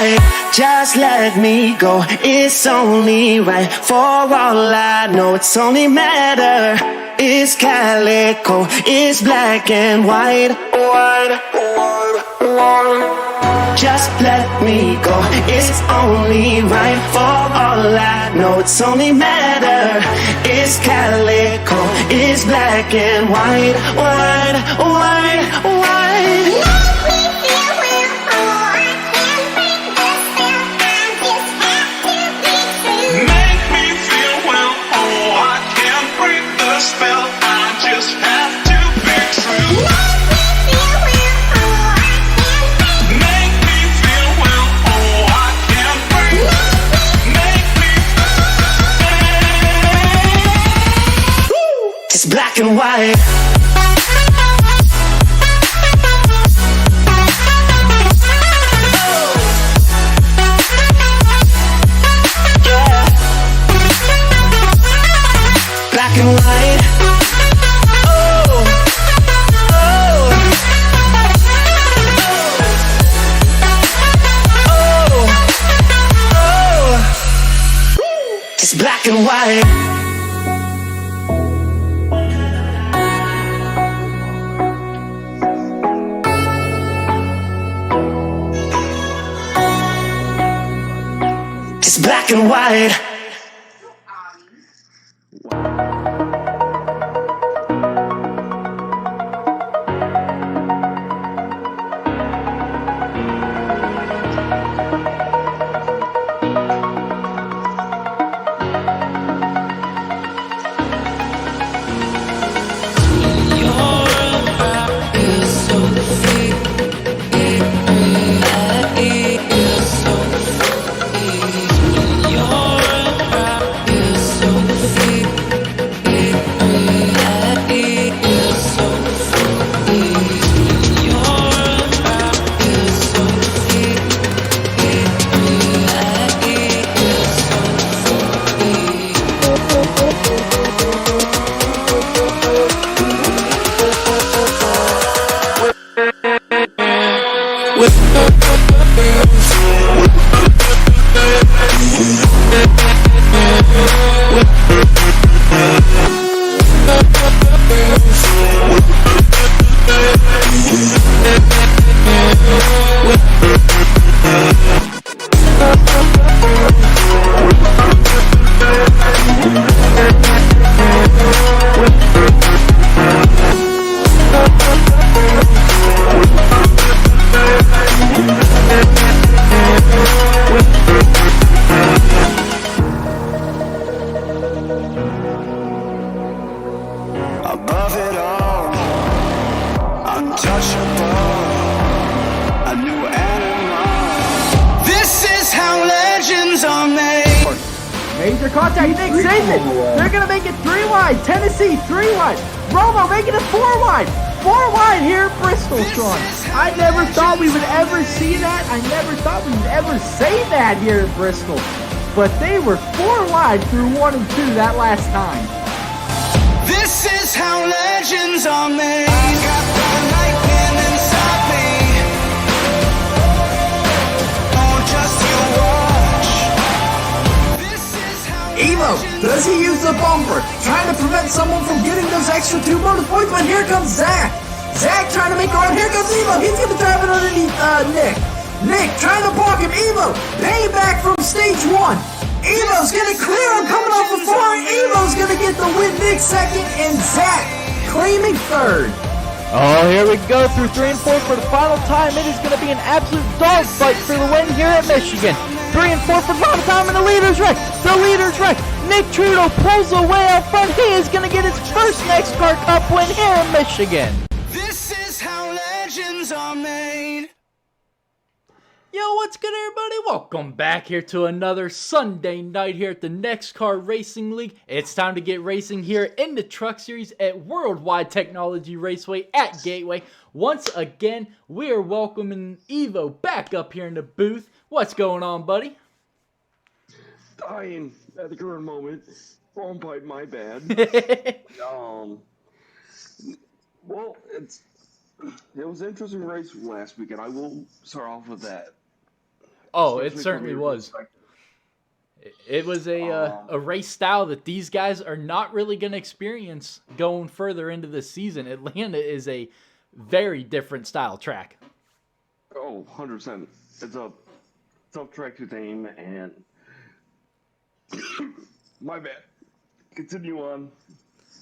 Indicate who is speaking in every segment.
Speaker 1: white, just let me go. It's only right. For all I know, it's only matter. It's calico, it's black and white. Just let me go. It's only right. For all I know, it's only matter. It's calico, it's black and white. It's black and white. Yeah. Black and white. Oh. It's black and white. It's black and white. Above it all, untouchable, a new animal. This is how legends are made.
Speaker 2: Major contact, Nick saves it. They're gonna make it 3 wide. Tennessee 3 wide. Romo making it 4 wide. 4 wide here at Bristol, Sean. I never thought we would ever see that. I never thought we would ever say that here at Bristol. But they were 4 wide through 1 and 2 that last time.
Speaker 1: This is how legends are made. I got the lightning inside me. Oh, just you watch. This is how
Speaker 2: Evo, does he use the bumper? Trying to prevent someone from getting those extra 2 bonus points, but here comes Zach. Zach trying to make a run. Here comes Evo. He's going to drive it underneath Nick. Nick trying to block him. Evo, payback from stage 1. Evo's gonna clear him coming off the floor. Evo's gonna get the win. Nick second and Zach claiming third.
Speaker 3: Oh, here we go through 3 and 4 for the final time. It is going to be an absolute dogfight for the win here at Michigan. 3 and 4 for the final time, and the leader's wreck. The leader's wreck. Nick Trudeau pulls away out front. He is going to get his first NEXXTCAR Cup win here in Michigan.
Speaker 1: This is how legends are made.
Speaker 3: Yo, what's good, everybody? Welcome back here to another Sunday night here at the NEXXTCAR Racing League. It's time to get racing here in the Truck Series at Worldwide Technology Raceway at Gateway. Once again, we are welcoming Evo back up here in the booth. What's going on, buddy?
Speaker 4: Dying at the current moment. Wrong bite, my bad. Well, it was an interesting race last weekend. I will start off with that.
Speaker 3: Oh, it
Speaker 4: especially
Speaker 3: certainly
Speaker 4: from your
Speaker 3: was.
Speaker 4: perspective.
Speaker 3: It was a race style that these guys are not really going to experience going further into the season. Atlanta is a very different style track.
Speaker 4: Oh, 100%. It's a tough track to tame, and my bad. Continue on.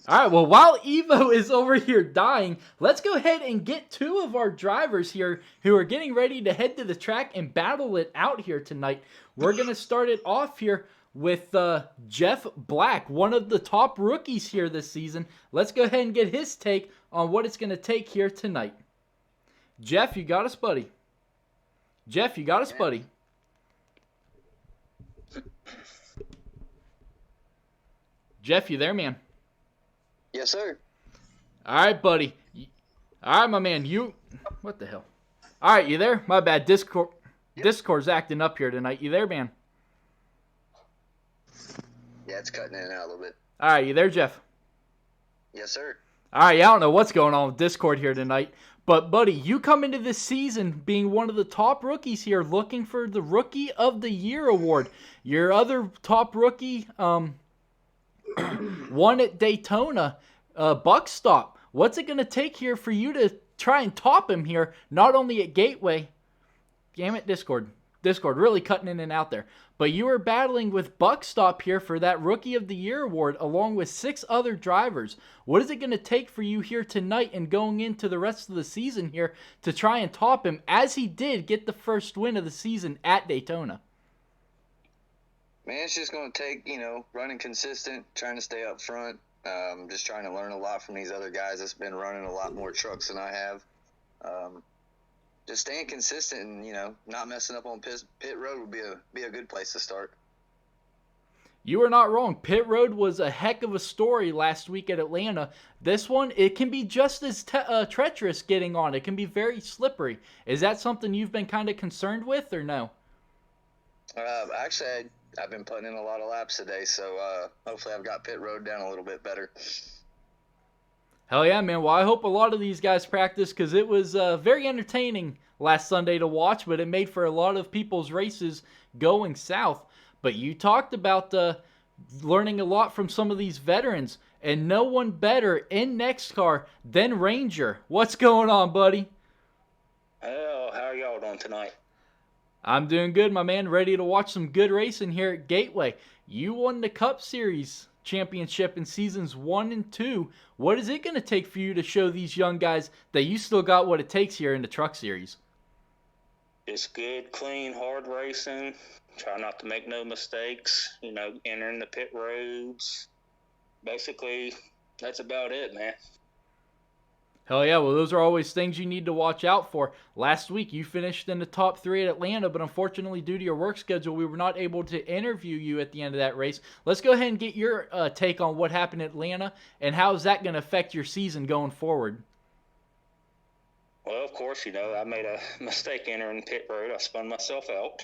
Speaker 3: All right, well, while Evo is over here dying, let's go ahead and get two of our drivers here who are getting ready to head to the track and battle it out here tonight. We're going to start it off here with Jeff Black, one of the top rookies here this season. Let's go ahead and get his take on what it's going to take here tonight. Jeff, you got us, buddy. Jeff, you got us, buddy. Jeff, you there, man?
Speaker 5: Yes, sir.
Speaker 3: All right, buddy. All right, my man. What the hell? All right, you there? My bad. Discord's acting up here tonight. You there, man?
Speaker 5: Yeah, it's cutting in and out a little bit.
Speaker 3: All right, you there, Jeff?
Speaker 5: Yes, sir.
Speaker 3: All right, I don't know what's going on with Discord here tonight. But, buddy, you come into this season being one of the top rookies here, looking for the Rookie of the Year award. Your other top rookie won at Daytona, Buckstop. What's it going to take here for you to try and top him here, not only at Gateway? Damn it, Discord. Discord really cutting in and out there. But you are battling with Buckstop here for that Rookie of the Year award along with 6 other drivers. What is it going to take for you here tonight and going into the rest of the season here to try and top him as he did get the first win of the season at Daytona?
Speaker 5: Man, it's just going to take, running consistent, trying to stay up front, just trying to learn a lot from these other guys that's been running a lot more trucks than I have. Just staying consistent and, not messing up on pit road would be a good place to start.
Speaker 3: You are not wrong. Pit road was a heck of a story last week at Atlanta. This one, it can be just as treacherous getting on. It can be very slippery. Is that something you've been kind of concerned with or no?
Speaker 5: Actually, I've been putting in a lot of laps today, so hopefully I've got pit road down a little bit better.
Speaker 3: Hell yeah, man. Well, I hope a lot of these guys practice because it was very entertaining last Sunday to watch, but it made for a lot of people's races going south. But you talked about learning a lot from some of these veterans, and no one better in NEXXTCAR than Ranger. What's going on, buddy?
Speaker 6: Hell, how are y'all doing tonight?
Speaker 3: I'm doing good, my man. Ready to watch some good racing here at Gateway. You won the Cup Series championship in seasons 1 and 2. What is it going to take for you to show these young guys that you still got what it takes here in the Truck Series?
Speaker 6: It's good, clean, hard racing. Try not to make no mistakes. Entering the pit roads. Basically, that's about it, man.
Speaker 3: Hell yeah, well, those are always things you need to watch out for. Last week, you finished in the top 3 at Atlanta, but unfortunately, due to your work schedule, we were not able to interview you at the end of that race. Let's go ahead and get your take on what happened at Atlanta, and how is that going to affect your season going forward?
Speaker 6: Well, of course, I made a mistake entering pit road. I spun myself out.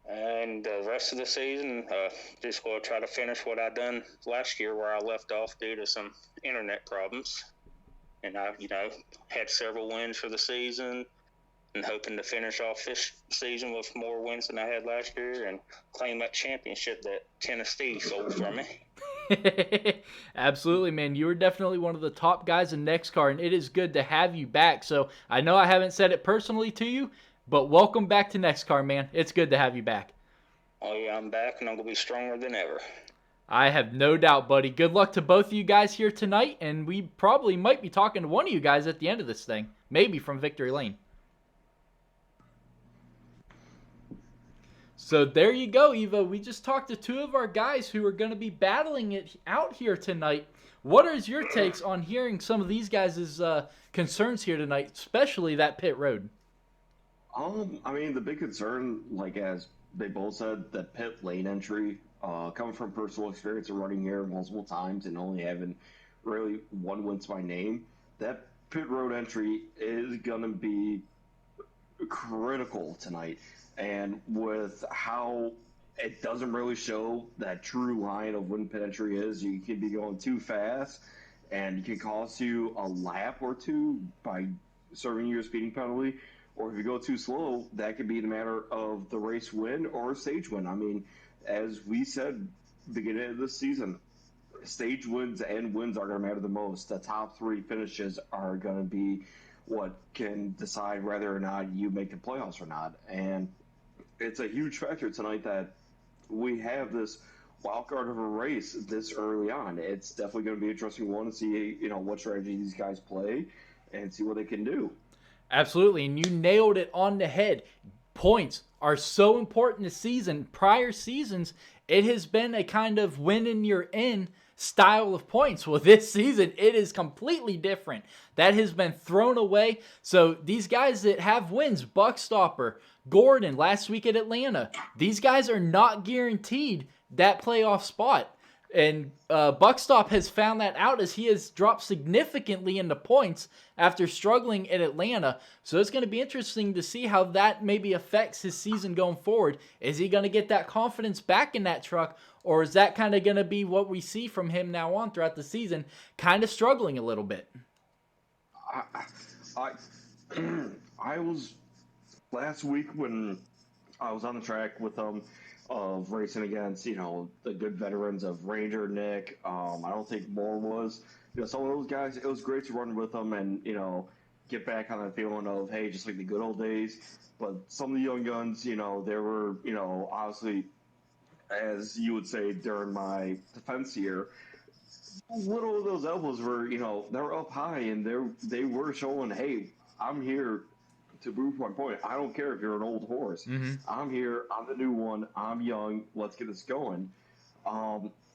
Speaker 6: And the rest of the season, just going to try to finish what I done last year where I left off due to some internet problems. And I, had several wins for the season and hoping to finish off this season with more wins than I had last year and claim that championship that Tennessee sold for me.
Speaker 3: Absolutely, man. You were definitely one of the top guys in NEXXTCAR, and it is good to have you back. So I know I haven't said it personally to you, but welcome back to NEXXTCAR, man. It's good to have you back.
Speaker 6: Oh, yeah, I'm back, and I'm going to be stronger than ever.
Speaker 3: I have no doubt, buddy. Good luck to both of you guys here tonight, and we probably might be talking to one of you guys at the end of this thing. Maybe from Victory Lane. So there you go, Eva. We just talked to 2 of our guys who are going to be battling it out here tonight. What is your takes on hearing some of these guys' concerns here tonight, especially that pit road?
Speaker 4: The big concern, as they both said, that pit lane entry, coming from personal experience of running here multiple times and only having really one wins by name, that pit road entry is going to be critical tonight. And with how it doesn't really show that true line of when pit entry is, you could be going too fast and it can cost you a lap or 2 by serving you a speeding penalty, or if you go too slow, that could be the matter of the race win or stage win. I mean, as we said beginning of this season, stage wins and wins are going to matter the most. The top 3 finishes are going to be what can decide whether or not you make the playoffs or not. And it's a huge factor tonight that we have this wild card of a race this early on. It's definitely going to be an interesting one to see, what strategy these guys play and see what they can do.
Speaker 3: Absolutely, and you nailed it on the head. Points are so important this season. Prior seasons, it has been a kind of win and you're in style of points. Well, this season, it is completely different. That has been thrown away. So these guys that have wins, Buckstopper, Gordon, last week at Atlanta, these guys are not guaranteed that playoff spot. And Buckstop has found that out as he has dropped significantly in the points after struggling at Atlanta. So it's going to be interesting to see how that maybe affects his season going forward. Is he going to get that confidence back in that truck, or is that kind of going to be what we see from him now on throughout the season, kind of struggling a little bit?
Speaker 4: I was last week when I was on the track with of racing against, the good veterans of Ranger, Nick. I don't think Moore was. Some of those guys, it was great to run with them and, get back on that feeling of, hey, just like the good old days. But some of the young guns, they were, obviously, as you would say during my defense year, little of those elbows were, they were up high and they were showing, hey, I'm here to prove my point. I don't care if you're an old horse.
Speaker 3: Mm-hmm.
Speaker 4: I'm here. I'm the new one. I'm young. Let's get this going.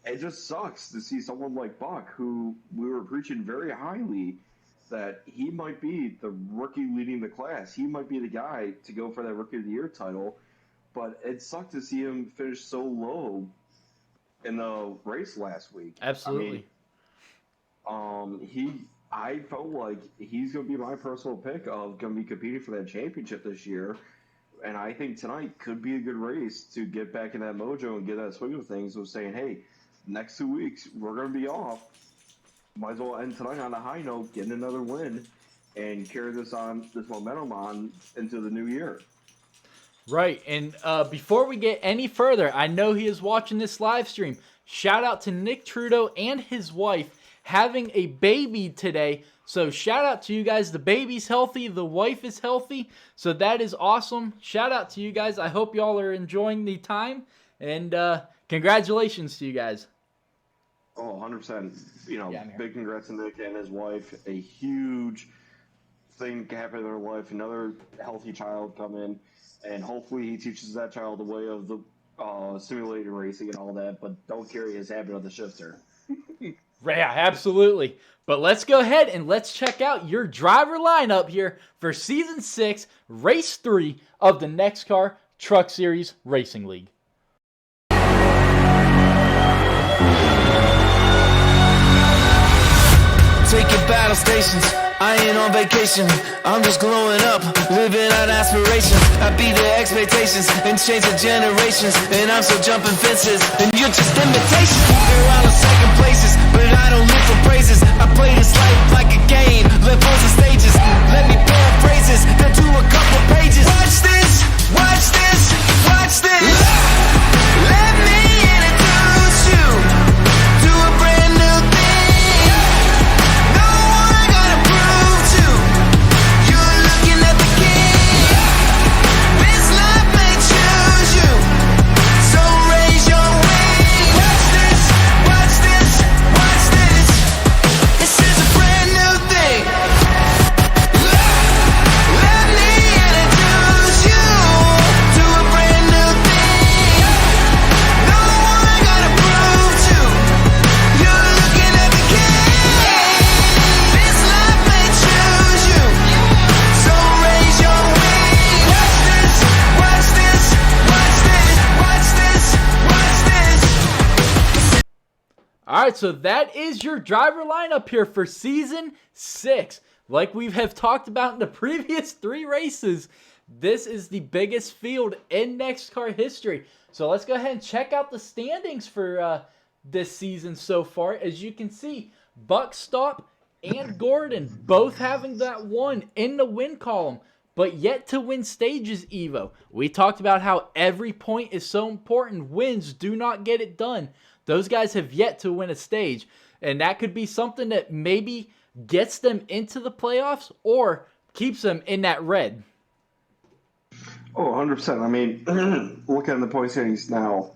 Speaker 4: It just sucks to see someone like Buck, who we were preaching very highly, that he might be the rookie leading the class. He might be the guy to go for that Rookie of the Year title. But it sucked to see him finish so low in the race last week.
Speaker 3: Absolutely.
Speaker 4: I felt like he's going to be my personal pick of going to be competing for that championship this year. And I think tonight could be a good race to get back in that mojo and get that swing of things of saying, hey, next 2 weeks, we're going to be off. Might as well end tonight on a high note, getting another win, and carry this momentum on into the new year.
Speaker 3: Right, and before we get any further, I know he is watching this live stream. Shout out to Nick Trudeau and his wife having a baby today. So shout out to you guys. The baby's healthy. The wife is healthy. So that is awesome. Shout out to you guys. I hope y'all are enjoying the time. And congratulations to you guys.
Speaker 4: Oh, 100%. Big congrats to Nick and his wife. A huge thing happened in their life. Another healthy child come in. And hopefully he teaches that child the way of the simulated racing and all that. But don't carry his habit of the shifter.
Speaker 3: Yeah, absolutely. But let's go ahead and let's check out your driver lineup here for Season 6, Race 3 of the NEXXTCAR Truck Series Racing League.
Speaker 7: Taking battle stations, I ain't on vacation. I'm just glowing up, living out aspirations. I beat the expectations and change the generations. And I'm still jumping fences, and you're just imitations. They're all in second places, but I don't live for praises. I play this life like a game, levels and stages. Let me paraphrases, then do a couple pages. Watch this, watch this, watch this. Let me introduce you to a brand new thing.
Speaker 3: All right, so that is your driver lineup here for Season 6. Like we have talked about in the previous 3 races, this is the biggest field in NEXXTCAR history. So let's go ahead and check out the standings for this season so far. As you can see, Buckstop and Gordon both having that 1 in the win column. but yet to win stages, Evo. We talked about how every point is so important. Wins do not get it done. Those guys have yet to win a stage, and that could be something that maybe gets them into the playoffs or keeps them in that red.
Speaker 4: Oh, 100%. I mean, looking at the point standings now,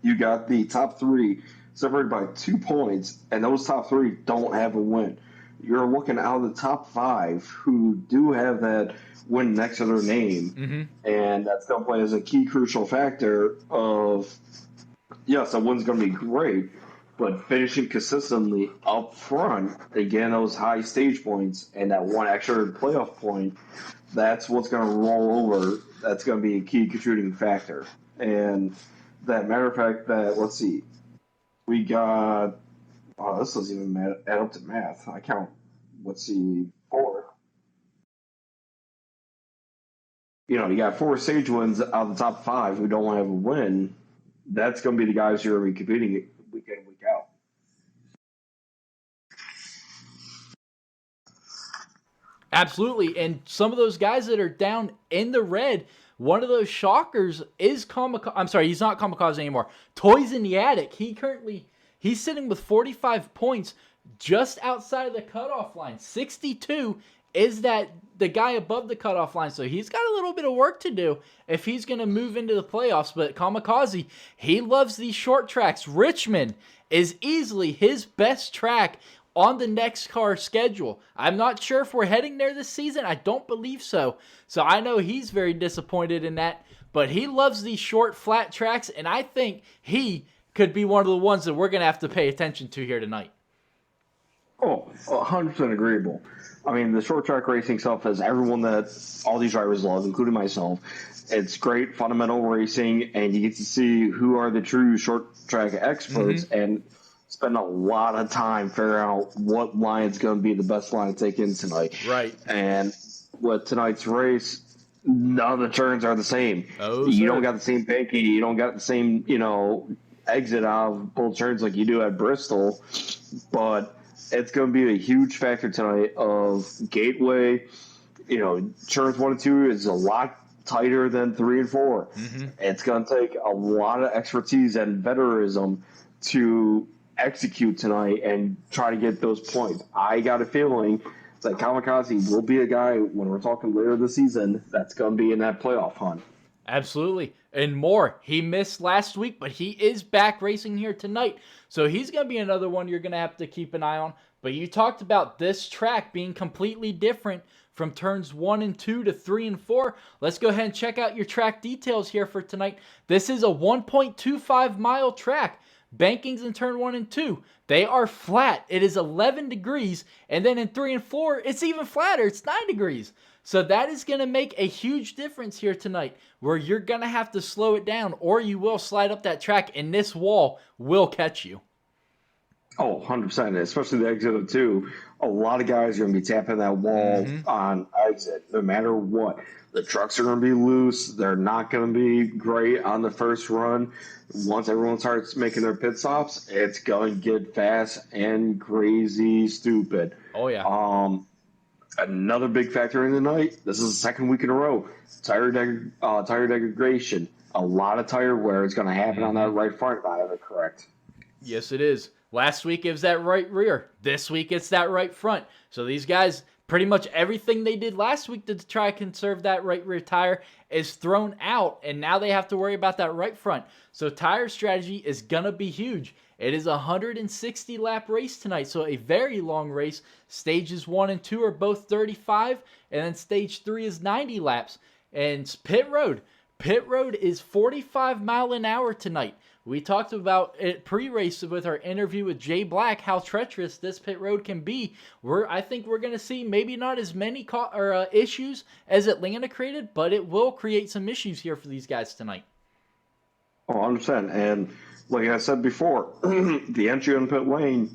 Speaker 4: you got the top three separated by 2 points, and those top three don't have a win. You're looking out of the top 5 who do have that win next to their name, and that's going to play as a key crucial factor of, yes, a win's going to be great, but finishing consistently up front, again, those high stage points and that one extra playoff point, that's what's going to roll over. That's going to be a key contributing factor. And that matter of fact that, let's see, we got, oh, this doesn't even add up to math. I count, let's see, 4. You know, you got 4 stage wins out of the top 5 who don't have a win. That's going to be the guys who are going to be competing week in, week out.
Speaker 3: Absolutely, and some of those guys that are down in the red, one of those shockers is Kamikaze. I'm sorry, he's not Kamikaze anymore. Toys in the Attic. He's sitting with 45 points just outside of the cutoff line. 62 is that the guy above the cutoff line, so he's got a little bit of work to do if he's going to move into the playoffs. But Kamikaze, he loves these short tracks. Richmond is easily his best track on the NEXXTCAR schedule. I'm not sure if we're heading there this season. I don't believe so. So I know he's very disappointed in that. But he loves these short, flat tracks, and I think he could be one of the ones that we're going to have to pay attention to here tonight.
Speaker 4: Oh, 100% agreeable. I mean, the short track racing stuff is everyone that all these drivers love, including myself. It's great fundamental racing, and you get to see who are the true short track experts and spend a lot of time figuring out what line is going to be the best line to take in tonight.
Speaker 3: Right.
Speaker 4: And with tonight's race, none of the turns are the same.
Speaker 3: Oh,
Speaker 4: you don't got the same banking. You don't got the same, exit out of both turns like you do at Bristol. But it's going to be a huge factor tonight of Gateway. Turns 1 and 2 is a lot tighter than 3 and 4. It's going to take a lot of expertise and veteranism to execute tonight and try to get those points. I got a feeling that Kamikaze will be a guy when we're talking later this season that's going to be in that playoff hunt.
Speaker 3: Absolutely. And more. He missed last week, but he is back racing here tonight. So he's going to be another one you're going to have to keep an eye on. But you talked about this track being completely different from turns 1 and 2 to 3 and 4. Let's go ahead and check out your track details here for tonight. This is a 1.25 mile track. Bankings in turn 1 and 2, they are flat. It is 11 degrees. And then in 3 and 4, it's even flatter. It's 9 degrees. So that is going to make a huge difference here tonight, where you're going to have to slow it down or you will slide up that track and this wall will catch you.
Speaker 4: Oh, 100%, especially the exit of 2. A lot of guys are going to be tapping that wall on exit, no matter what. The trucks are going to be loose. They're not going to be great on the first run. Once everyone starts making their pit stops, it's going to get fast and crazy stupid.
Speaker 3: Oh, yeah.
Speaker 4: Another big factor in the night, this is the second week in a row, tire degradation. A lot of tire wear is going to happen on that right front, if I have it correct.
Speaker 3: Yes, it is. Last week it was that right rear. This week it's that right front. So these guys, pretty much everything they did last week to try to conserve that right rear tire is thrown out, and now they have to worry about that right front. So tire strategy is going to be huge. It is a 160 lap race tonight, so a very long race. Stages 1 and 2 are both 35, and then stage 3 is 90 laps. And pit road is 45 mile an hour tonight. We talked about it pre-race with our interview with Jay Black, how treacherous this pit road can be. I think we're going to see maybe not as many issues as Atlanta created, but it will create some issues here for these guys tonight.
Speaker 4: Oh, 100%. And like I said before, the entry on pit lane,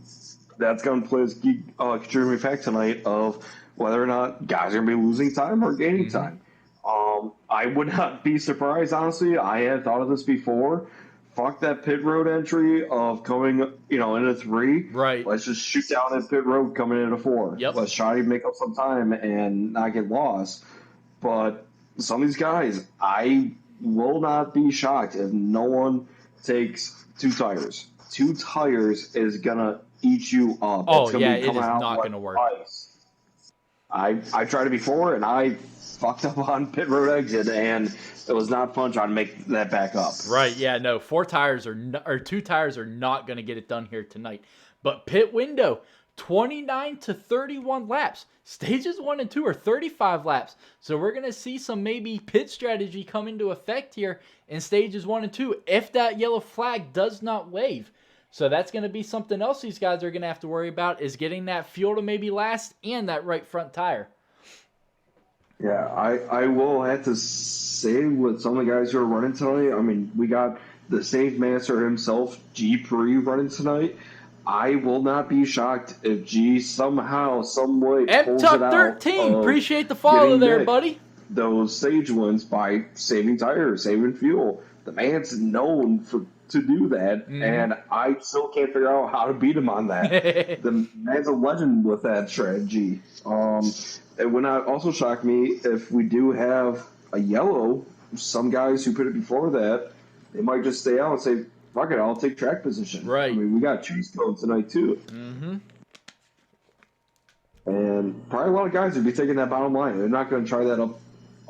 Speaker 4: that's going to play as key contributing effect tonight of whether or not guys are going to be losing time or gaining time. I would not be surprised, honestly. I had thought of this before. Fuck that pit road entry of coming, into 3.
Speaker 3: Right.
Speaker 4: Let's just shoot down at pit road coming into 4.
Speaker 3: Yep.
Speaker 4: Let's try to make up some time and not get lost. but some of these guys, I will not be shocked if no one takes 2 tires. 2 tires is gonna eat you up.
Speaker 3: Oh,
Speaker 4: it's gonna
Speaker 3: yeah,
Speaker 4: be
Speaker 3: it
Speaker 4: coming
Speaker 3: is
Speaker 4: out
Speaker 3: not
Speaker 4: like
Speaker 3: going to work.
Speaker 4: ice. I tried it before, and I fucked up on pit road exit, and it was not fun trying to make that back up.
Speaker 3: Right, yeah, no, 4 tires or 2 tires are not going to get it done here tonight. But pit window, 29 to 31 laps. Stages 1 and 2 are 35 laps. So we're going to see some maybe pit strategy come into effect here in stages 1 and 2 if that yellow flag does not wave. So that's going to be something else these guys are going to have to worry about, is getting that fuel to maybe last and that right front tire.
Speaker 4: Yeah, I will have to say with some of the guys who are running tonight, I mean, we got the stage master himself, G Pre, running tonight. I will not be shocked if G somehow, some way pulls it out.
Speaker 3: M-Tuck13, appreciate the follow there,
Speaker 4: Nick
Speaker 3: buddy.
Speaker 4: those stage wins by saving tires, saving fuel. The man's known to do that, and I still can't figure out how to beat him on that. The man's a legend with that strategy. It would not also shock me if we do have a yellow. Some guys who put it before that, they might just stay out and say, fuck it, I'll take track position.
Speaker 3: Right.
Speaker 4: I mean, we got chase code tonight, too.
Speaker 3: Mm-hmm.
Speaker 4: And probably a lot of guys would be taking that bottom line. They're not going to try that up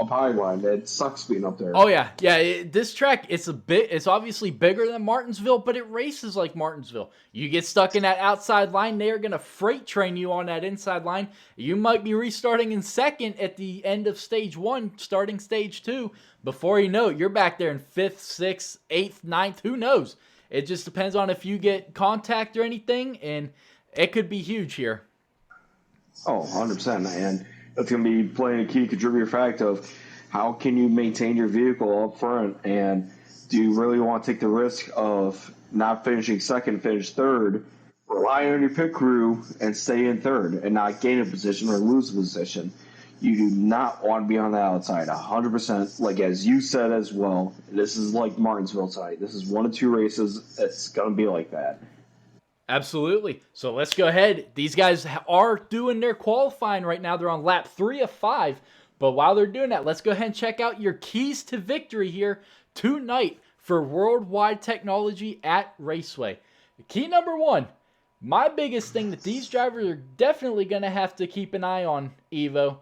Speaker 4: high line. It sucks being up there.
Speaker 3: Oh yeah, this track, it's obviously bigger than Martinsville, but it races like Martinsville. You get stuck in that outside line, they are going to freight train you on that inside line. You might be restarting in second at the end of stage 1, starting stage 2. Before you know it, you're back there in 5th, 6th, 8th, 9th, who knows? It just depends on if you get contact or anything, and it could be huge here.
Speaker 4: Oh, 100%. And it's going to be playing a key contributor fact of how can you maintain your vehicle up front, and do you really want to take the risk of not finishing second, finish third, rely on your pit crew and stay in third and not gain a position or lose a position? You do not want to be on the outside 100%. Like as you said as well, this is like Martinsville tonight. This is 1 of 2 races. It's going to be like that.
Speaker 3: Absolutely. So let's go ahead. These guys are doing their qualifying right now. They're on lap 3 of 5. But while they're doing that, let's go ahead and check out your keys to victory here tonight for Worldwide Technology at Raceway. Key number 1, my biggest thing that these drivers are definitely going to have to keep an eye on, Evo,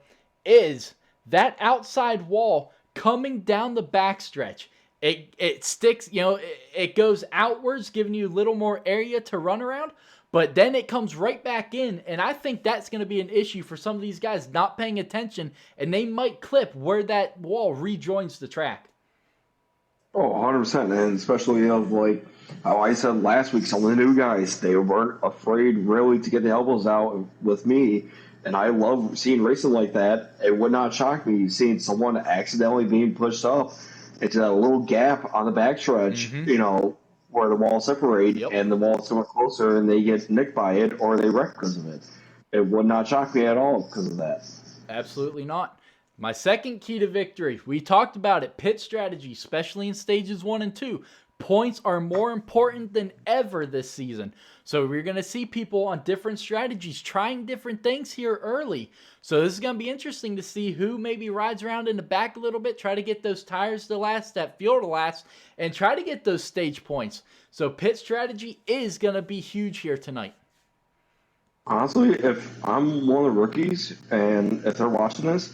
Speaker 3: is that outside wall coming down the backstretch. It sticks, it goes outwards, giving you a little more area to run around, but then it comes right back in, and I think that's going to be an issue for some of these guys not paying attention, and they might clip where that wall rejoins the track.
Speaker 4: Oh, 100%, and especially of like how I said last week, some of the new guys, they weren't afraid really to get the elbows out with me, and I love seeing racing like that. It would not shock me seeing someone accidentally being pushed up into that little gap on the backstretch, where the walls separate and the wall's somewhat closer and they get nicked by it or they wreck because of it. It would not shock me at all because of that.
Speaker 3: Absolutely not. My second key to victory, we talked about it, pit strategy, especially in stages 1 and 2. Points are more important than ever this season. So we're going to see people on different strategies trying different things here early. So this is going to be interesting to see who maybe rides around in the back a little bit, try to get those tires to last, that fuel to last, and try to get those stage points. So pit strategy is going to be huge here tonight.
Speaker 4: Honestly, if I'm one of the rookies and if they're watching this,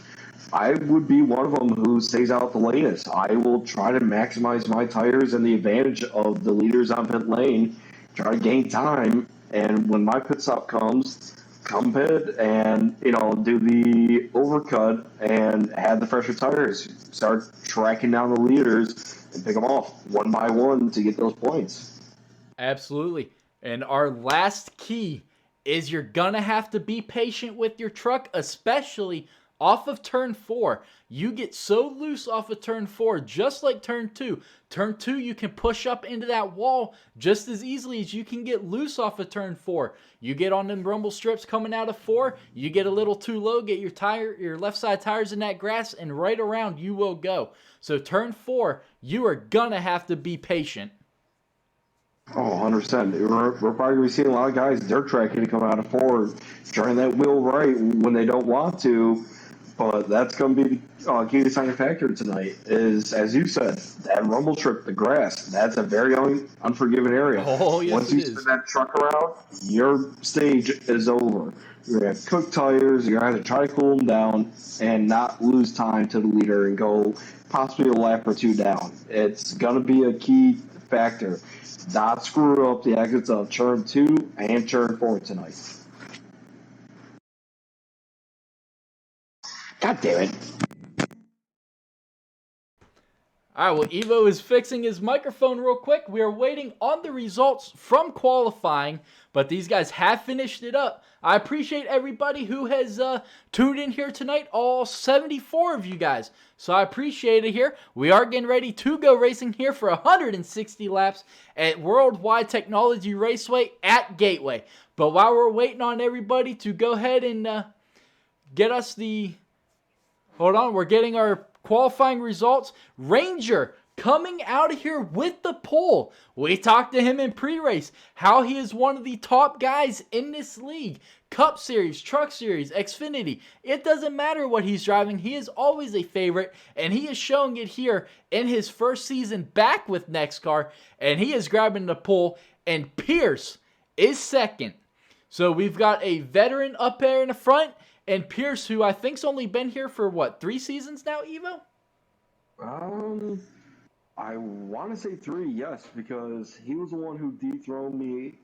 Speaker 4: I would be one of them who stays out the latest. I will try to maximize my tires and the advantage of the leaders on pit lane, try to gain time, and when my pit stop comes, come pit and, do the overcut and have the fresher tires. Start tracking down the leaders and pick them off one by one to get those points.
Speaker 3: Absolutely. And our last key is you're going to have to be patient with your truck, especially off of turn 4. You get so loose off of turn 4, just like turn 2. Turn 2, you can push up into that wall just as easily as you can get loose off of turn 4. You get on them rumble strips coming out of 4, you get a little too low, get your left side tires in that grass, and right around you will go. So turn 4, you are gonna have to be patient.
Speaker 4: Oh, 100%. We're probably going to be seeing a lot of guys dirt tracking to come out of 4, turning that wheel right when they don't want to. But that's going to be the key deciding factor tonight. Is, as you said, that rumble strip, the grass. That's a very unforgiving area.
Speaker 3: Oh, yes,
Speaker 4: Once
Speaker 3: it
Speaker 4: you
Speaker 3: is.
Speaker 4: spin that truck around, your stage is over. You're gonna have cooked tires. You're gonna have to try to cool them down and not lose time to the leader and go possibly a lap or two down. It's gonna be a key factor. Not screw up the exits of turn 2 and turn 4 tonight. God damn it.
Speaker 3: All right, well, Evo is fixing his microphone real quick. We are waiting on the results from qualifying, but these guys have finished it up. I appreciate everybody who has tuned in here tonight, all 74 of you guys. So I appreciate it here. We are getting ready to go racing here for 160 laps at Worldwide Technology Raceway at Gateway. But while we're waiting on everybody to go ahead and get us the... Hold on, we're getting our qualifying results. Ranger coming out of here with the pole. We talked to him in pre-race, how he is one of the top guys in this league. Cup Series, Truck Series, Xfinity. It doesn't matter what he's driving. He is always a favorite, and he is showing it here in his first season back with NEXXTCAR, and he is grabbing the pole, and Pierce is second. So we've got a veteran up there in the front, and Pierce, who I think's only been here for, what, 3 seasons now, Evo?
Speaker 4: I want to say 3, yes, because he was the one who dethroned me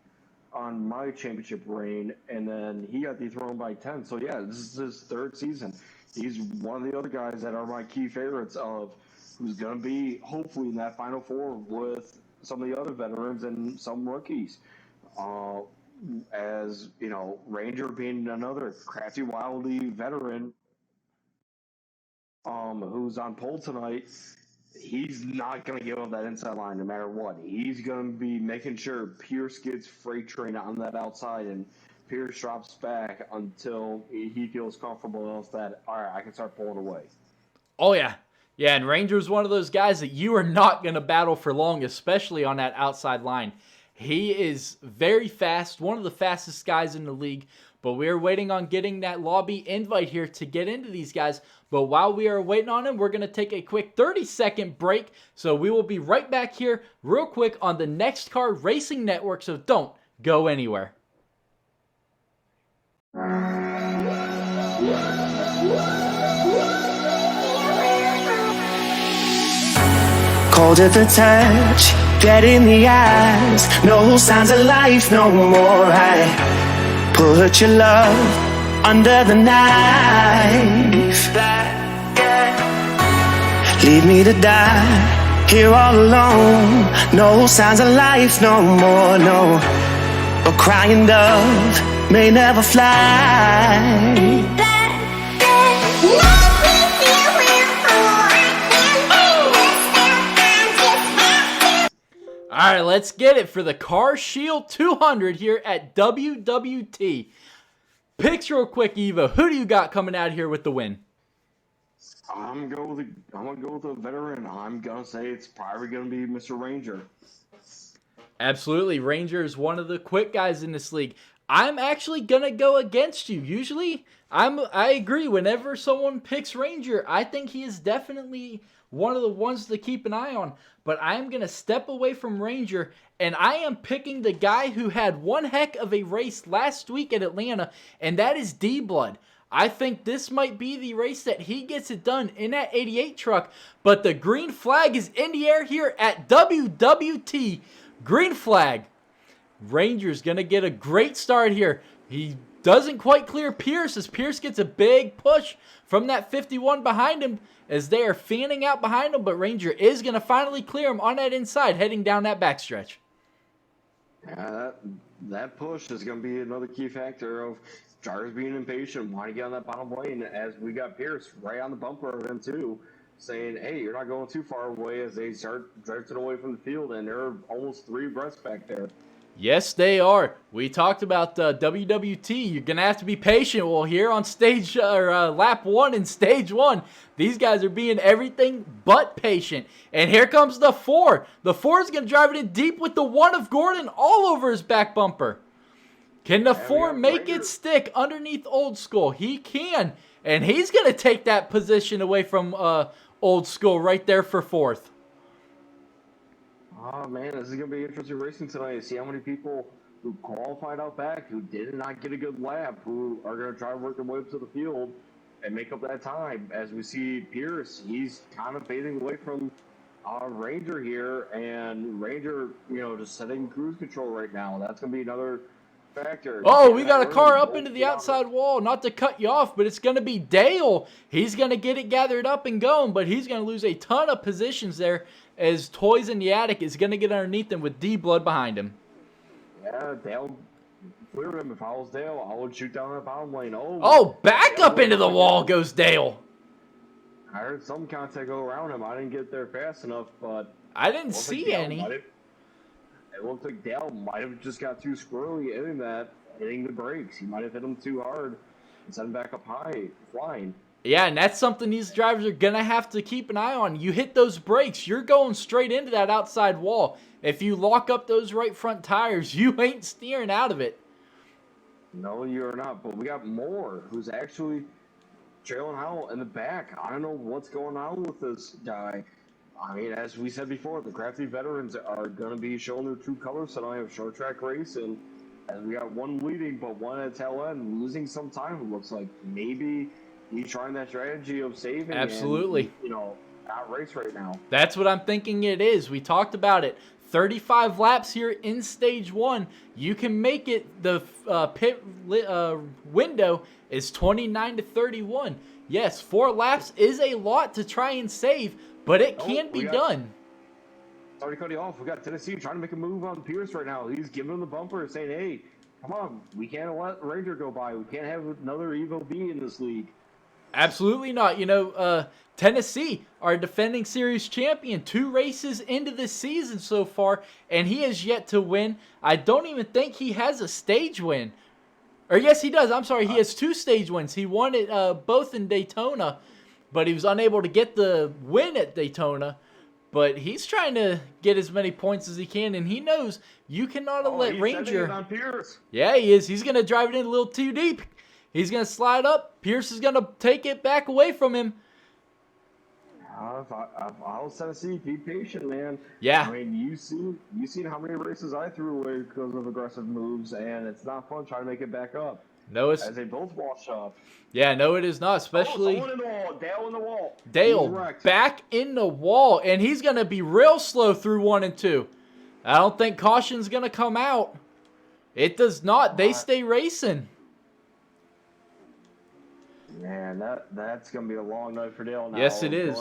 Speaker 4: on my championship reign, and then he got dethroned by 10. So, yeah, this is his 3rd season. He's one of the other guys that are my key favorites of who's going to be, hopefully, in that Final 4 with some of the other veterans and some rookies. As, you know, Ranger being another crafty, wily veteran who's on pole tonight, he's not going to give up that inside line no matter what. He's going to be making sure Pierce gets freight train on that outside and Pierce drops back until he feels comfortable enough that, all right, I can start pulling away.
Speaker 3: Oh, yeah. Yeah, and Ranger's one of those guys that you are not going to battle for long, especially on that outside line. He is very fast, one of the fastest guys in the league, but we're waiting on getting that lobby invite here to get into these guys. But while we are waiting on him, we're going to take a quick 30-second break. So we will be right back here real quick on the NEXXTCAR Racing Network, so don't go anywhere.
Speaker 1: Cold at the touch, dead in the eyes. No signs of life no more. I put your love under the knife. Leave me to die here all alone. No signs of life no more. No, a crying dove may never fly.
Speaker 3: All right, let's get it for the Car Shield 200 here at WWT. Picks real quick, Evo. Who do you got coming out here with the win?
Speaker 4: I'm gonna go with a veteran. I'm gonna say it's probably gonna be Mr. Ranger.
Speaker 3: Absolutely, Ranger is one of the quick guys in this league. I'm actually gonna go against you. Usually, I agree. Whenever someone picks Ranger, I think he is definitely one of the ones to keep an eye on. But I am going to step away from Ranger, and I am picking the guy who had one heck of a race last week at Atlanta, and that is D-Blood. I think this might be the race that he gets it done in that 88 truck, but the green flag is in the air here at WWT. Green flag. Ranger's going to get a great start here. He doesn't quite clear Pierce as Pierce gets a big push from that 51 behind him as they are fanning out behind him, but Ranger is going to finally clear him on that inside heading down that backstretch.
Speaker 4: That push is going to be another key factor of drivers being impatient, wanting to get on that bottom lane, as we got Pierce right on the bumper of him too, saying, hey, you're not going too far away, as they start drifting away from the field, and they're almost 3 breaths back there.
Speaker 3: Yes, they are. We talked about WWT. You're going to have to be patient. Well, here on stage lap 1 in stage 1, these guys are being everything but patient. And here comes the 4. The 4 is going to drive it in deep with the 1 of Gordon all over his back bumper. Can the
Speaker 4: we
Speaker 3: four
Speaker 4: got
Speaker 3: make
Speaker 4: Ranger.
Speaker 3: it stick underneath Old School? He can. And he's going to take that position away from Old School right there for fourth.
Speaker 4: Oh man, this is gonna be interesting racing tonight. See how many people who qualified out back who did not get a good lap, who are gonna try to work their way up to the field and make up that time. As we see Pierce, he's kind of fading away from Ranger here, and Ranger, just setting cruise control right now. That's gonna be another factor.
Speaker 3: Oh, we got a car up into the outside wall. Not to cut you off, but it's going to be Dale. He's going to get it gathered up and going, but he's going to lose a ton of positions there as Toys in the Attic is going to get underneath him with D-Blood behind him.
Speaker 4: Yeah, Dale. Clear him. If I was Dale, I would shoot down that bottom lane.
Speaker 3: Oh, back up into the wall goes Dale.
Speaker 4: I heard some contact go around him. I didn't get there fast enough, but
Speaker 3: I didn't see any.
Speaker 4: It looked like Dale might have just got too squirrely hitting the brakes. He might have hit him too hard and sent him back up high, flying.
Speaker 3: Yeah, and that's something these drivers are going to have to keep an eye on. You hit those brakes, you're going straight into that outside wall. If you lock up those right front tires, you ain't steering out of it.
Speaker 4: No, you're not. But we got Moore, who's actually trailing out in the back. I don't know what's going on with this guy. I mean, as we said before, the crafty veterans are going to be showing their true colors tonight of short track racing. As we got one leading, but one at tail end, losing some time. It looks like maybe he's trying that strategy of saving.
Speaker 3: Absolutely.
Speaker 4: And, out race right now.
Speaker 3: That's what I'm thinking it is. We talked about it. 35 laps here in stage 1. You can make it. The pit window is 29 to 31. Yes, 4 laps is a lot to try and save, but it can be done.
Speaker 4: Sorry to cut you off. We got Tennessee trying to make a move on Pierce right now. He's giving him the bumper, saying, hey, come on, we can't let Ranger go by. We can't have another Evo B in this league.
Speaker 3: Absolutely not. Tennessee, our defending series champion, 2 races into this season so far, and he has yet to win. I don't even think he has a stage win. Or yes, he does. I'm sorry. He has 2 stage wins. He won it both in Daytona, but he was unable to get the win at Daytona. But he's trying to get as many points as he can, and he knows you cannot let Ranger.
Speaker 4: On Pierce.
Speaker 3: Yeah, he is. He's going to drive it in a little too deep. He's going to slide up. Pierce is going to take it back away from him.
Speaker 4: If I was Tennessee, be patient, man.
Speaker 3: Yeah.
Speaker 4: I mean, you seen how many races I threw away because of aggressive moves, and it's not fun trying to make it back up.
Speaker 3: No, it's
Speaker 4: as they both wash up.
Speaker 3: Yeah, no, it is not. Especially
Speaker 4: someone in the wall. Dale in the wall.
Speaker 3: Dale back in the wall, and he's gonna be real slow through 1 and 2. I don't think caution's gonna come out. It does not. They stay racing.
Speaker 4: Man, that's going to be a long night for Dale now.
Speaker 3: Yes, it is.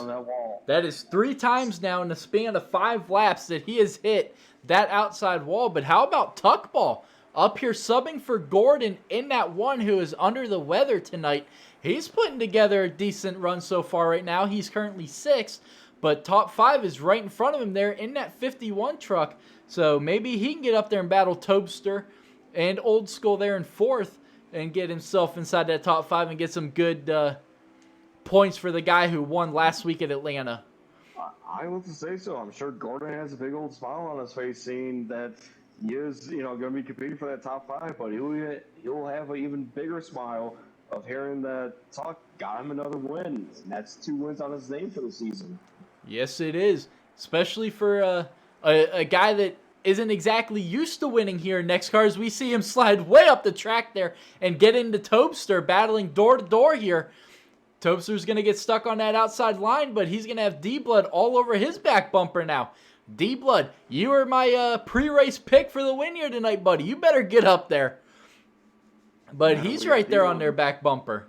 Speaker 3: That is 3 times now in the span of 5 laps that he has hit that outside wall. But how about Tuckball? Up here subbing for Gordon in that one who is under the weather tonight. He's putting together a decent run so far right now. He's currently 6th, but top 5 is right in front of him there in that 51 truck. So maybe he can get up there and battle Tobster and Old School there in 4th. And get himself inside that top 5 and get some good points for the guy who won last week at Atlanta.
Speaker 4: I want to say so. I'm sure Gordon has a big old smile on his face, seeing that he is, going to be competing for that top 5. But he'll have an even bigger smile of hearing that Tuck got him another win. And that's 2 wins on his name for the season.
Speaker 3: Yes, it is, especially for a guy that isn't exactly used to winning here in NEXXTCAR, as we see him slide way up the track there and get into Tobster, battling door to door here. Tobster's going to get stuck on that outside line, but he's going to have D-Blood all over his back bumper now. D-Blood, you are my pre-race pick for the win here tonight, buddy. You better get up there. But he's right there on their back bumper.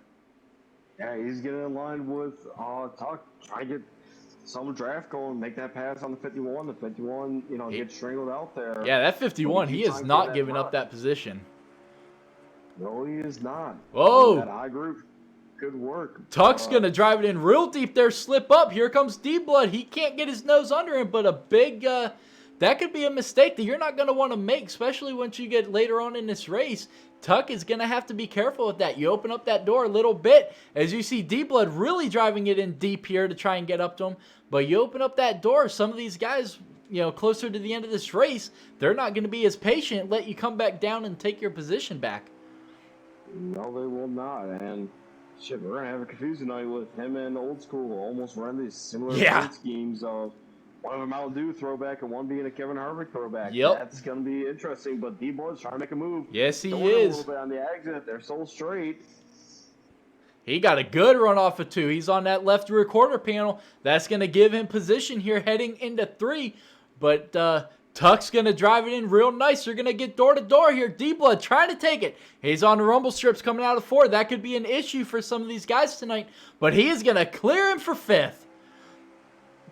Speaker 4: Yeah, he's getting in line with Tuck, trying to get some draft going, make that pass on the 51. The 51, gets strangled out there.
Speaker 3: Yeah, that 51, he is not giving up that position.
Speaker 4: No, he is not.
Speaker 3: Whoa.
Speaker 4: That I group, good work.
Speaker 3: Tuck's going to drive it in real deep there, slip up. Here comes D-Blood. He can't get his nose under him, but a big, that could be a mistake that you're not going to want to make, especially once you get later on in this race. Tuck is going to have to be careful with that. You open up that door a little bit, as you see D-Blood really driving it in deep here to try and get up to him. But you open up that door, some of these guys, closer to the end of this race, they're not going to be as patient, let you come back down and take your position back.
Speaker 4: No, they will not. And shit, we're going to have a confusing night with him and Old School almost running these similar paint schemes of one of a Mountain Dew throwback and one being a Kevin Harvick throwback.
Speaker 3: Yep.
Speaker 4: That's going to be interesting, but D-Blood's trying to make a move.
Speaker 3: Yes, he
Speaker 4: Throwing
Speaker 3: is.
Speaker 4: a little bit on the exit. They're so straight.
Speaker 3: He got a good run off of 2. He's on that left rear quarter panel. That's going to give him position here heading into 3. But Tuck's going to drive it in real nice. They're going to get door to door here. D-Blood trying to take it. He's on the rumble strips coming out of 4. That could be an issue for some of these guys tonight. But he is going to clear him for 5th.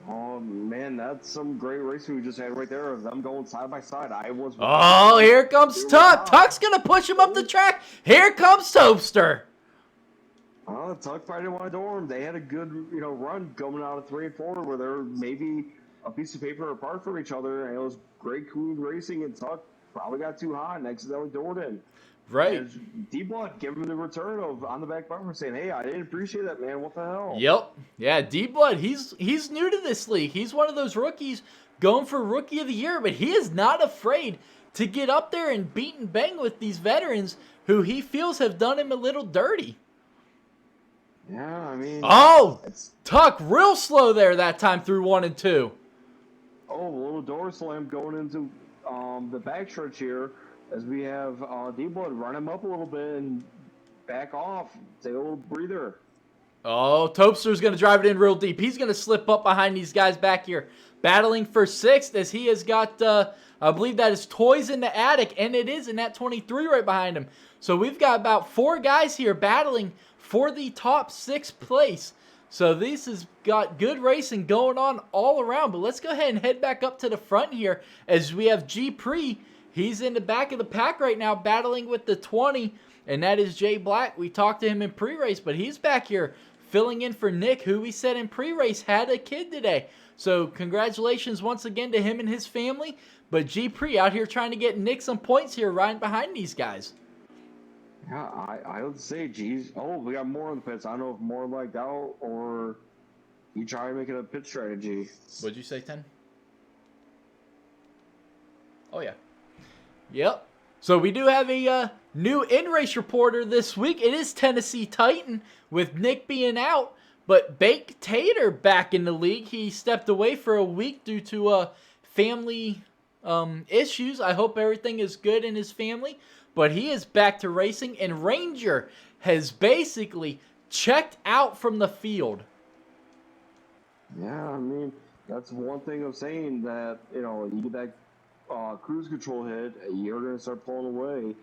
Speaker 4: Oh, man, that's some great racing we just had right there of them going side by side.
Speaker 3: Oh, here comes Tuck. Tuck's going to push him up the track. Here comes Toaster.
Speaker 4: Tuck probably didn't want to door him. They had a good, run going out of 3 and 4 where they're maybe a piece of paper apart from each other, and it was great, cool racing, and Tuck probably got too hot and accidentally doored him.
Speaker 3: Right.
Speaker 4: D-Blood giving him the return of on the back bumper saying, hey, I didn't appreciate that, man. What the hell?
Speaker 3: Yep. Yeah, D-Blood, he's new to this league. He's one of those rookies going for Rookie of the Year, but he is not afraid to get up there and beat and bang with these veterans who he feels have done him a little dirty.
Speaker 4: Yeah, I mean...
Speaker 3: Oh! Tuck real slow there that time through 1 and 2.
Speaker 4: Oh, a little door slam going into the backstretch here as we have D-Blood run him up a little bit and back off. Take a little breather.
Speaker 3: Oh, Toaster's going to drive it in real deep. He's going to slip up behind these guys back here. Battling for 6th as he has got, I believe that is Toys in the Attic, and it is in that 23 right behind him. So we've got about 4 guys here battling for the top 6th place. So this has got good racing going on all around. But let's go ahead and head back up to the front here as we have G Pre. He's in the back of the pack right now battling with the 20, and that is Jay Black. We talked to him in pre-race, but he's back here filling in for Nick, who we said in pre-race had a kid today. So congratulations once again to him and his family. But G Pre out here trying to get Nick some points here riding behind these guys.
Speaker 4: Yeah, I would say, geez. Oh, we got more on the pits. I don't know if more like out or you try to make it a pit strategy.
Speaker 3: What'd you say, 10? Oh, yeah. Yep. So we do have a new in-race reporter this week. It is Tennessee Titan with Nick being out. But Baked Tater back in the league. He stepped away for a week due to family issues. I hope everything is good in his family. But he is back to racing, and Ranger has basically checked out from the field.
Speaker 4: Yeah, I mean, that's one thing of saying that, you get that cruise control hit, you're going to start pulling away.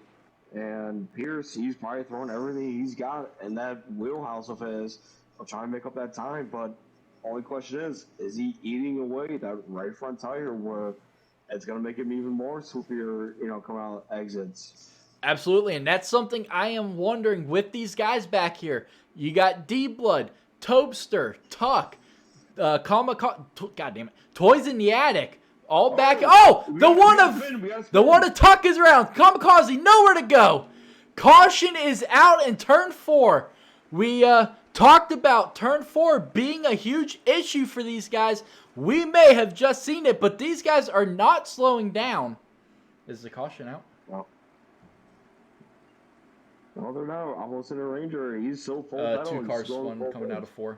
Speaker 4: And Pierce, he's probably throwing everything he's got in that wheelhouse of his of trying to make up that time. But only question is he eating away that right front tire where it's going to make him even more swoopier, come out exits?
Speaker 3: Absolutely, and that's something I am wondering with these guys back here. You got D-Blood, Tobster, Tuck, God damn it, Toys in the Attic, all back. The one of Tuck is around. Kamikaze, nowhere to go. Caution is out in turn 4. We talked about turn 4 being a huge issue for these guys. We may have just seen it, but these guys are not slowing down. Is the caution out?
Speaker 4: No, they're not. Almost in a Ranger. He's so full pedal.
Speaker 3: 2 cars, one coming out of 4.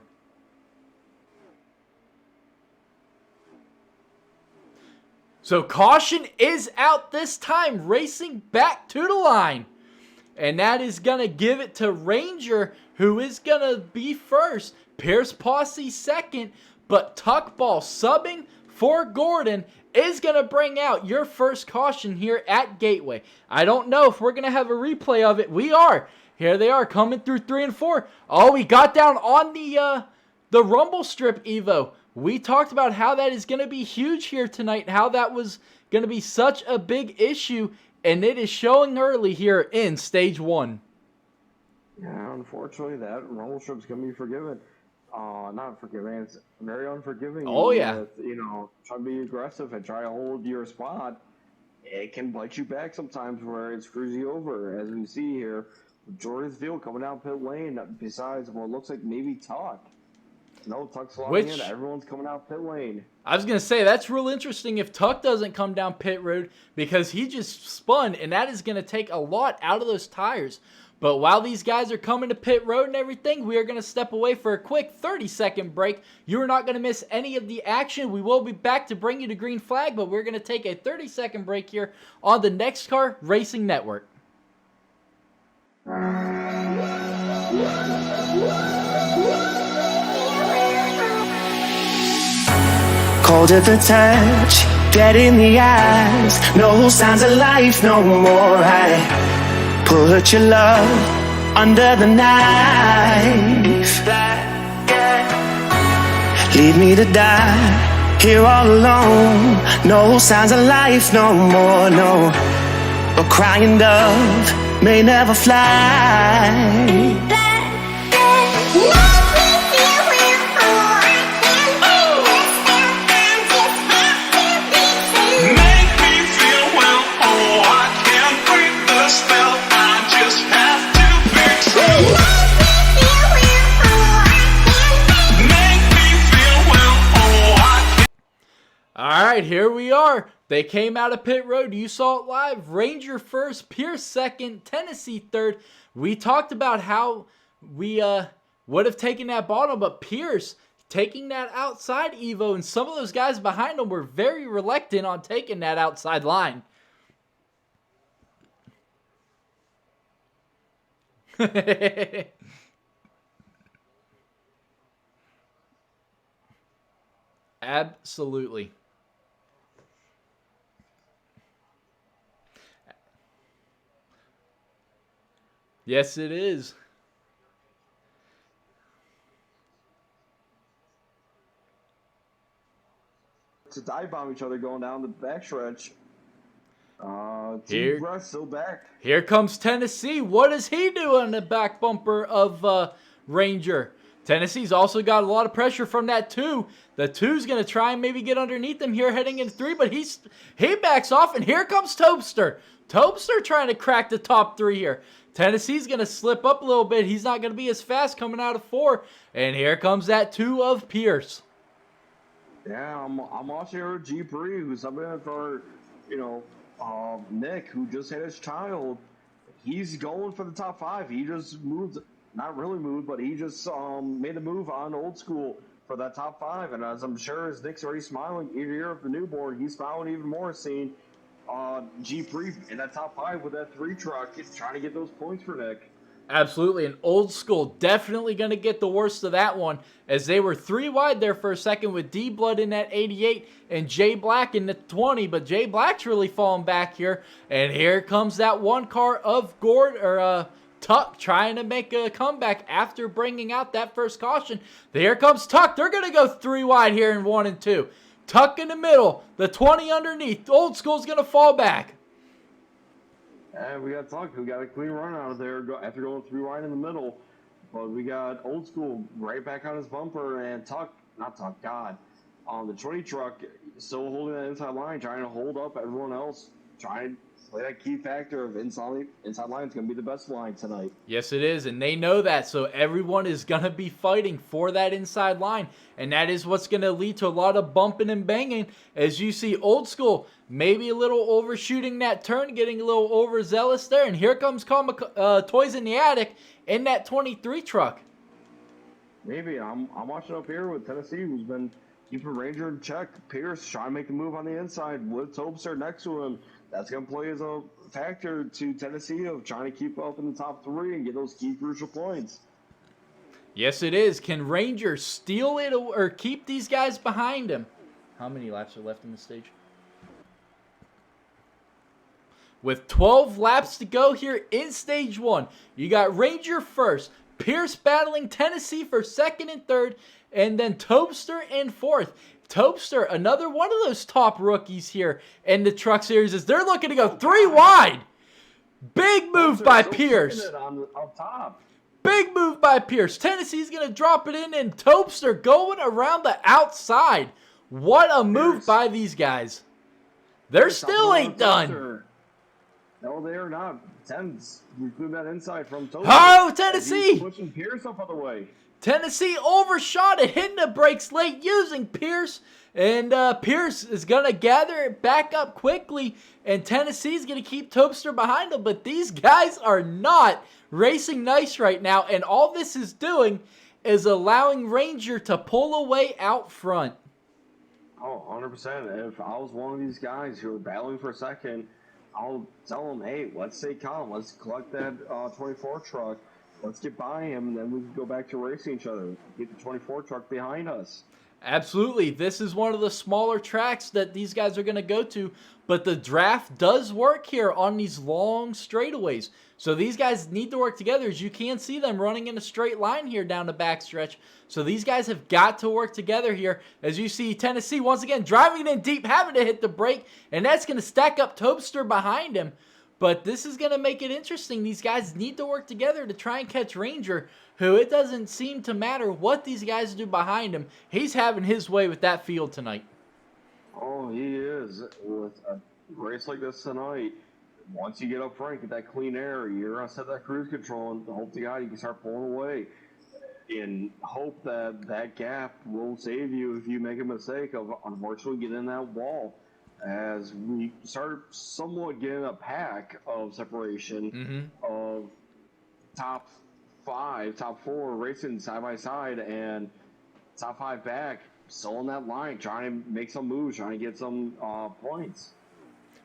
Speaker 3: So caution is out this time, racing back to the line. And that is going to give it to Ranger, who is going to be first. Pierce Posse second, but Tuckball subbing for Gordon is going to bring out your first caution here at Gateway. I don't know if we're going to have a replay of it. We are. Here they are coming through 3 and 4. Oh, we got down on the rumble strip, Evo. We talked about how that is going to be huge here tonight, how that was going to be such a big issue, and it is showing early here in Stage 1.
Speaker 4: Yeah, unfortunately, that rumble strip's going to be forgiven. Not forgiving. It's very unforgiving.
Speaker 3: Oh, yeah.
Speaker 4: With, try to be aggressive and try to hold your spot. it can bite you back sometimes where it screws you over, as we see here. Jordan's field coming down pit lane, besides what looks like maybe Tuck. No, Tuck's sliding in. Everyone's coming out pit lane.
Speaker 3: I was going to say, that's real interesting if Tuck doesn't come down pit road because he just spun, and that is going to take a lot out of those tires. But while these guys are coming to pit road and everything, we are going to step away for a quick 30-second break. You are not going to miss any of the action. We will be back to bring you the green flag, but we're going to take a 30-second break here on the NEXXTCAR Racing Network.
Speaker 1: Cold at the touch, dead in the eyes. No signs of life no more. I put your love under the knife. Leave me to die here all alone. No signs of life no more. No, a crying dove may never fly.
Speaker 3: All right, here we are. They came out of pit road. You saw it live. Ranger first, Pierce second, Tennessee third. We talked about how we would have taken that bottom, but Pierce taking that outside Evo, and some of those guys behind him were very reluctant on taking that outside line. Absolutely. Yes, it is.
Speaker 4: To dive bomb each other going down the backstretch.
Speaker 3: Here-
Speaker 4: Team still back.
Speaker 3: Here comes Tennessee. What does he do on the back bumper of Ranger? Tennessee's also got a lot of pressure from that 2. The 2's going to try and maybe get underneath him here heading into 3, but he backs off, and here comes Topster. Topster trying to crack the top 3 here. Tennessee's going to slip up a little bit. He's not going to be as fast coming out of 4. And here comes that 2 of Pierce.
Speaker 4: Yeah, I'm watching her G3, who's subbing in for, Nick, who just had his child. He's going for the top 5. He just moved, not really moved, but he just made a move on Old School for that top 5. And as I'm sure as Nick's already smiling ear to ear of the newborn, he's smiling even more seeing G3 in that top 5 with that 3 truck. He's trying to get those points for Nick.
Speaker 3: Absolutely, and Old School definitely going to get the worst of that one, as they were 3 wide there for a second with D-Blood in that 88 and Jay Black in the 20, but Jay Black's really falling back here, and here comes that 1 car of Tuck trying to make a comeback after bringing out that first caution. Here comes Tuck. They're going to go 3 wide here in 1 and 2. Tuck in the middle, the 20 underneath. Old School's going to fall back.
Speaker 4: And we got Tuck, who got a clean run out of there after going 3 wide in the middle. But we got Old School right back on his bumper, and the 20 truck still holding that inside line, trying to hold up everyone else, trying to play that key factor of inside line is going to be the best line tonight.
Speaker 3: Yes, it is, and they know that, so everyone is going to be fighting for that inside line, and that is what's going to lead to a lot of bumping and banging, as you see Old School maybe a little overshooting that turn, getting a little overzealous there, and here comes Toys in the Attic in that 23 truck.
Speaker 4: Maybe. I'm watching up here with Tennessee, who's been keeping Ranger in check. Pierce trying to make the move on the inside with Topster next to him. That's going to play as a factor to Tennessee of trying to keep up in the top 3 and get those key crucial points.
Speaker 3: Yes, it is. Can Ranger steal it or keep these guys behind him? How many laps are left in the stage? With 12 laps to go here in stage 1, you got Ranger first, Pierce battling Tennessee for 2nd and 3rd, and then Topster in 4th. Topster, another one of those top rookies here in the Truck Series, as they're looking to go 3 wide. Big move by Pierce.
Speaker 4: Up top.
Speaker 3: Big move by Pierce. Tennessee's going to drop it in, and Topster going around the outside. What a move by these guys. They're still ain't done.
Speaker 4: No, they are not. Tens, we threw that inside from Toby.
Speaker 3: Oh, Tennessee!
Speaker 4: He's pushing Pierce up on the way.
Speaker 3: Tennessee overshot it, hitting the brakes late using Pierce. And Pierce is going to gather it back up quickly. And Tennessee's going to keep Topster behind him. But these guys are not racing nice right now. And all this is doing is allowing Ranger to pull away out front.
Speaker 4: Oh, 100%. If I was one of these guys who were battling for a second, I'll tell them, hey, let's stay calm. Let's collect that 24 truck. Let's get by him, and then we can go back to racing each other. Get the 24 truck behind us.
Speaker 3: Absolutely. This is one of the smaller tracks that these guys are going to go to, but the draft does work here on these long straightaways. So these guys need to work together, as you can see them running in a straight line here down the backstretch. So these guys have got to work together here. As you see, Tennessee once again driving it in deep, having to hit the brake, and that's going to stack up Topster behind him. But this is going to make it interesting. These guys need to work together to try and catch Ranger, who it doesn't seem to matter what these guys do behind him. He's having his way with that field tonight.
Speaker 4: Oh, he is. With a race like this tonight, once you get up front, get that clean air, you're going to set that cruise control and hope to God you can start pulling away. And hope that that gap will save you if you make a mistake of unfortunately getting in that wall. As we start somewhat getting a pack of separation of top 5, top 4 racing side by side, and top 5 back still on that line, trying to make some moves, trying to get some points.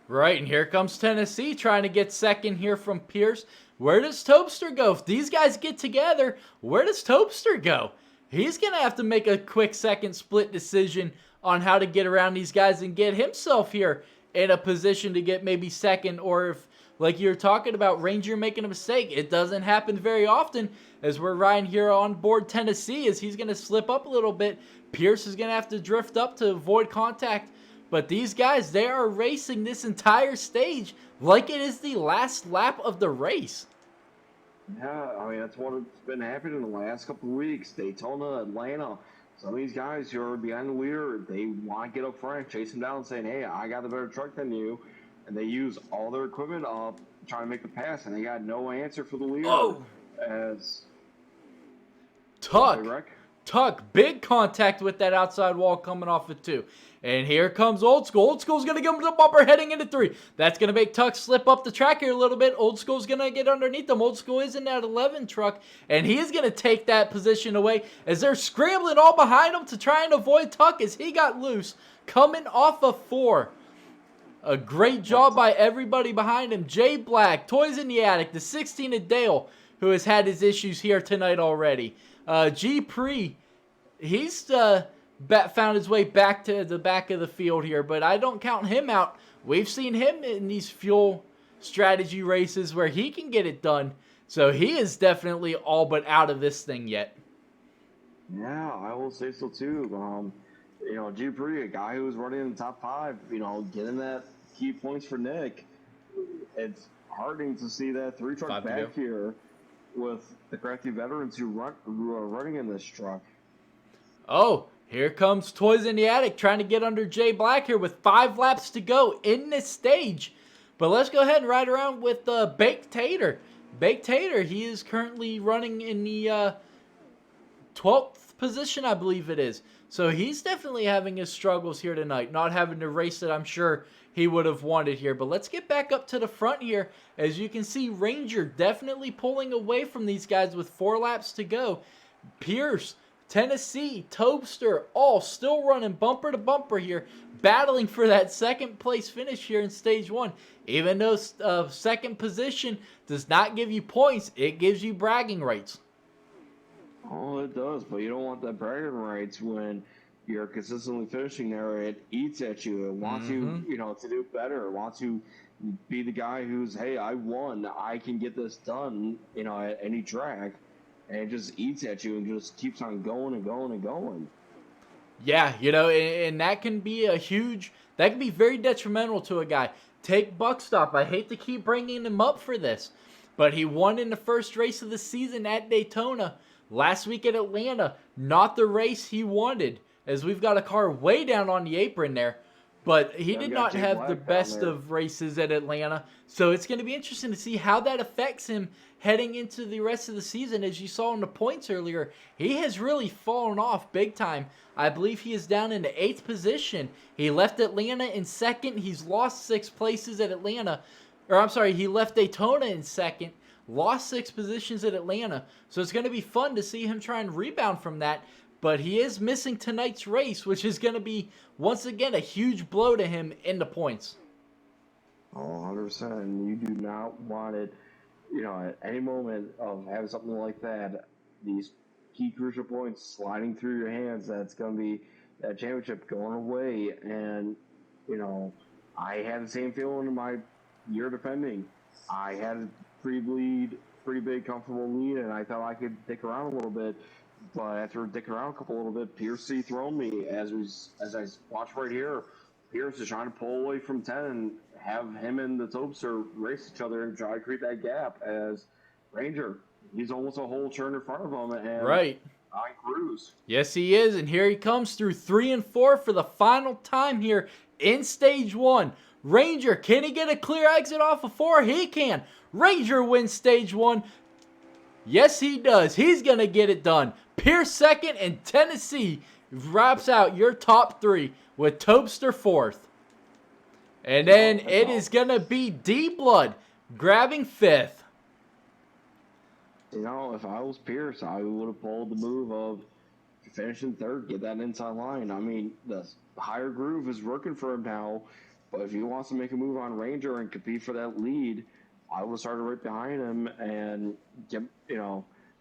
Speaker 3: Right, and here comes Tennessee trying to get second here from Pierce. Where does Topster go? If these guys get together, where does Topster go? He's going to have to make a quick second split decision on how to get around these guys and get himself here in a position to get maybe second, or if, like you're talking about, Ranger making a mistake. It doesn't happen very often, as we're riding here on board Tennessee, as he's going to slip up a little bit. Pierce is going to have to drift up to avoid contact. But these guys, they are racing this entire stage like it is the last lap of the race.
Speaker 4: Yeah, I mean, that's what's been happening in the last couple of weeks. Daytona, Atlanta. Some of these guys who are behind the leader, they want to get up front, chase them down, saying, hey, I got the better truck than you. And they use all their equipment up, trying to make the pass, and they got no answer for the leader.
Speaker 3: Oh!
Speaker 4: As
Speaker 3: Tuck, big contact with that outside wall coming off it too. And here comes Old School. Old School's going to give him the bumper heading into 3. That's going to make Tuck slip up the track here a little bit. Old School's going to get underneath them. Old School is in that 11 truck, and he is going to take that position away as they're scrambling all behind him to try and avoid Tuck as he got loose coming off of 4. A great job by everybody behind him. Jay Black, Toys in the Attic, the 16 of Dale, who has had his issues here tonight already. G. Pre, he's found his way back to the back of the field here, but I don't count him out. We've seen him in these fuel strategy races where he can get it done, so he is definitely all but out of this thing yet.
Speaker 4: Yeah, I will say so too. You know, G. Pre, a guy who was running in the top 5, you know, getting that key points for Nick. It's heartening to see that 3 truck back here with the crafty veterans who are running in this truck.
Speaker 3: Oh, here comes Toys in the Attic trying to get under Jay Black here with 5 laps to go in this stage. But let's go ahead and ride around with Baked Tater. Baked Tater, he is currently running in the 12th position, I believe it is. So he's definitely having his struggles here tonight, not having to race that I'm sure he would have wanted here. But let's get back up to the front here. As you can see, Ranger definitely pulling away from these guys with 4 laps to go. Pierce, Tennessee, Topster, all still running bumper to bumper here, battling for that second place finish here in stage 1. Even though second position does not give you points, it gives you bragging rights.
Speaker 4: Oh, it does, but you don't want that bragging rights when you're consistently finishing there. It eats at you. It wants you, you know, to do better. It wants you to be the guy who's, hey, I won. I can get this done, you know, at any track. And it just eats at you and just keeps on going and going and going.
Speaker 3: Yeah, you know, and that can be that can be very detrimental to a guy. Take Buckstop. I hate to keep bringing him up for this, but he won in the first race of the season at Daytona. Last week at Atlanta, not the race he wanted, as we've got a car way down on the apron there. but he
Speaker 4: Yeah, we
Speaker 3: did
Speaker 4: got
Speaker 3: not
Speaker 4: Jay
Speaker 3: have
Speaker 4: Black
Speaker 3: the
Speaker 4: down
Speaker 3: best
Speaker 4: there.
Speaker 3: of races at Atlanta. So it's going to be interesting to see how that affects him heading into the rest of the season. As you saw in the points earlier, he has really fallen off big time. I believe he is down in the 8th position. He left Atlanta in 2nd. He's lost 6 places at Atlanta. Or I'm sorry, he left Daytona in 2nd. Lost 6 positions at Atlanta. So it's going to be fun to see him try and rebound from that. But he is missing tonight's race, which is going to be, once again, a huge blow to him in the points.
Speaker 4: Oh, 100%. You do not want it, at any moment of having something like that, these key crucial points sliding through your hands, that's going to be that championship going away. And, I had the same feeling in my year defending. I had a pretty big, comfortable lead, and I thought I could dick around a little bit. But after dicking around a little bit, Pierce thrown me. As I watch right here, Pierce is trying to pull away from 10 and have him and the Topster race each other and try to create that gap. As Ranger, he's almost a whole turn in front of him, and
Speaker 3: Right.
Speaker 4: on cruise.
Speaker 3: Yes, he is, and here he comes through 3 and 4 for the final time here in Stage 1. Ranger, can he get a clear exit off of 4? He can. Ranger wins Stage 1. Yes, he does. He's going to get it done. Pierce 2nd, and Tennessee wraps out your top 3 with Topster 4th. And then it is going to be D-Blood grabbing 5th.
Speaker 4: If I was Pierce, I would have pulled the move of finishing 3rd, get that inside line. I mean, the higher groove is working for him now, but if he wants to make a move on Ranger and compete for that lead, I would have started right behind him and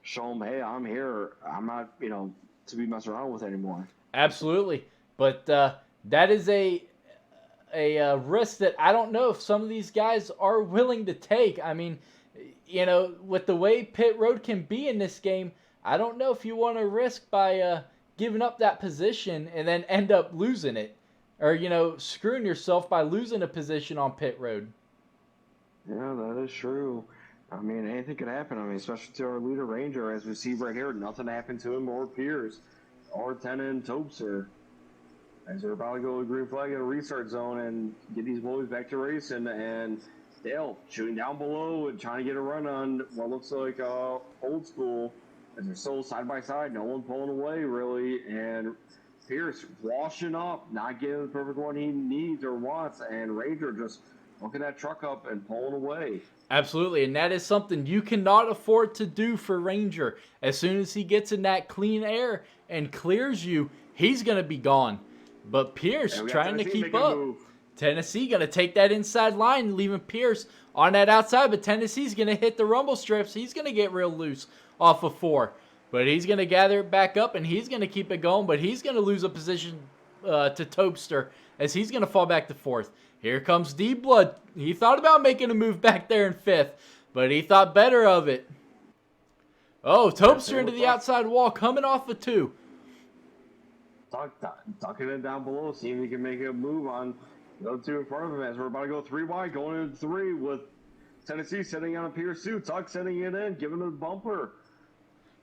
Speaker 4: show him, hey, I'm here. I'm not, to be messed around with anymore.
Speaker 3: Absolutely. But that is a risk that I don't know if some of these guys are willing to take. I mean, with the way pit road can be in this game, I don't know if you want to risk by giving up that position and then end up losing it. Or, screwing yourself by losing a position on pit road.
Speaker 4: Yeah, that is true. I mean, anything could happen. I mean, especially to our leader Ranger, as we see right here, nothing happened to him or Pierce or Tennant and Topster. As they're about to go to green flag in a restart zone and get these boys back to racing, and Dale shooting down below and trying to get a run on what looks like old school. As they're still side by side, no one pulling away really, and Pierce washing up, not getting the perfect one he needs or wants, and Ranger just hooking that truck up and pulling away.
Speaker 3: Absolutely, and that is something you cannot afford to do for Ranger. As soon as he gets in that clean air and clears you, he's going to be gone. But Pierce trying to keep up. Tennessee going to take that inside line, leaving Pierce on that outside, but Tennessee's going to hit the rumble strips. He's going to get real loose off of 4. But he's going to gather it back up, and he's going to keep it going, but he's going to lose a position to Topster as he's going to fall back to 4th. Here comes D-Blood. He thought about making a move back there in 5th, but he thought better of it. Oh, Topster into the outside wall, coming off of 2.
Speaker 4: Ducking it down below, seeing if he can make a move on the 2 in front of him as we're about to go 3 wide, going into 3 with Tennessee sitting on a Pierce 2. Tuck sending it in, giving him the bumper.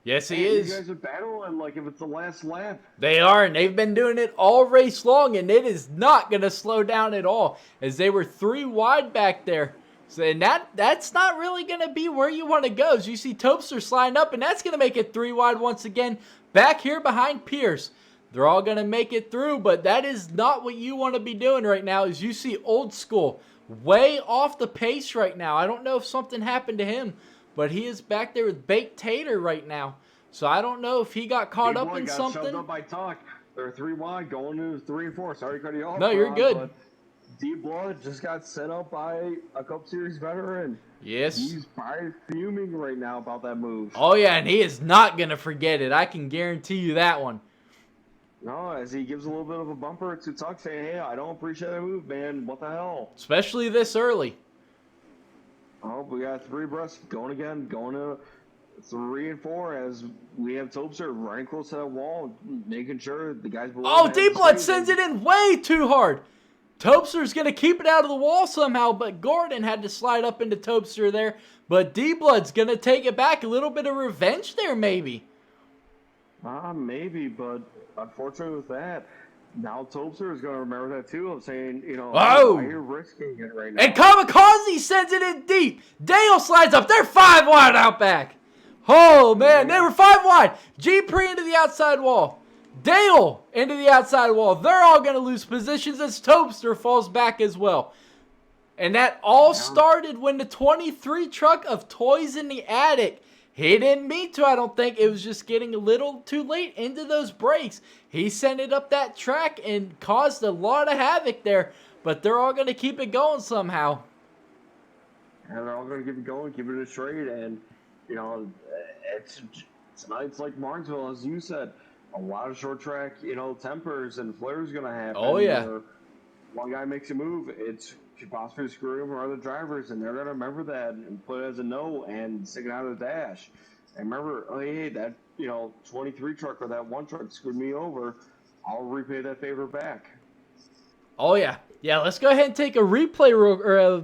Speaker 3: Yes, he is.
Speaker 4: You guys are battling like if it's the last lap.
Speaker 3: They are, and they've been doing it all race long, and it is not going to slow down at all as they were 3 wide back there. So, and that's not really going to be where you want to go. As you see Topster sliding up, and that's going to make it 3 wide once again. Back here behind Pierce. They're all going to make it through, but that is not what you want to be doing right now. As you see Old School way off the pace right now. I don't know if something happened to him, but he is back there with Baked Tater right now. So I don't know if he got caught up in something.
Speaker 4: Shoved up by Tuck. They're 3 wide, going to 3 and 4. Sorry to cut you off.
Speaker 3: No, you're good.
Speaker 4: D-Blood just got set up by a Cup Series veteran.
Speaker 3: Yes.
Speaker 4: He's probably fuming right now about that move.
Speaker 3: Oh, yeah, and he is not going to forget it. I can guarantee you that one.
Speaker 4: No, as he gives a little bit of a bumper to Tuck saying, hey, I don't appreciate that move, man. What the hell?
Speaker 3: Especially this early.
Speaker 4: Oh, we got 3 breaths going again, going to 3 and 4 as we have Topster running close to that wall, making sure the guys below.
Speaker 3: Oh, D-Blood sends it in way too hard. Topster's going to keep it out of the wall somehow, but Gordon had to slide up into Topster there. But D-Blood's going to take it back. A little bit of revenge there, maybe.
Speaker 4: Maybe, but unfortunately with that, now Topster is going to remember that too. I'm saying,
Speaker 3: Oh!
Speaker 4: why you're risking it right now.
Speaker 3: And Kamikaze sends it in deep. Dale slides up. They're 5 wide out back. Oh, man. They were 5 wide. G-Pre into the outside wall. Dale into the outside wall. They're all going to lose positions as Topster falls back as well. And that all started when the 23 truck of Toys in the Attic, he didn't mean to, I don't think. It was just getting a little too late into those brakes. He sent it up that track and caused a lot of havoc there. But they're all going to keep it going somehow.
Speaker 4: And they're all going to keep it going, keep it straight. And, it's nights like Martinsville, as you said. A lot of short track, tempers and flares going to happen.
Speaker 3: Oh, yeah.
Speaker 4: Where one guy makes a move, it's possibly screw him or other drivers, and they're going to remember that and put it as a no and stick it out of the dash. And remember, hey, that 23 truck or that one truck screwed me over. I'll repay that favor back.
Speaker 3: Oh yeah, let's go ahead and take a replay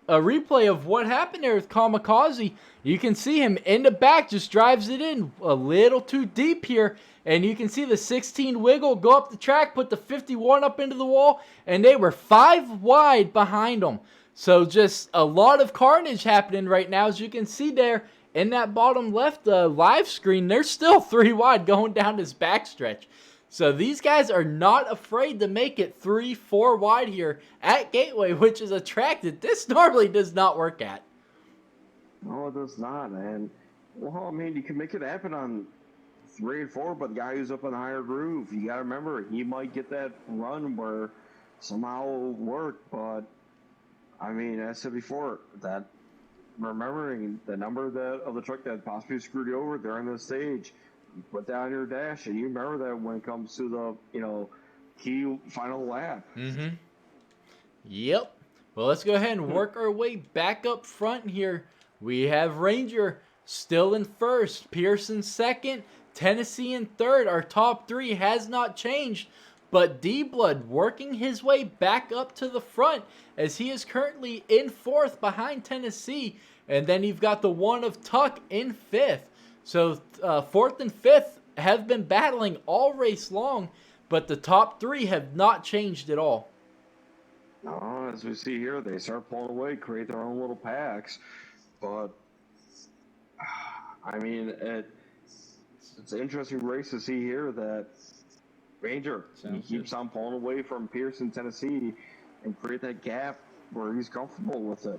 Speaker 3: a replay of what happened there with Kamikaze. You can see him in the back, just drives it in a little too deep here. And you can see the 16 wiggle go up the track, put the 51 up into the wall, and they were 5 wide behind them. So just a lot of carnage happening right now. As you can see there in that bottom left live screen, they're still 3 wide going down this backstretch. So these guys are not afraid to make it 3-4 wide here at Gateway, which is a track that this normally does not work at.
Speaker 4: No, it does not. And, well, I mean, you can make it happen on 3 and 4, but the guy who's up on the higher groove, you got to remember, he might get that run where somehow it'll work. But, I mean, as I said before, that remembering the number of the truck that possibly screwed you over during this stage, you put that on your dash, and you remember that when it comes to the, key final lap.
Speaker 3: Mm-hmm. Yep. Well, let's go ahead and work our way back up front here. We have Ranger still in first, Pearson second, Tennessee in third. Our top 3 has not changed, but D-Blood working his way back up to the front as he is currently in fourth behind Tennessee. And then you've got the one of Tuck in fifth. So fourth and fifth have been battling all race long, but the top 3 have not changed at all.
Speaker 4: No, as we see here, they start pulling away, create their own little packs. But, I mean, it's an interesting race to see here that Ranger, he keeps on pulling away from Pearson, Tennessee, and create that gap where he's comfortable with it.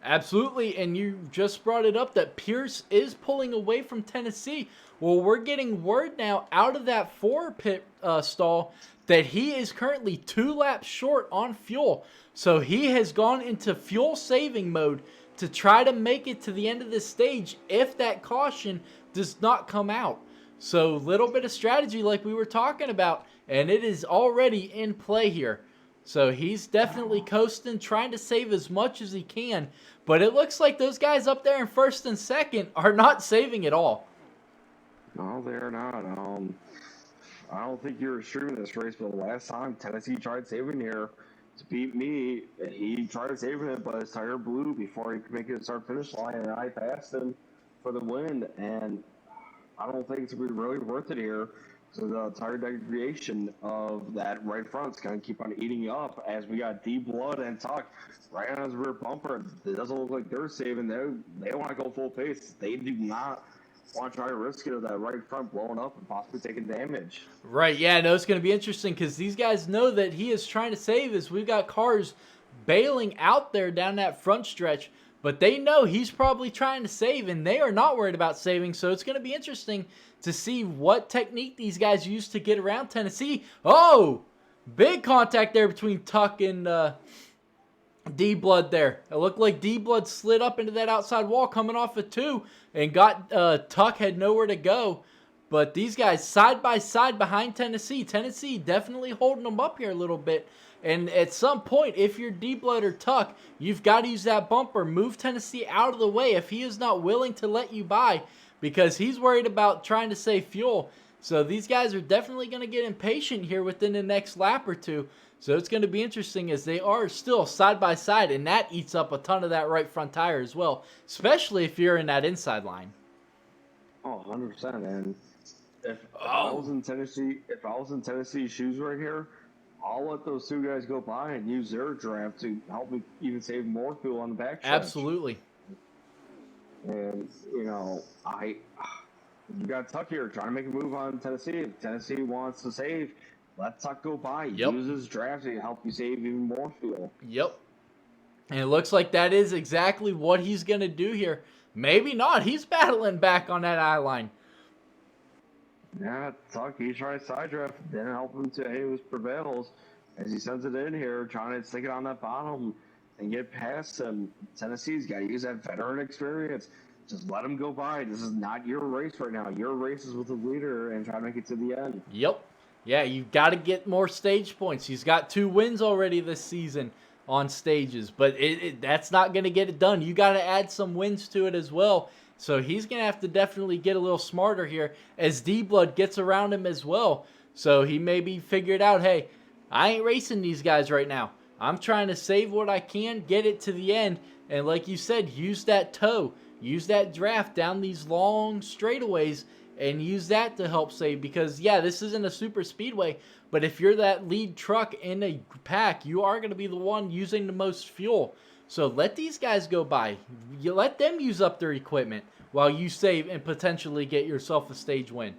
Speaker 3: Absolutely, and you just brought it up that Pierce is pulling away from Tennessee. Well, we're getting word now out of that 4 pit stall that he is currently 2 laps short on fuel. So he has gone into fuel saving mode to try to make it to the end of this stage if that caution does not come out. So little bit of strategy like we were talking about, and it is already in play here. So he's definitely coasting, trying to save as much as he can. But it looks like those guys up there in first and second are not saving at all.
Speaker 4: No, they're not. I don't think you're streaming this race, but the last time Tennessee tried saving here to beat me, he tried saving it, but his tire blew before he could make it to start-finish line, and I passed him for the win. And I don't think it's going to be really worth it here. So the tire degradation of that right front is going to keep on eating up as we got D-Blood and Tuck right on his rear bumper. It doesn't look like they're saving. They want to go full pace. They do not want to try to risk it of that right front blowing up and possibly taking damage.
Speaker 3: Right, yeah, no, it's going to be interesting because these guys know that he is trying to save as we've got cars bailing out there down that front stretch. But they know he's probably trying to save, and they are not worried about saving. So it's going to be interesting to see what technique these guys use to get around Tennessee. Oh, big contact there between Tuck and D-Blood there. It looked like D-Blood slid up into that outside wall coming off of 2 and got Tuck had nowhere to go. But these guys side by side behind Tennessee. Tennessee definitely holding them up here a little bit. And at some point, if you're D-Blood or Tuck, you've got to use that bumper. Move Tennessee out of the way if he is not willing to let you by, because he's worried about trying to save fuel. So these guys are definitely going to get impatient here within the next lap or 2. So it's going to be interesting as they are still side by side, and that eats up a ton of that right front tire as well, especially if you're in that inside line.
Speaker 4: Oh, 100%. And if I was in Tennessee's shoes right here, I'll let those two guys go by and use their draft to help me even save more fuel on the backstretch.
Speaker 3: Absolutely.
Speaker 4: And you got Tuck here trying to make a move on Tennessee. If Tennessee wants to save, let Tuck go by.
Speaker 3: Yep.
Speaker 4: Use his draft to help you save even more fuel.
Speaker 3: Yep. And it looks like that is exactly what he's going to do here. Maybe not. He's battling back on that eye line.
Speaker 4: Yeah, Tuck, he's trying to side draft. Didn't help him to his prevails as he sends it in here, trying to stick it on that bottom and get past him. Tennessee's got to use that veteran experience. Just let him go by. This is not your race right now. Your race is with the leader and try to make it to the end.
Speaker 3: Yep. Yeah, you've got to get more stage points. He's got 2 wins already this season on stages, but that's not going to get it done. You got to add some wins to it as well. So he's going to have to definitely get a little smarter here as D-Blood gets around him as well. So he maybe figured out, hey, I ain't racing these guys right now. I'm trying to save what I can, get it to the end, and like you said, use that toe. Use that draft down these long straightaways and use that to help save because, yeah, this isn't a super speedway, but if you're that lead truck in a pack, you are going to be the one using the most fuel. So let these guys go by. You let them use up their equipment while you save and potentially get yourself a stage win.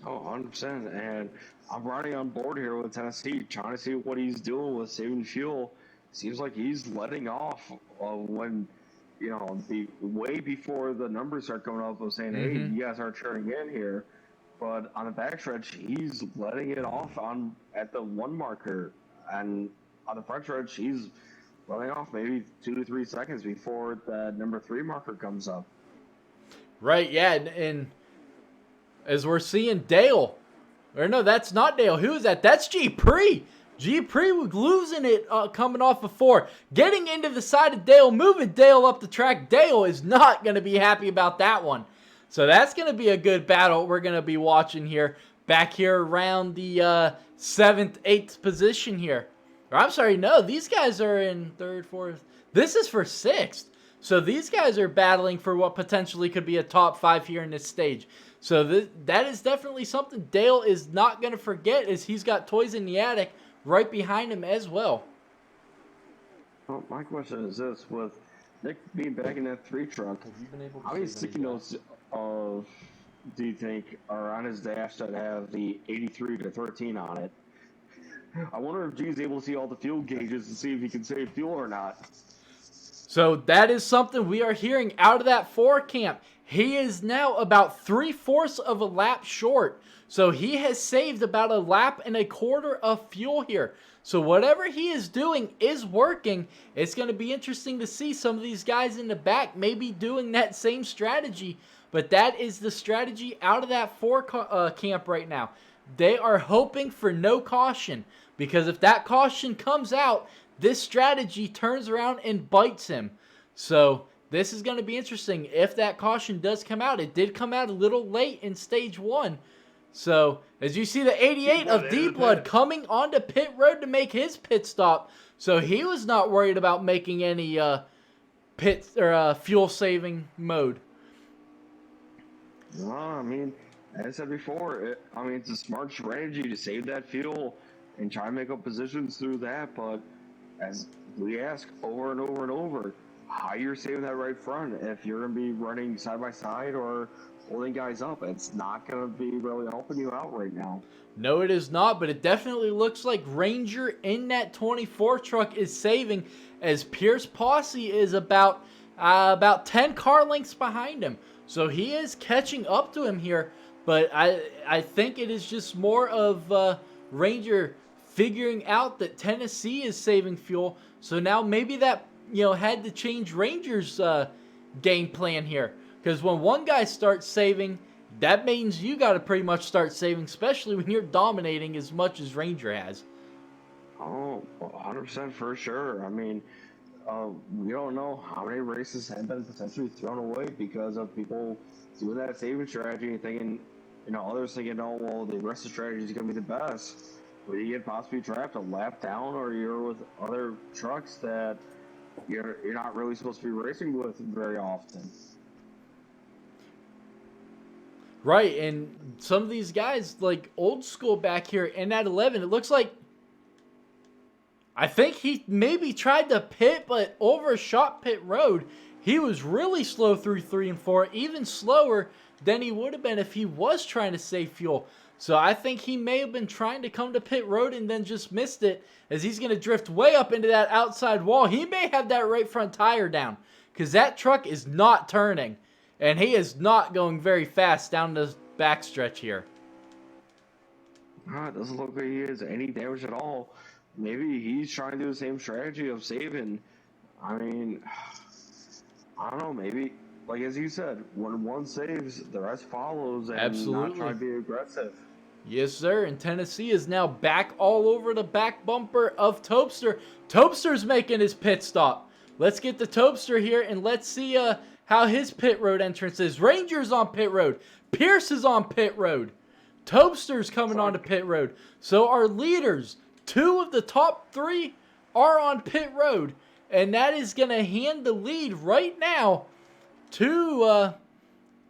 Speaker 4: Oh, 100%. And I'm riding on board here with Tennessee, trying to see what he's doing with saving fuel. Seems like he's letting off when, way before the numbers start coming up of saying, hey, you guys aren't turning in here. But on the backstretch, he's letting it off at the 1 marker. And on the front stretch, he's letting off maybe 2 to 3 seconds before the number 3 marker comes up.
Speaker 3: Right, yeah, and as we're seeing Dale, or no, that's not Dale. Who is that? That's G. Pre. G. Pre was losing it coming off of 4. Getting into the side of Dale, moving Dale up the track. Dale is not going to be happy about that one. So that's going to be a good battle we're going to be watching here. Back here around the 7th, 8th position here. Or I'm sorry, no, these guys are in 3rd, 4th. This is for 6th. So these guys are battling for what potentially could be a top 5 here in this stage. So that is definitely something Dale is not going to forget as he's got Toys in the Attic right behind him as well.
Speaker 4: Well, my question is this, with Nick being back in that 3 truck, how many sticky notes do you think are on his dash that have the 83 to 13 on it? I wonder if G's able to see all the fuel gauges and see if he can save fuel or not.
Speaker 3: So that is something we are hearing out of that 4 camp. He is now about 3/4 of a lap short. So he has saved about 1.25 laps of fuel here. So whatever he is doing is working. It's going to be interesting to see some of these guys in the back maybe doing that same strategy. But that is the strategy out of that 4 camp right now. They are hoping for no caution. Because if that caution comes out, this strategy turns around and bites him. So this is going to be interesting. If that caution does come out, it did come out a little late in stage 1. So as you see the 88 of D-Blood coming onto pit road to make his pit stop. So he was not worried about making any pit or fuel saving mode.
Speaker 4: No, I mean, as I said before, it's a smart strategy to save that fuel and try to make up positions through that. But as we ask over and over and over, how you're saving that right front if you're going to be running side by side or holding guys up, it's not going to be really helping you out right now.
Speaker 3: No, it is not, but it definitely looks like Ranger in that 24 truck is saving as Pierce Posse is about 10 car lengths behind him. So he is catching up to him here, but I think it is just more of Ranger figuring out that Tennessee is saving fuel. So now maybe that had to change Ranger's game plan here. Because when one guy starts saving, that means you got to pretty much start saving, especially when you're dominating as much as Ranger has.
Speaker 4: Oh, 100% for sure. I mean, we don't know how many races have been potentially thrown away because of people doing that saving strategy and thinking, others thinking, oh, well, the rest of the strategy is going to be the best. But you get possibly trapped a lap down or you're with other trucks that you're not really supposed to be racing with very often.
Speaker 3: Right, and some of these guys, like Old School back here in that 11, it looks like, I think he maybe tried to pit, but overshot pit road. He was really slow through 3 and 4, even slower than he would have been if he was trying to save fuel. So I think he may have been trying to come to pit road and then just missed it, as he's going to drift way up into that outside wall. He may have that right front tire down, because that truck is not turning, and he is not going very fast down the backstretch here.
Speaker 4: It doesn't look like he has any damage at all. Maybe he's trying to do the same strategy of saving. I mean, I don't know, maybe, like as you said, when one saves, the rest follows, and
Speaker 3: Absolutely.
Speaker 4: not try to be aggressive.
Speaker 3: Yes, sir. And Tennessee is now back all over the back bumper of Topster. Topster's making his pit stop. Let's get the Topster here, and let's see how his pit road entrance is. Ranger's on pit road. Pierce is on pit road. Topster's coming onto pit road. So our leaders, 2 of the top 3 are on pit road. And that is going to hand the lead right now to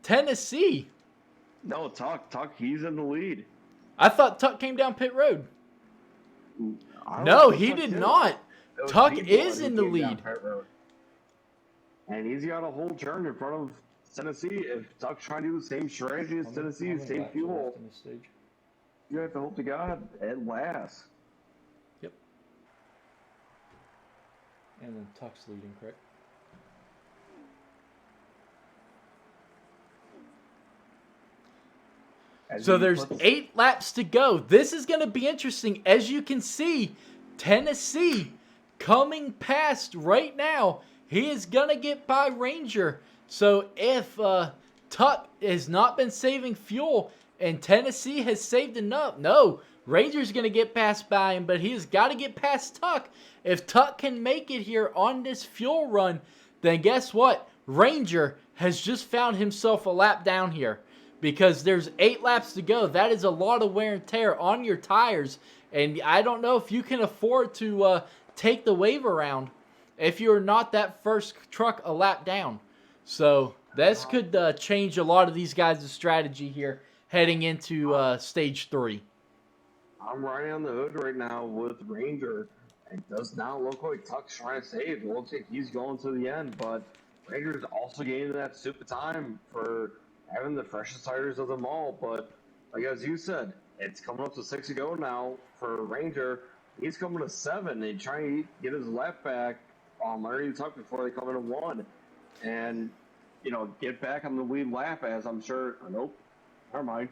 Speaker 3: Tennessee.
Speaker 4: No, Tuck, he's in the lead.
Speaker 3: I thought Tuck came down pit road.
Speaker 4: I don't
Speaker 3: No,
Speaker 4: think
Speaker 3: he
Speaker 4: Tuck
Speaker 3: did
Speaker 4: did.
Speaker 3: not.
Speaker 4: It was
Speaker 3: Tuck
Speaker 4: Deep
Speaker 3: is
Speaker 4: Blood
Speaker 3: in
Speaker 4: who
Speaker 3: the
Speaker 4: came down
Speaker 3: lead.
Speaker 4: pit road. And he's got a whole turn in front of Tennessee. If Tuck's trying to do the same strategy as Tennessee, same fuel, you have to hope to God it lasts.
Speaker 3: Yep. And then Tuck's leading, correct? So there's 8 laps to go. This is going to be interesting. As you can see, Tennessee coming past right now. He is going to get by Ranger. So if Tuck has not been saving fuel and Tennessee has saved enough, no, Ranger's going to get past by him, but he has got to get past Tuck. If Tuck can make it here on this fuel run, then guess what? Ranger has just found himself a lap down here. Because there's 8 laps to go. That is a lot of wear and tear on your tires. And I don't know if you can afford to take the wave around if you're not that first truck a lap down. So this could change a lot of these guys' strategy here heading into stage 3.
Speaker 4: I'm riding on the hood right now with Ranger. It does not look like Tuck's trying to save. It looks like he's going to the end. But Ranger's also gaining that super time for having the freshest tires of them all. But like as you said, it's coming up to 6 to go now for Ranger. He's coming to 7 and trying to get his lap back on Larry Tuck before they come into 1. And, you know, get back on the lead lap as I'm sure, nope, never mind.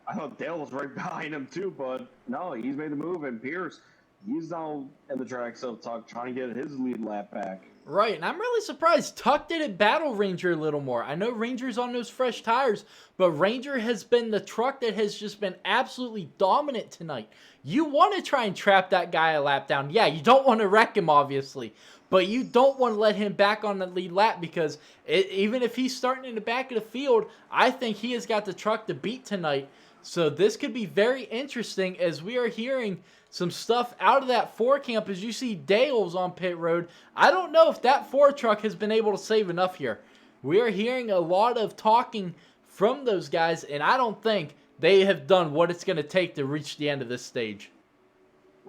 Speaker 4: I thought Dale was right behind him too, but no, he's made the move. And Pierce, he's now in the track so Tuck trying to get his lead lap back.
Speaker 3: Right, and I'm really surprised Tuck didn't battle Ranger a little more. I know Ranger's on those fresh tires, but Ranger has been the truck that has just been absolutely dominant tonight. You want to try and trap that guy a lap down. Yeah, you don't want to wreck him, obviously, but you don't want to let him back on the lead lap because even if he's starting in the back of the field, I think he has got the truck to beat tonight. So this could be very interesting as we are hearing some stuff out of that 4 camp as you see Dale's on pit road. I don't know if that 4 truck has been able to save enough here. We are hearing a lot of talking from those guys, and I don't think they have done what it's going to take to reach the end of this stage.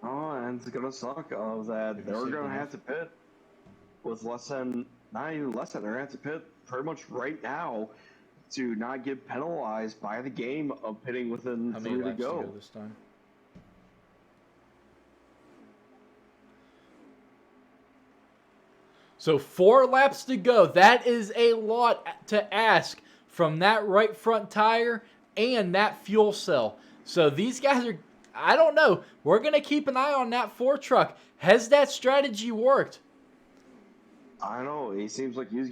Speaker 4: Oh, and it's going to suck of that they're going to have to pit with less than, not even less than, they're going to have to pit pretty much right now to not get penalized by the game of pitting within 3 to go.
Speaker 3: This time? So 4 laps to go. That is a lot to ask from that right front tire and that fuel cell. So these guys are, I don't know. We're going to keep an eye on that 4 truck. Has that strategy worked?
Speaker 4: I don't know. He seems like he's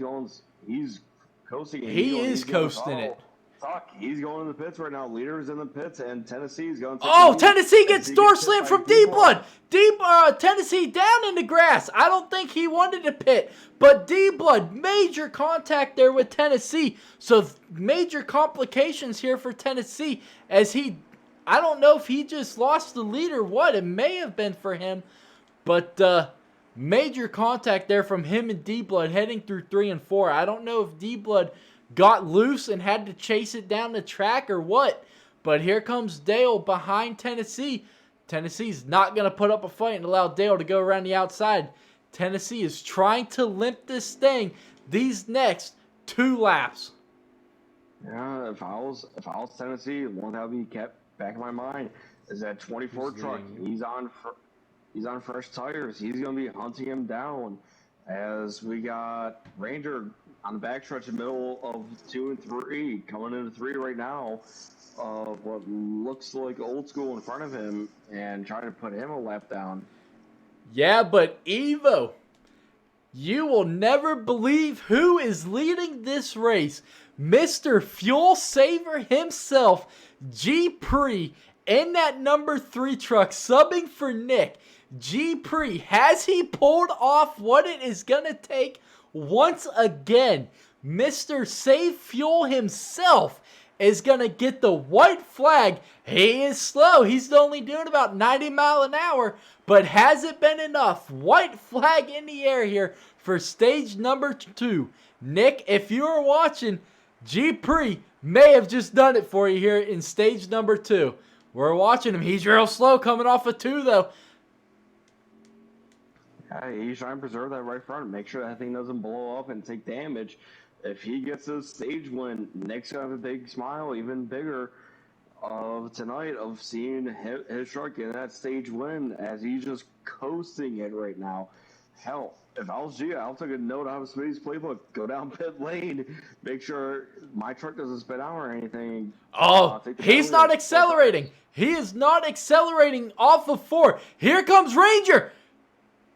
Speaker 4: coasting.
Speaker 3: He is coasting it.
Speaker 4: Fuck, he's going to the pits right now. Leader's in the pits, and Tennessee's going to...
Speaker 3: Oh, Tennessee gets door slammed from D-Blood. Tennessee down in the grass. I don't think he wanted to pit, but D-Blood, major contact there with Tennessee. So major complications here for Tennessee as I don't know if he just lost the lead or what. It may have been for him, but major contact there from him and D-Blood heading through 3 and 4. I don't know if D-Blood got loose and had to chase it down the track or what. But here comes Dale behind Tennessee. Tennessee's not going to put up a fight and allow Dale to go around the outside. Tennessee is trying to limp this thing these next 2 laps.
Speaker 4: Yeah, if I was Tennessee, one that would be kept back in my mind is that 24 truck. He's on fresh tires. He's going to be hunting him down. As we got Ranger on the backstretch in the middle of 2 and 3, coming into 3 right now. What looks like Old School in front of him and trying to put him a lap down.
Speaker 3: Yeah, but Evo, you will never believe who is leading this race. Mr. Fuel Saver himself, G. Pre, in that number 3 truck, subbing for Nick. G. Pre, has he pulled off what it is going to take once again? Mr. Save Fuel himself is going to get the white flag. He is slow. He's only doing about 90 miles an hour, but has it been enough? White flag in the air here for stage number 2. Nick, if you are watching, G. Pre may have just done it for you here in stage number 2. We're watching him. He's real slow coming off of 2, though.
Speaker 4: He's trying to preserve that right front, make sure that thing doesn't blow up and take damage. If he gets his stage win, Nick's gonna have a big smile, even bigger, of tonight of seeing his truck get that stage win as he's just coasting it right now. Hell, if I was Gia, I'll take a note out of Smitty's playbook, go down pit lane, make sure my truck doesn't spin out or anything.
Speaker 3: Oh, he's not accelerating. He is not accelerating off of 4. Here comes Ranger.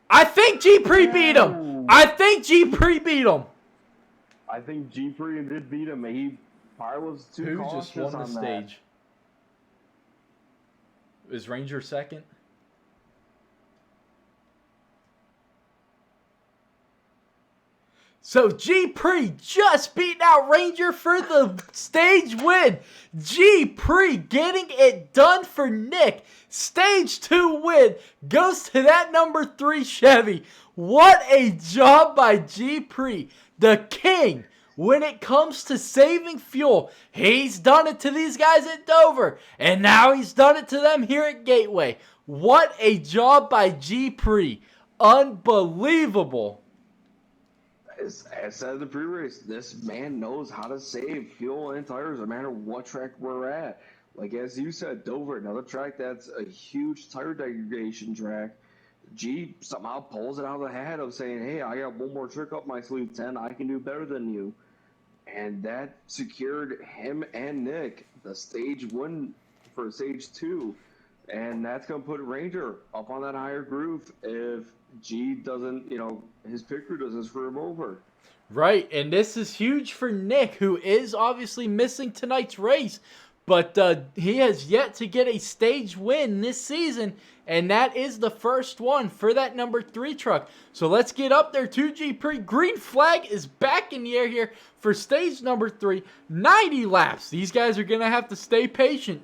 Speaker 3: I think G. Pre beat him. I think G. Pre beat him.
Speaker 4: I think G. Pre did beat him. He probably was too cautious
Speaker 3: just won the
Speaker 4: on
Speaker 3: stage? Is Ranger second? So G. Pre just beating out Ranger for the stage win. G. Pre getting it done for Nick. Stage 2 win goes to that number 3 Chevy. What a job by G. Pre, the king when it comes to saving fuel. He's done it to these guys at Dover, and now he's done it to them here at Gateway. What a job by G. Pre. Unbelievable.
Speaker 4: As said in the pre-race, this man knows how to save fuel and tires no matter what track we're at. Like as you said, Dover, another track that's a huge tire degradation track. G somehow pulls it out of the hat of saying, hey, I got one more trick up my sleeve, 10. I can do better than you. And that secured him and Nick the stage win for stage 2. And that's going to put Ranger up on that higher groove if G doesn't, his pit crew doesn't screw him over.
Speaker 3: Right, and this is huge for Nick, who is obviously missing tonight's race. But he has yet to get a stage win this season, and that is the first one for that number 3 truck. So let's get up there to G. Pre. Green flag is back in the air here for stage number 3. 90 laps. These guys are going to have to stay patient.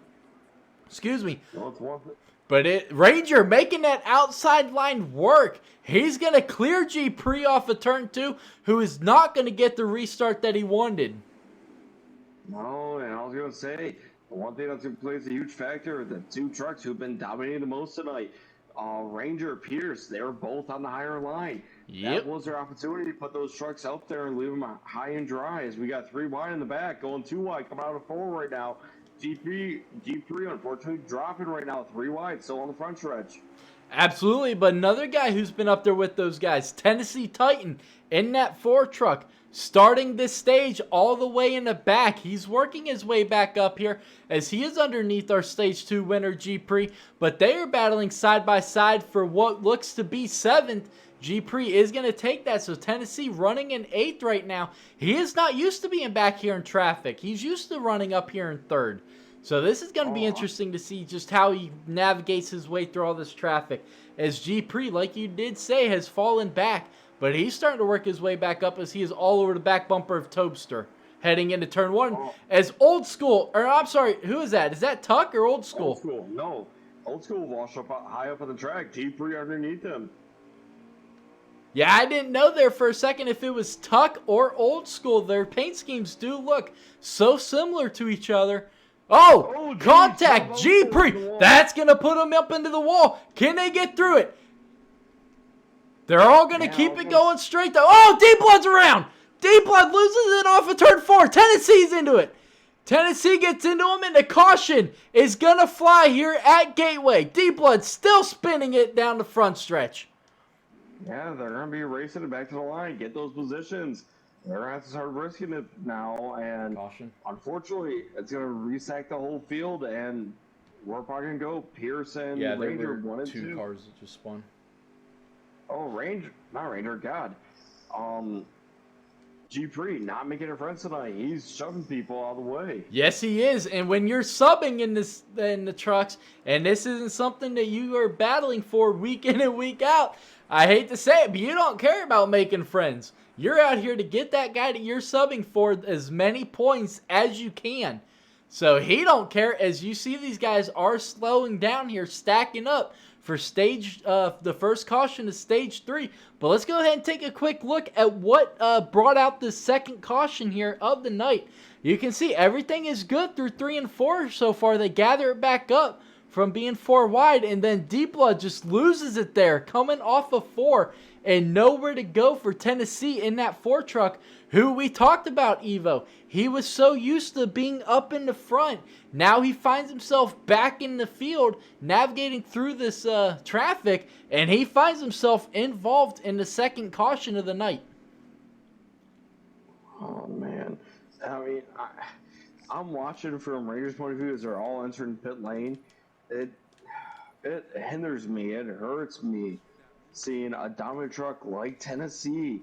Speaker 3: Excuse me.
Speaker 4: Well, it's worth it.
Speaker 3: But Ranger making that outside line work. He's going to clear G. Pre off of turn 2, who is not going to get the restart that he wanted.
Speaker 4: No, and I was going to say, the one thing that's going to play is a huge factor, the 2 trucks who've been dominating the most tonight, Ranger, Pierce, they were both on the higher line.
Speaker 3: Yep.
Speaker 4: That was their opportunity to put those trucks out there and leave them high and dry as we got 3 wide in the back, going 2 wide, coming out of 4 right now. G3 unfortunately dropping right now, 3 wide, still on the front stretch.
Speaker 3: Absolutely, but another guy who's been up there with those guys, Tennessee Titan, in that 4 truck, starting this stage all the way in the back. He's working his way back up here as he is underneath our stage 2 winner, G. Pre, but they are battling side by side for what looks to be 7th. G. Pre is going to take that, so Tennessee running in 8th right now. He is not used to being back here in traffic. He's used to running up here in 3rd. So this is going to be interesting to see just how he navigates his way through all this traffic. As G. Pre, like you did say, has fallen back. But he's starting to work his way back up as he is all over the back bumper of Tobster. Heading into turn 1 as Old School, or I'm sorry, who is that? Is that Tuck or Old School?
Speaker 4: Old School, no. Old School washed up high up on the track. G. Pre underneath him.
Speaker 3: Yeah, I didn't know there for a second if it was Tuck or Old School. Their paint schemes do look so similar to each other. Oh,
Speaker 4: geez,
Speaker 3: contact,
Speaker 4: G
Speaker 3: G-Pre. That's going to put them up into the wall. Can they get through it? They're all going to keep it going straight, though. Oh, D-Blood's around. D-Blood loses it off of turn 4. Tennessee's into it. Tennessee gets into him, and the caution is going to fly here at Gateway. D-Blood still spinning it down the front stretch.
Speaker 4: Yeah, they're going to be racing it back to the line, get those positions. They're going to have to start risking it now, and
Speaker 3: Caution.
Speaker 4: Unfortunately, it's going to resack the whole field, and we're probably going to go Pearson,
Speaker 3: Yeah, there
Speaker 4: Ranger,
Speaker 3: were
Speaker 4: 1 and
Speaker 3: 2
Speaker 4: 2.
Speaker 3: cars that just spun.
Speaker 4: Oh, not Ranger, God. G-Pre not making a friend tonight. He's shoving people out of the way.
Speaker 3: Yes, he is. And when you're subbing in the trucks, and this isn't something that you are battling for week in and week out, I hate to say it, but you don't care about making friends. You're out here to get that guy that you're subbing for as many points as you can. So he don't care. As you see, these guys are slowing down here, stacking up for the first caution to stage 3. But let's go ahead and take a quick look at what brought out the second caution here of the night. You can see everything is good through 3 and 4 so far. They gather it back up from being 4 wide, and then D-Blood just loses it there, coming off of 4, and nowhere to go for Tennessee in that 4 truck, who we talked about, Evo. He was so used to being up in the front. Now he finds himself back in the field, navigating through this traffic, and he finds himself involved in the second caution of the night.
Speaker 4: Oh, man. I mean, I'm watching from Raiders' point of view as they're all entering pit lane. It hinders me. It hurts me seeing a dominant truck like Tennessee.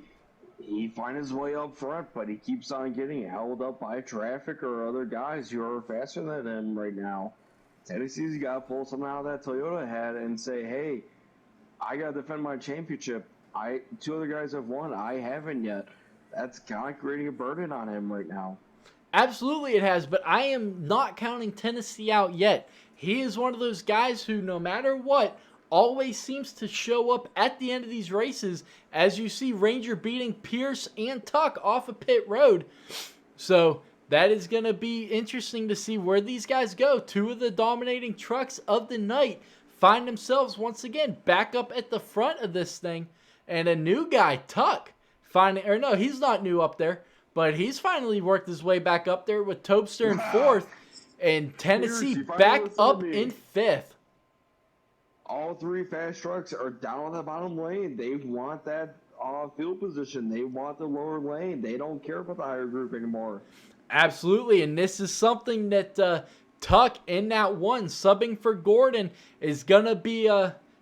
Speaker 4: He finds his way up front, but he keeps on getting held up by traffic or other guys who are faster than him right now. Tennessee's got to pull something out of that Toyota head and say, hey, I got to defend my championship. 2 other guys have won. I haven't yet. That's kind of creating a burden on him right now.
Speaker 3: Absolutely it has, but I am not counting Tennessee out yet. He is one of those guys who, no matter what, always seems to show up at the end of these races, as you see Ranger beating Pierce and Tuck off of pit road. So that is going to be interesting to see where these guys go. 2 of the dominating trucks of the night find themselves once again back up at the front of this thing, and a new guy, Tuck, he's not new up there, but he's finally worked his way back up there with Tobster in 4th, and Tennessee back up in 5th.
Speaker 4: All 3 fast trucks are down on the bottom lane. They want that field position. They want the lower lane. They don't care about the higher group anymore.
Speaker 3: Absolutely, and this is something that Tuck in that 1 subbing for Gordon is gonna be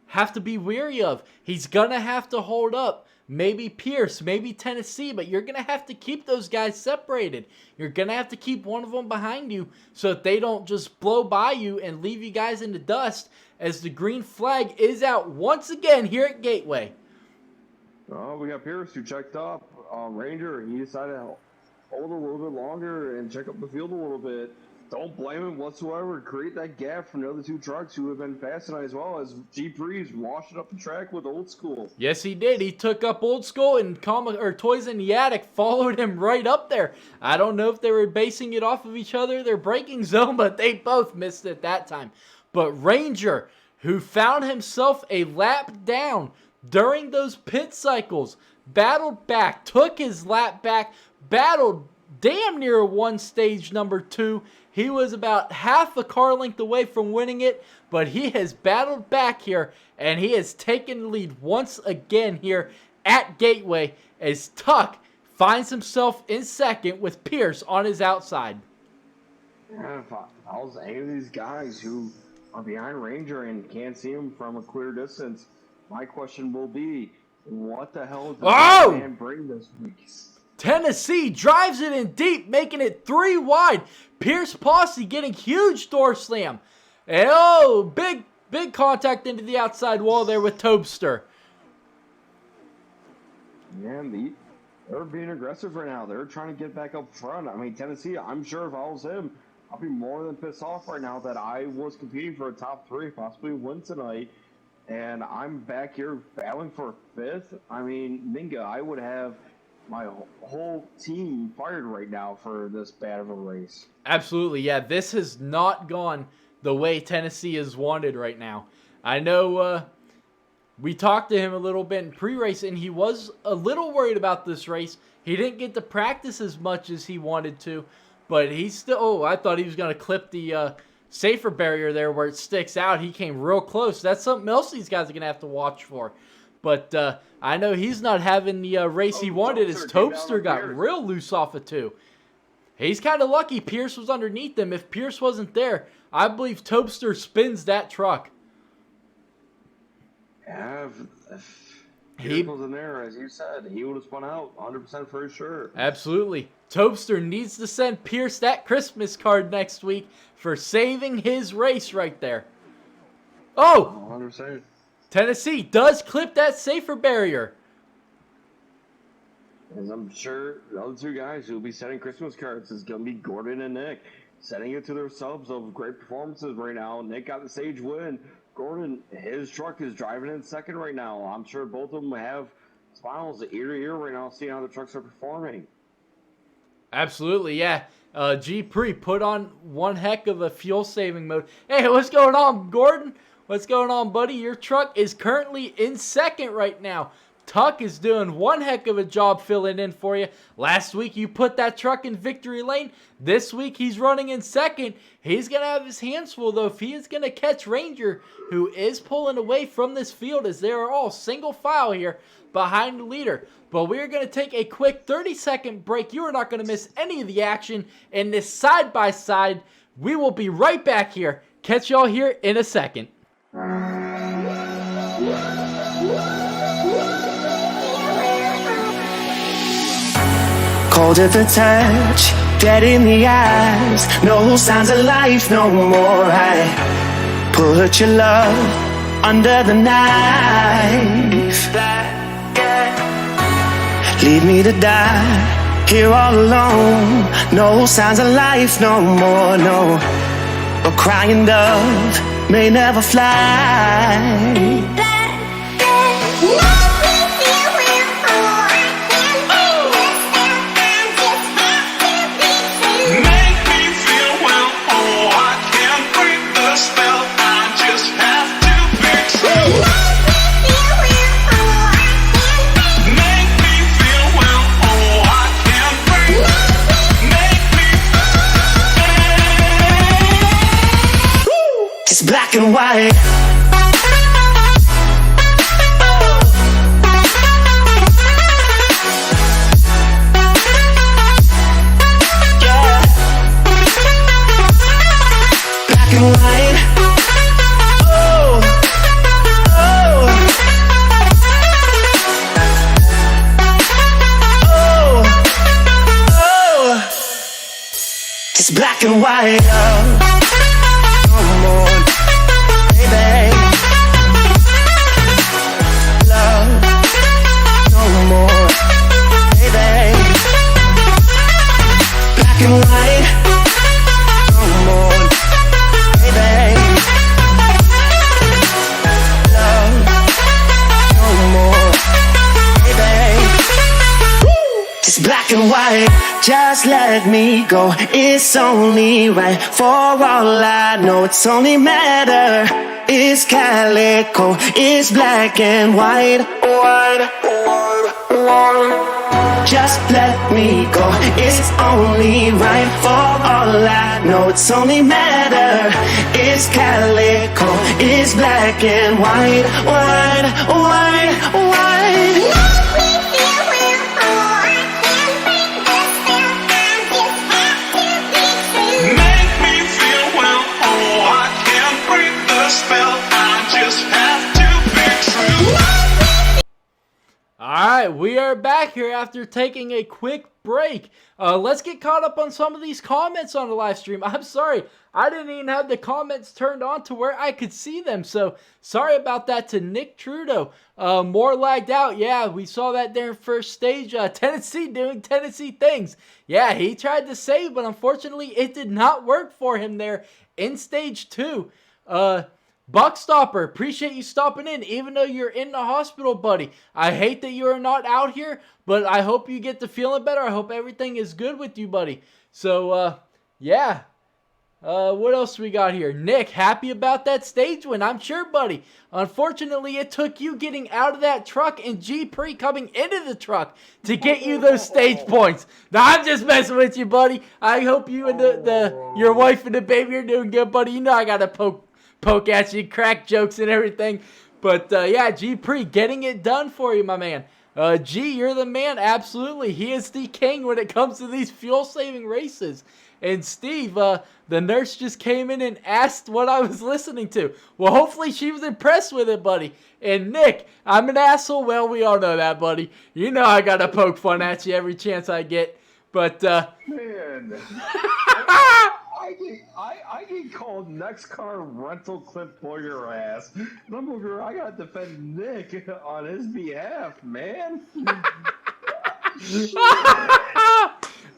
Speaker 3: have to be weary of. He's gonna have to hold up. Maybe Pierce, maybe Tennessee, but you're going to have to keep those guys separated. You're going to have to keep one of them behind you so that they don't just blow by you and leave you guys in the dust, as the green flag is out once again here at Gateway.
Speaker 4: Oh, we got Pierce who checked up. Ranger, he decided to hold a little bit longer and check up the field a little bit. Don't blame him whatsoever. Create that gap from the other 2 trucks who have been fast tonight, as well as G-Breeze washing up the track with Old School.
Speaker 3: Yes, he did. He took up Old School, and Toys in the Attic followed him right up there. I don't know if they were basing it off of each other, their braking zone, but they both missed it that time. But Ranger, who found himself a lap down during those pit cycles, battled back, took his lap back, battled damn near one stage number 2. He was about half a car length away from winning it, but he has battled back here, and he has taken the lead once again here at Gateway, as Tuck finds himself in 2nd with Pierce on his outside.
Speaker 4: Yeah, if I was any of these guys who are behind Ranger and can't see him from a clear distance, my question will be, what the hell did this man bring this week?
Speaker 3: Tennessee drives it in deep, making it 3 wide. Pierce Posse getting huge door slam. And big contact into the outside wall there with Tobster.
Speaker 4: Man, they're being aggressive right now. They're trying to get back up front. I mean, Tennessee, I'm sure if I was him, I'll be more than pissed off right now that I was competing for a top 3, possibly win tonight. and I'm back here battling for 5th. I mean, Minga, I would have my whole team fired right now for this bad of a race.
Speaker 3: Absolutely, yeah. This has not gone the way Tennessee is wanted right now. I know we talked to him a little bit in pre-race, and he was a little worried about this race. He didn't get to practice as much as he wanted to, but he's still... Oh, I thought he was going to clip the safer barrier there where it sticks out. He came real close. That's something else these guys are going to have to watch for. But I know he's not having the race he wanted as Topster got real loose off of 2. He's kind of lucky Pierce was underneath him. If Pierce wasn't there, I believe Topster spins that truck.
Speaker 4: Yeah, if Pierce was in there, as you said, he would have spun out 100% for sure.
Speaker 3: Absolutely. Topster needs to send Pierce that Christmas card next week for saving his race right there. Oh!
Speaker 4: 100%.
Speaker 3: Tennessee does clip that safer barrier.
Speaker 4: As I'm sure the other 2 guys who will be sending Christmas cards is going to be Gordon and Nick, sending it to their subs of great performances right now. Nick got the stage win. Gordon, his truck is driving in 2nd right now. I'm sure both of them have smiles ear to ear right now, seeing how the trucks are performing.
Speaker 3: Absolutely, yeah. G Pre put on one heck of a fuel saving mode. Hey, what's going on, Gordon? What's going on, buddy? Your truck is currently in 2nd right now. Tuck is doing one heck of a job filling in for you. Last week you put that truck in victory lane. This week he's running in 2nd. He's going to have his hands full, though, if he is going to catch Ranger, who is pulling away from this field as they are all single file here behind the leader. But we're going to take a quick 30-second break. You are not going to miss any of the action in this side-by-side. We will be right back here. Catch y'all here in a second.
Speaker 1: Cold at the touch, dead in the eyes. No signs of life no more. I put your love under the knife. Leave me to die here all alone. No signs of life no more. No, a crying dove may never fly. It's black and white. Yeah. Black and white. Oh, oh, oh, oh. It's black and white. No more. Love, no more, baby. Black and white, no more, baby. Love, no more, baby. It's black and white. Just let me go. It's only right. For all I know, it's only matter. It's calico, it's black and white, white, white, white. Just let me go, it's only right. For all I know, it's only matter. It's calico, it's black and white, white, white, white.
Speaker 3: Alright, we are back here after taking a quick break. Let's get caught up on some of these comments on the live stream. I'm sorry, I didn't even have the comments turned on to where I could see them, so sorry about that to Nick Trudeau. More lagged out, yeah, we saw that there in first stage. Tennessee doing Tennessee things. Yeah, he tried to save, but unfortunately it did not work for him there in stage 2. Buckstopper, appreciate you stopping in, even though you're in the hospital, buddy. I hate that you are not out here, but I hope you get to feeling better. I hope everything is good with you, buddy. So, yeah. What else we got here? Nick, happy about that stage win, I'm sure, buddy. Unfortunately, it took you getting out of that truck and G-Pre coming into the truck to get you those stage points. Now, I'm just messing with you, buddy. I hope you and your wife and the baby are doing good, buddy. You know I got to poke at you, crack jokes and everything. But, yeah, G-Pre getting it done for you, my man. G, you're the man, absolutely. He is the king when it comes to these fuel-saving races. And Steve, the nurse just came in and asked what I was listening to. Well, hopefully she was impressed with it, buddy. And Nick, I'm an asshole. Well, we all know that, buddy. You know I got to poke fun at you every chance I get. But,
Speaker 4: Man, I get called NEXXTCAR rental clip for your ass. I'm over here, I got to defend Nick on his behalf, man.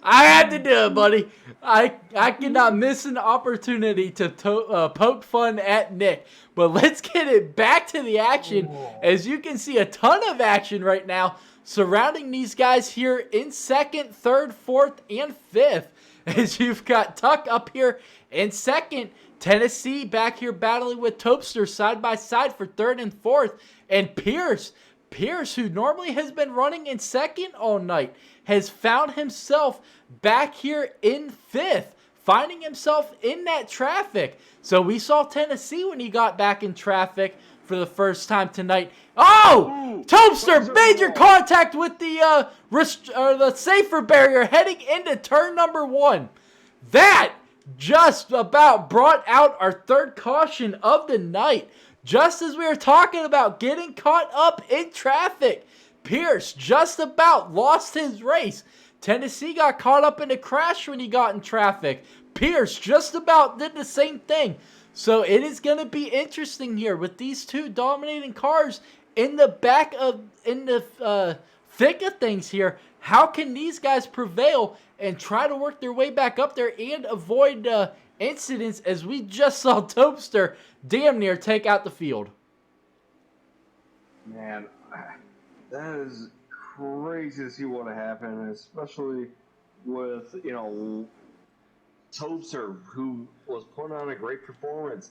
Speaker 3: I had to do it, buddy. I cannot miss an opportunity to poke fun at Nick. But let's get it back to the action. As you can see, a ton of action right now surrounding these guys here in 2nd, 3rd, 4th, and 5th. As you've got Tuck up here in 2nd, Tennessee back here battling with Topster side by side for 3rd and 4th, and Pierce, who normally has been running in 2nd all night, has found himself back here in 5th, finding himself in that traffic. So we saw Tennessee when he got back in traffic for the first time tonight. Oh! Topster, major contact with the safer barrier heading into turn number 1. That just about brought out our 3rd caution of the night. Just as we were talking about getting caught up in traffic, Pierce just about lost his race. Tennessee got caught up in a crash when he got in traffic. Pierce just about did the same thing. So it is going to be interesting here with these two dominating cars in the thick of things here. How can these guys prevail and try to work their way back up there and avoid incidents as we just saw Topster damn near take out the field?
Speaker 4: Man, that is crazy to see what happened, especially with, Topster, who was putting on a great performance,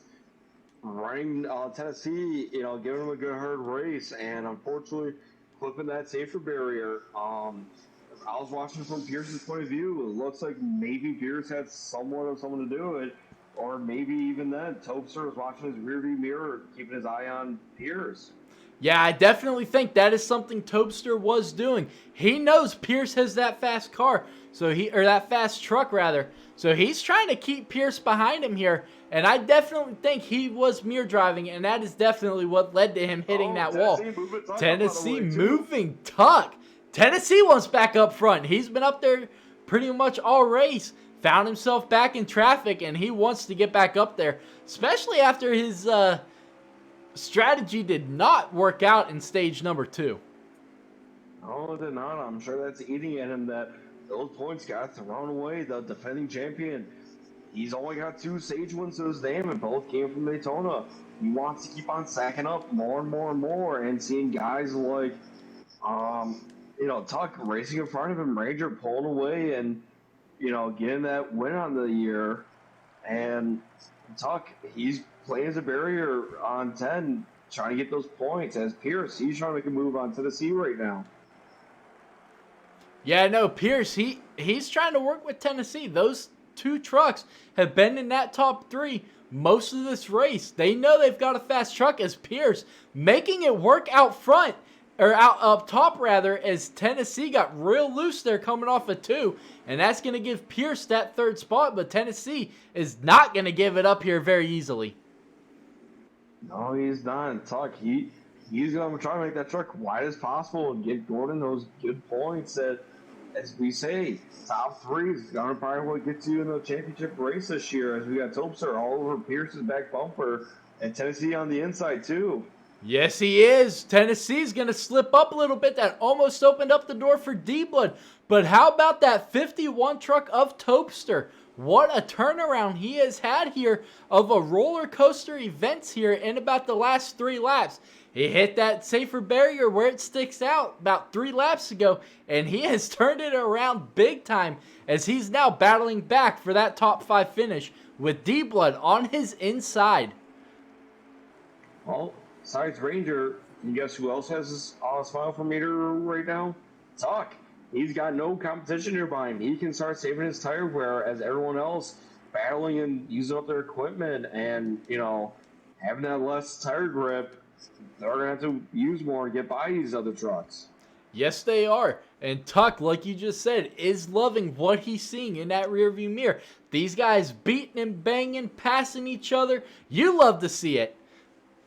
Speaker 4: running Tennessee, giving him a good hard race, and unfortunately clipping that safer barrier. I was watching from Pierce's point of view. It looks like maybe Pierce had somewhat of someone to do it, or maybe even then Topster was watching his rearview mirror, keeping his eye on Pierce.
Speaker 3: Yeah, I definitely think that is something Topster was doing. He knows Pierce has that fast car, or that fast truck rather. So he's trying to keep Pierce behind him here, and I definitely think he was mirror driving, and that is definitely what led to him hitting that wall. Tennessee moving Tuck. Tennessee wants back up front. He's been up there pretty much all race. Found himself back in traffic, and he wants to get back up there, especially after his strategy did not work out in stage number 2.
Speaker 4: No, it did not. I'm sure that's eating at him that those points got thrown away. The defending champion, he's only got 2 stage wins to his name, and both came from Daytona. He wants to keep on sacking up more and more and more, and seeing guys like, Tuck racing in front of him, Ranger pulling away, and getting that win on the year. And Tuck, he's playing as a barrier on 10, trying to get those points. As Pierce, he's trying to make a move on Tennessee right now.
Speaker 3: Yeah, no, Pierce, he's trying to work with Tennessee. Those 2 trucks have been in that top 3 most of this race. They know they've got a fast truck as Pierce making it work out front, or out up top rather, as Tennessee got real loose there coming off of 2, and that's going to give Pierce that 3rd spot, but Tennessee is not going to give it up here very easily.
Speaker 4: No, he's not. And Tuck, he's going to try to make that truck wide as possible and get Gordon those good points that, as we say, top 3 is going to probably what gets you in the championship race this year, as we got Topster all over Pierce's back bumper and Tennessee on the inside too.
Speaker 3: Yes, he is. Tennessee's going to slip up a little bit. That almost opened up the door for D-Blood. But how about that 51 truck of Topster? what a turnaround he has had here of a roller coaster events here in about the last 3 laps. He hit that safer barrier where it sticks out about 3 laps ago, and he has turned it around big time as he's now battling back for that top 5 finish with D-Blood on his inside.
Speaker 4: Well, besides Ranger, you guess who else has his smile for meter right now? Tuck. He's got no competition nearby him. He can start saving his tire wear as everyone else battling and using up their equipment and, having that less tire grip. They're going to have to use more and get by these other trucks.
Speaker 3: Yes, they are. And Tuck, like you just said, is loving what he's seeing in that rearview mirror. These guys beating and banging, passing each other. You love to see it.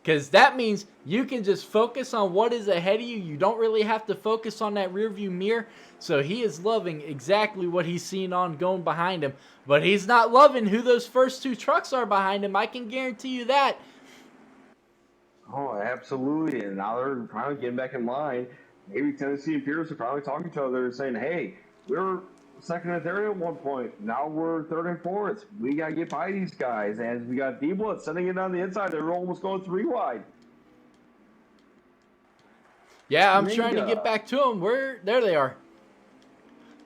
Speaker 3: Because that means you can just focus on what is ahead of you. You don't really have to focus on that rearview mirror. So he is loving exactly what he's seeing on going behind him. But he's not loving who those first 2 trucks are behind him. I can guarantee you that.
Speaker 4: Oh, absolutely. And now they're finally getting back in line. Maybe Tennessee and Pierce are probably talking to each other and saying, hey, we're second and third at one point. Now we're third and fourth. We got to get by these guys. And we got D-Blood sending it on the inside. They're almost going 3 wide.
Speaker 3: Yeah, I'm trying to get back to them. There they are.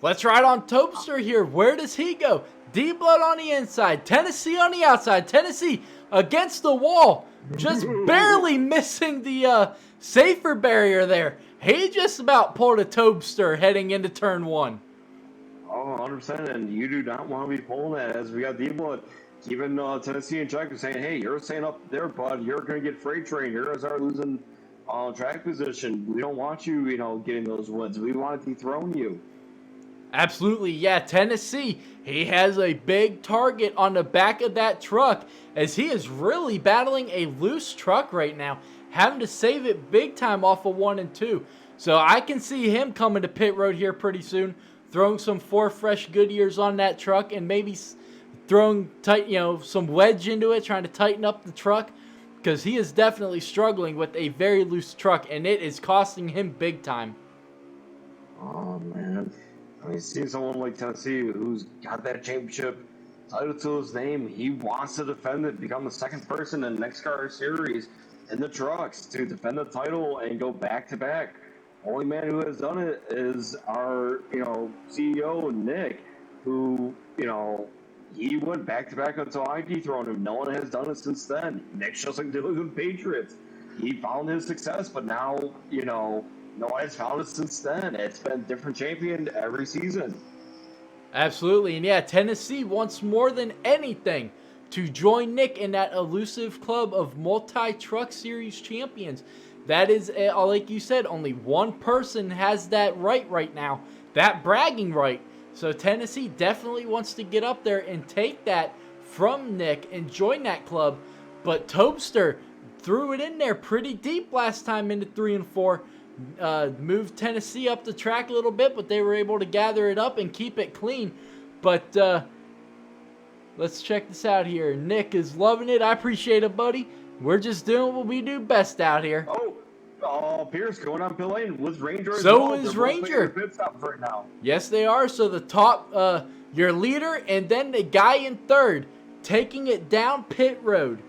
Speaker 3: Let's ride on Topster here. Where does he go? D-Blood on the inside. Tennessee on the outside. Tennessee against the wall. Just barely missing the safer barrier there. He just about pulled a Topster heading into turn 1.
Speaker 4: Oh, 100%. And you do not want to be pulling that as we got D-Blood keeping Tennessee in check and saying, hey, you're staying up there, bud. You're going to get freight train. You're going to start losing track position. We don't want you, getting those wins. We want to dethrone you.
Speaker 3: Absolutely, yeah. Tennessee, he has a big target on the back of that truck as he is really battling a loose truck right now, having to save it big time off of 1 and 2. So I can see him coming to pit road here pretty soon, throwing some 4 fresh Goodyears on that truck and maybe throwing some wedge into it, trying to tighten up the truck because he is definitely struggling with a very loose truck and it is costing him big time.
Speaker 4: Oh, man. I mean, seeing someone like Tennessee who's got that championship title to his name, he wants to defend it, become the second person in NEXXTCAR Series in the trucks to defend the title and go back-to-back. Only man who has done it is our, CEO, Nick, who, he went back-to-back until I dethroned him. No one has done it since then. Nick's just like the New England Patriots. He found his success, but now, no one has found it since then. It's been a different champion every season.
Speaker 3: Absolutely. And yeah, Tennessee wants more than anything to join Nick in that elusive club of multi-truck series champions. That is, like you said, only one person has that right now. That bragging right. So Tennessee definitely wants to get up there and take that from Nick and join that club. But Topster threw it in there pretty deep last time into 3 and 4. Moved Tennessee up the track a little bit, but they were able to gather it up and keep it clean. But let's check this out here. Nick is loving it. I appreciate it, buddy. We're just doing what we do best out here.
Speaker 4: Oh, Pierce going on pit lane with Ranger.
Speaker 3: So is Ranger.
Speaker 4: Pit stops right now.
Speaker 3: Yes, they are. So the top, your leader, and then the guy in third, taking it down pit road.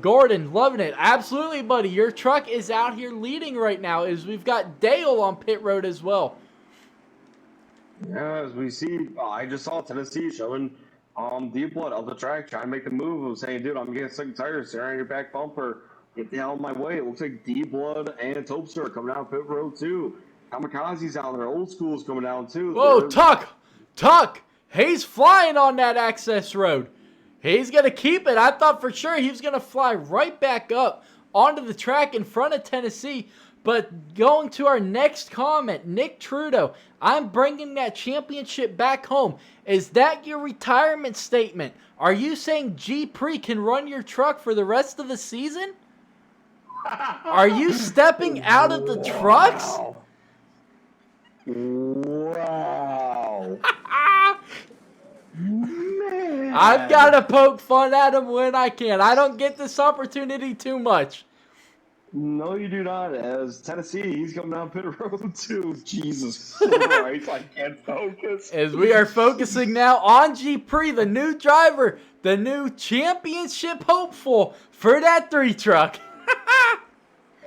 Speaker 3: Gordon, loving it. Absolutely, buddy. Your truck is out here leading right now as we've got Dale on pit road as well.
Speaker 4: Yeah, as we see, I just saw Tennessee showing D-Blood up the track, trying to make the move of saying, dude, I'm getting sick tires, staring at your back bumper. Get the hell out of my way. It looks like D-Blood and Topster coming down pit road too. Kamikaze's out there. Old School's coming down too.
Speaker 3: Whoa, Tuck! He's flying on that access road. He's going to keep it. I thought for sure he was going to fly right back up onto the track in front of Tennessee. But going to our next comment, Nick Trudeau, I'm bringing that championship back home. Is that your retirement statement? Are you saying G Pre can run your truck for the rest of the season? Are you stepping out of the trucks?
Speaker 4: Wow. Man.
Speaker 3: I've got to poke fun at him when I can. I don't get this opportunity too much.
Speaker 4: No, you do not. As Tennessee, he's coming down pit road too. Jesus Christ, I can't focus.
Speaker 3: As we are focusing now on G-Pre, the new driver, the new championship hopeful for that 3 truck.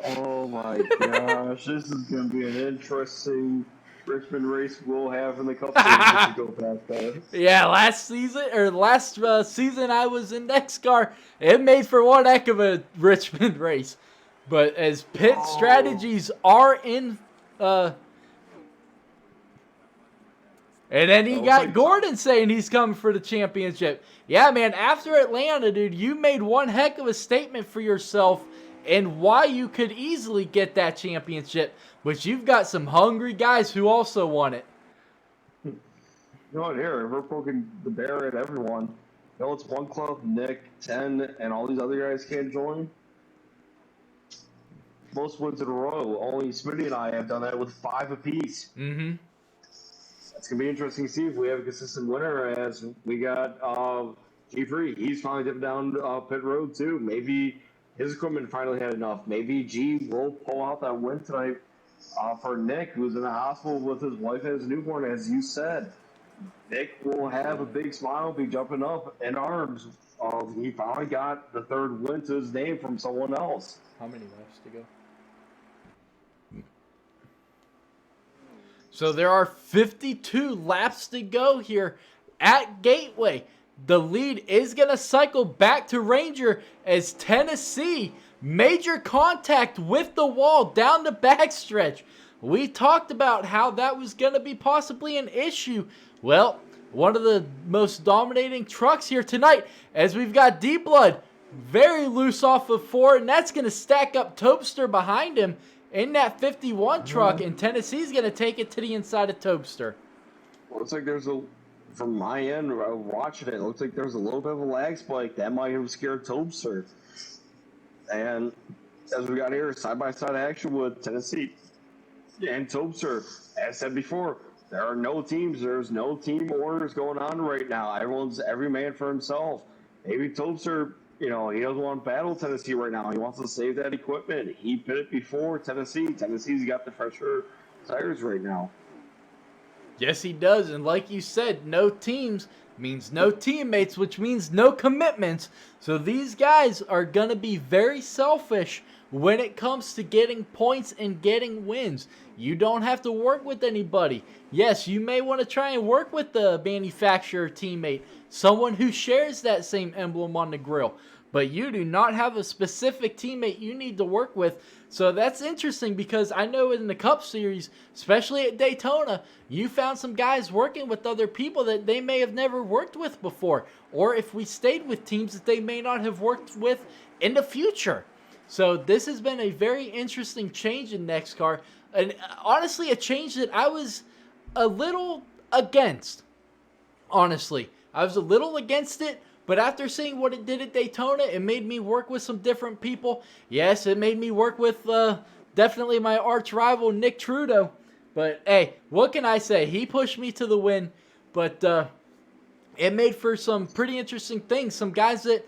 Speaker 4: Oh my gosh, this is going to be an interesting Richmond race we'll have in the couple days to go past that.
Speaker 3: Yeah, last season I was in NEXXTCAR, it made for one heck of a Richmond race. But as pit strategies are in, and then you got Gordon saying he's coming for the championship. Yeah, man, after Atlanta, dude, you made one heck of a statement for yourself and why you could easily get that championship. But you've got some hungry guys who also want it.
Speaker 4: You know what, here, we're poking the bear at everyone. You know, it's one club, Nick, 10, and all these other guys can't join. Most wins in a row. Only Smitty and I have done that with 5 apiece.
Speaker 3: Mm-hmm.
Speaker 4: It's going to be interesting to see if we have a consistent winner, as we got G3. He's finally dipping down pit road, too. Maybe his equipment finally had enough. Maybe G will pull out that win tonight for Nick, who's in the hospital with his wife and his newborn, as you said. Nick will have a big smile, be jumping up in arms. He finally got the 3rd win to his name from someone else.
Speaker 3: How many laps to go? So there are 52 laps to go here at Gateway. The lead is going to cycle back to Ranger as Tennessee major contact with the wall down the backstretch. We talked about how that was going to be possibly an issue. Well, one of the most dominating trucks here tonight, as we've got D-Blood very loose off of 4, and that's going to stack up Topster behind him in that 51 truck, and Tennessee's going to take it to the inside of Topster.
Speaker 4: Looks like there's from my end, watching it, looks like there's a little bit of a lag spike. That might have scared Topster. And as we got here, side-by-side action with Tennessee and Topster. As said before, there are no teams. There's no team orders going on right now. Every man for himself. Maybe Topster, he doesn't want to battle Tennessee right now. He wants to save that equipment. He pitted before Tennessee. Tennessee's got the fresher tires right now.
Speaker 3: Yes, he does. And like you said, no teams means no teammates, which means no commitments. So these guys are going to be very selfish when it comes to getting points and getting wins. You don't have to work with anybody. Yes, you may want to try and work with the manufacturer teammate, someone who shares that same emblem on the grill. But you do not have a specific teammate you need to work with. So that's interesting because I know in the Cup Series, especially at Daytona, you found some guys working with other people that they may have never worked with before. Or if we stayed with teams that they may not have worked with in the future. So this has been a very interesting change in NEXXTCAR. And honestly, a change that I was a little against. Honestly, I was a little against it. But after seeing what it did at Daytona, it made me work with some different people. Yes, it made me work with definitely my arch rival, Nick Trudeau. But, hey, what can I say? He pushed me to the win. But it made for some pretty interesting things. Some guys that,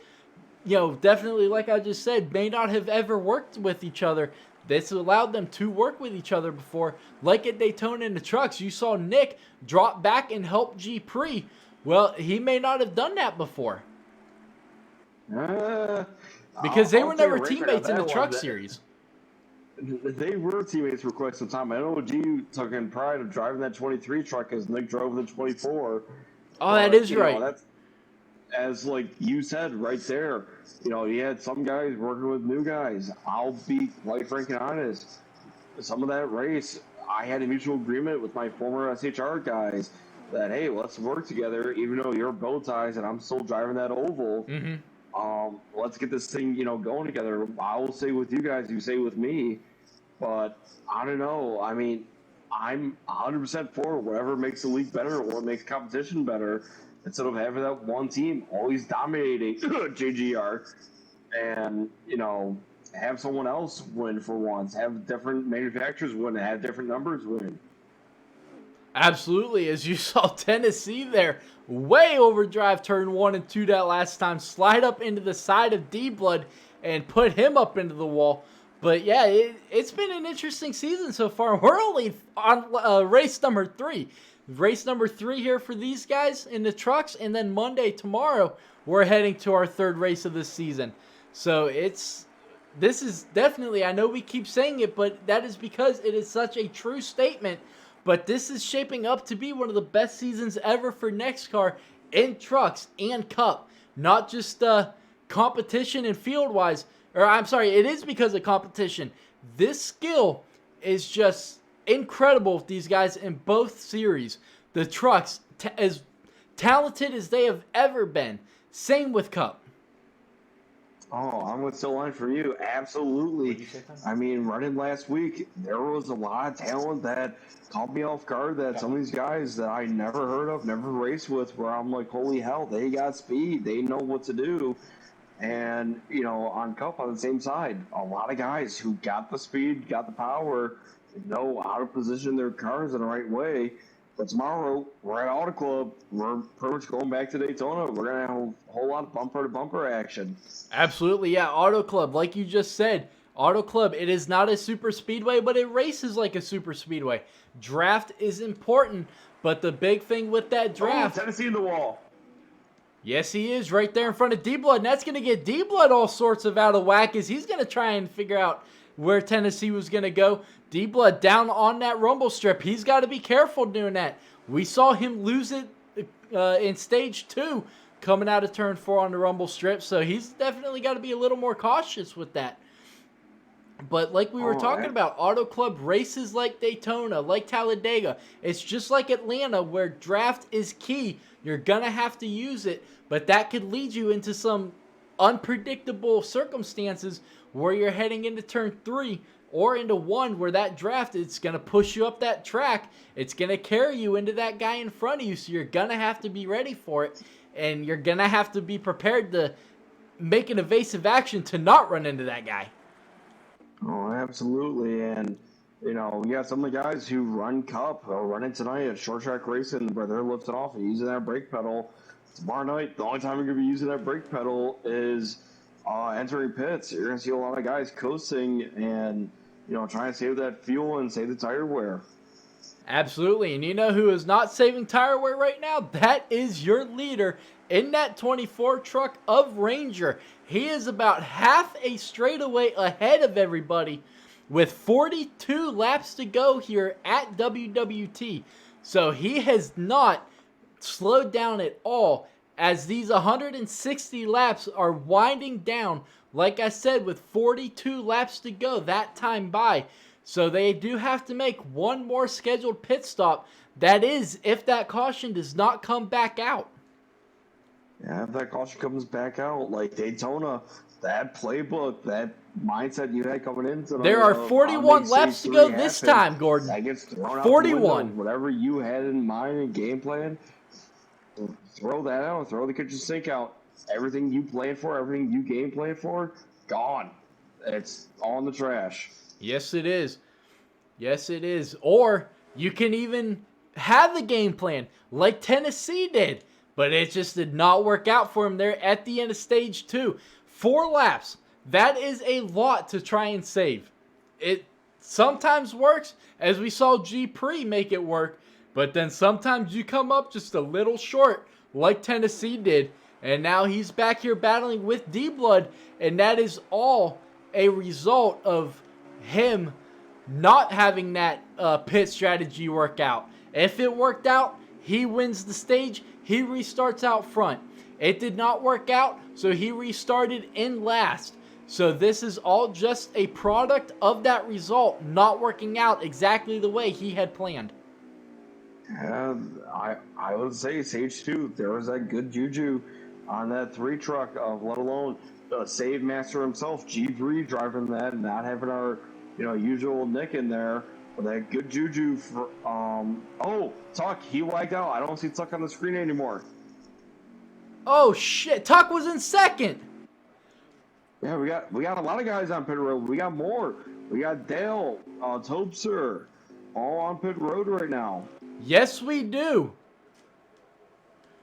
Speaker 3: definitely, like I just said, may not have ever worked with each other. This allowed them to work with each other before. Like at Daytona in the trucks, you saw Nick drop back and help G-Pre. Well, he may not have done that before. Because they were never teammates in the truck series.
Speaker 4: They were teammates for quite some time. I know G took in pride of driving that 23 truck as Nick drove the 24.
Speaker 3: Oh, that is right.
Speaker 4: That's, as like you said right there, you had some guys working with new guys. I'll be quite frank and honest. Some of that race, I had a mutual agreement with my former SHR guys that, hey, let's work together, even though you're bow ties and I'm still driving that oval.
Speaker 3: Mm-hmm.
Speaker 4: Let's get this thing, going together. I will say with you guys, you say with me, but I don't know. I mean, I'm 100% for whatever makes the league better or what makes competition better, instead of having that one team always dominating JGR and, have someone else win for once, have different manufacturers win, have different numbers win.
Speaker 3: Absolutely, as you saw Tennessee there, way overdrive turn 1 and 2 that last time, slide up into the side of D-Blood and put him up into the wall. But yeah, it's been an interesting season so far. We're only on race number 3. Race number 3 here for these guys in the trucks. And then Monday, tomorrow, we're heading to our 3rd race of the season. So this is definitely, I know we keep saying it, but that is because it is such a true statement. But this is shaping up to be one of the best seasons ever for NEXXTCAR in trucks and Cup. Not just competition and field-wise. Or I'm sorry, it is because of competition. This skill is just incredible with these guys in both series. The trucks, as talented as they have ever been. Same with Cup.
Speaker 4: Oh, I'm with still line for you. Absolutely. I mean, running last week, there was a lot of talent that caught me off guard that some of these guys that I never heard of, never raced with, where I'm like, holy hell, they got speed. They know what to do. And, you know, on Cup on the same side, a lot of guys who got the speed, got the power, know how to position their cars in the right way. But tomorrow, we're at Auto Club. We're pretty much going back to Daytona. We're going to have a whole lot of bumper-to-bumper action.
Speaker 3: Absolutely, yeah. Auto Club, like you just said, Auto Club, it is not a super speedway, but it races like a super speedway. Draft is important, but the big thing with that draft...
Speaker 4: Oh, Tennessee in the wall.
Speaker 3: Yes, he is right there in front of D-Blood, and that's going to get D-Blood all sorts of out of whack as he's going to try and figure out where Tennessee was going to go. D-Blood down on that rumble strip. He's got to be careful doing that. We saw him lose it in stage 2 coming out of turn 4 on the rumble strip, so he's definitely got to be a little more cautious with that. But like we were talking about, Auto Club races like Daytona, like Talladega. It's just like Atlanta where draft is key. You're going to have to use it, but that could lead you into some unpredictable circumstances where you're heading into turn 3 or into 1 where that draft, it's going to push you up that track. It's going to carry you into that guy in front of you, so you're going to have to be ready for it, and you're going to have to be prepared to make an evasive action to not run into that guy.
Speaker 4: Oh, absolutely. And, you know, we got some of the guys who run Cup or running tonight at short track racing where they're lifting off and using that brake pedal. Tomorrow night, the only time you're going to be using that brake pedal is entering pits. You're going to see a lot of guys coasting and, you know, trying to save that fuel and save the tire wear.
Speaker 3: Absolutely. And you know who is not saving tire wear right now? That is your leader in that 24 truck of Ranger. He is about half a straightaway ahead of everybody with 42 laps to go here at WWT. So he has not slowed down at all as these 160 laps are winding down, like I said, with 42 laps to go that time by. So they do have to make one more scheduled pit stop. That is, if that caution does not come back out.
Speaker 4: Yeah, if that caution comes back out, like Daytona, that playbook, that mindset you had coming into
Speaker 3: there are 41 laps to go this time, Gordon.
Speaker 4: That gets thrown out
Speaker 3: 41.
Speaker 4: the window. Whatever you had in mind and game plan, throw that out. Throw the kitchen sink out. Everything you planned for, everything you game planned for, gone. It's all in the trash.
Speaker 3: Yes, it is. Yes, it is. Or you can even have the game plan like Tennessee did. But it just did not work out for him there at the end of stage 2. 4 laps. That is a lot to try and save. It sometimes works, as we saw G Pre make it work. But then sometimes you come up just a little short, like Tennessee did. And now he's back here battling with D-Blood. And that is all a result of him not having that pit strategy work out. If it worked out, he wins the stage. He restarts out front. It did not work out, so he restarted in last. So this is all just a product of that result not working out exactly the way he had planned.
Speaker 4: I would say stage 2, there was that good juju on that 3 truck, let alone the save master himself, G3, driving that and not having our usual Nick in there. But that good juju for Tuck, he lagged out. I don't see Tuck on the screen anymore.
Speaker 3: Oh shit, Tuck was in second.
Speaker 4: Yeah, we got a lot of guys on pit road. We got more. We got Dale, Topser, all on pit road right now.
Speaker 3: Yes, we do.